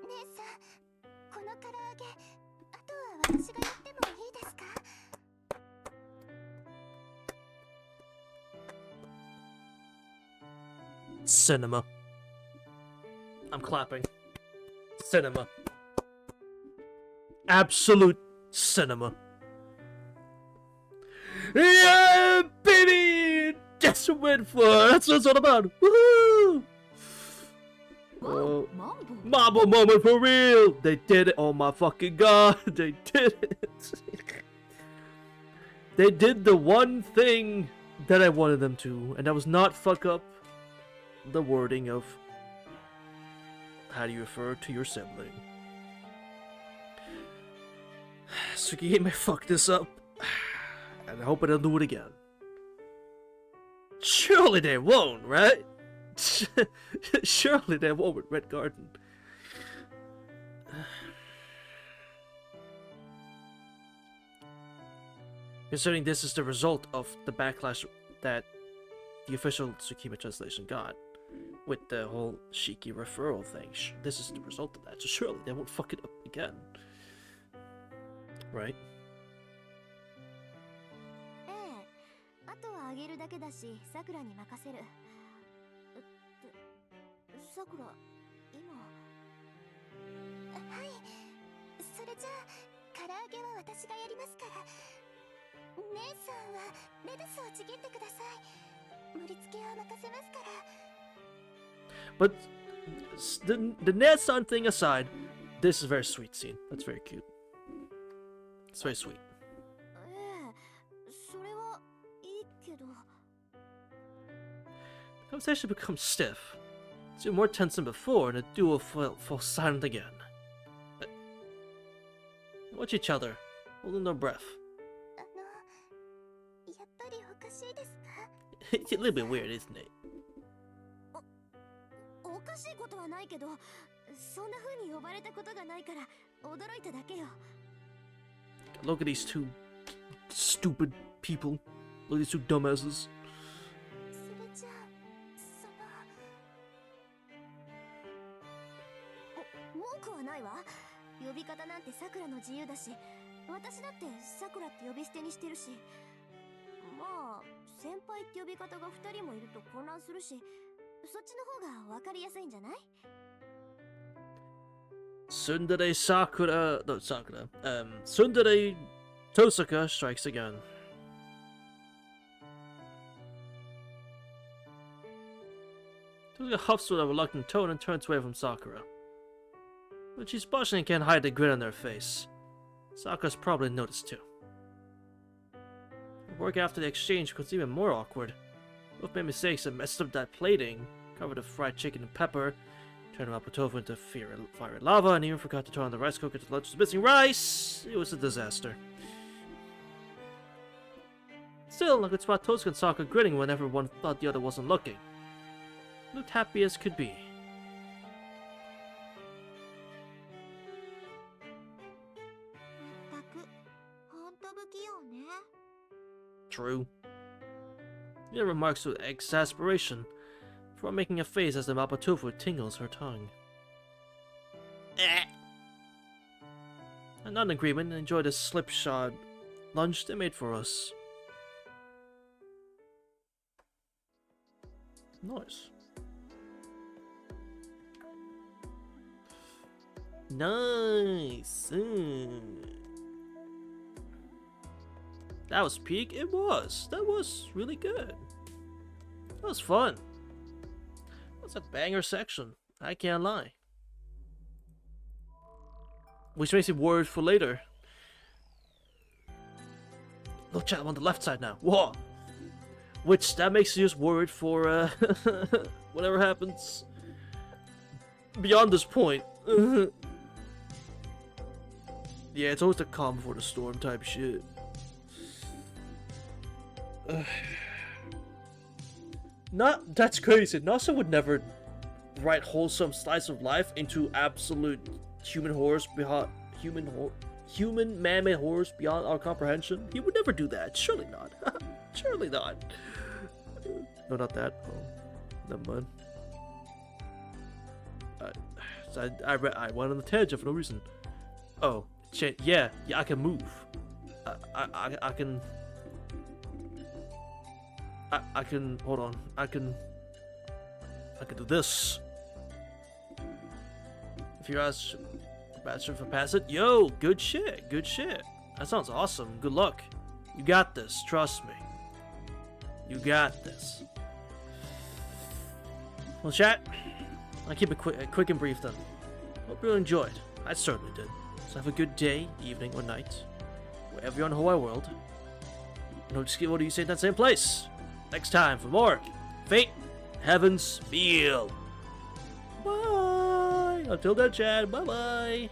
姉さん、この唐揚げ、あとは私がやってもいいですか？ Cinema. I'm clapping. Cinema. Absolute cinema. Yeah, baby! That's what we're for. That's what it's all about. Woohoo! Oh, Mambo moment for real. They did it. Oh my fucking God. They did it. They did the one thing that I wanted them to, and that was not fuck up the wording of how do you refer to your sibling. Suki may fuck this up, and I hope I don't do it again. Surely they won't, right? Surely they won't with Red Garden. Considering this is the result of the backlash that the official Tsukima translation got with the whole Shiki referral thing. This is the result of that, so surely they won't fuck it up again. Right? ええ、あとはあげるだけだし、さくらに任せる。さくら、今。はい、それじゃあ、唐揚げは私がやりますから。姉さんはレタスをちぎってください。盛り付けは任せますから。 But the Ned-san thing aside, this is a very sweet scene. That's very cute. It's very sweet. ええ、それはいいけど。 The conversation becomes stiff. It's even more tense than before, and the duo falls silent again. Watch each other, holding their breath. やっぱりおかしいですか？ It's a little bit weird, isn't it? おかしいことはないけど、そんな風に呼ばれたことがないから驚いただけよ。 Look at these two stupid people. Look at these two dumbasses. それじゃあ、文句はないわ。呼び方なんてさくらの自由だし、私だってさくらって呼び捨てにしてるし。まあ、先輩って呼び方が2人もいると混乱するし、そっちの方が分かりやすいんじゃない？ Tsundere Sakura... No, Sakura. Tsundere Tosaka strikes again. Tosaka huffs with a reluctant tone and turns away from Sakura. But she's blushing and can't hide the grin on her face. Sakura's probably noticed too. The work after the exchange was even more awkward. Both made mistakes and messed up that plating, covered the fried chicken in pepper, turned the mapo tofu into fiery lava, and even forgot to turn on the rice cooker to lunch was missing rice. It was a disaster. Still, I could spot Tosaka and Sakura grinning whenever one thought the other wasn't looking. Looked happy as could be. まったく、ほんと不きよね。 True. Mia remarks with exasperation before making a face as the Mapatofu tingles her tongue. I nod in agreement and enjoy the slipshod lunch they made for us. Nice. Nice. That was peak? It was. That was really good. That was fun. That's a banger section. I can't lie. Which makes it worried for later. Look, chat, I'm on the left side now. Whoa! Which, that makes you just worried for, whatever happens beyond this point. Yeah, it's always the calm before the storm type shit. That's crazy. NASA would never write wholesome slice of life into absolute human horrors beyond human man-made horrors beyond our comprehension. He would never do that. Surely not. Surely not. No, not that. Oh, never mind. I went on the tangent for no reason. Oh, yeah, I can move. I can. I can, hold on, I can do this. If you guys bachelor for pass it, yo, good shit. That sounds awesome. Good luck. You got this, trust me. You got this. Well, chat, I'll keep it quick and brief then. Hope you enjoyed. I certainly did. So have a good day, evening, or night, wherever you're in the whole wide world. And hope to see what do you say in that same place next time for more Fate Heaven's Feel. Bye! Until then, chat. Bye-bye.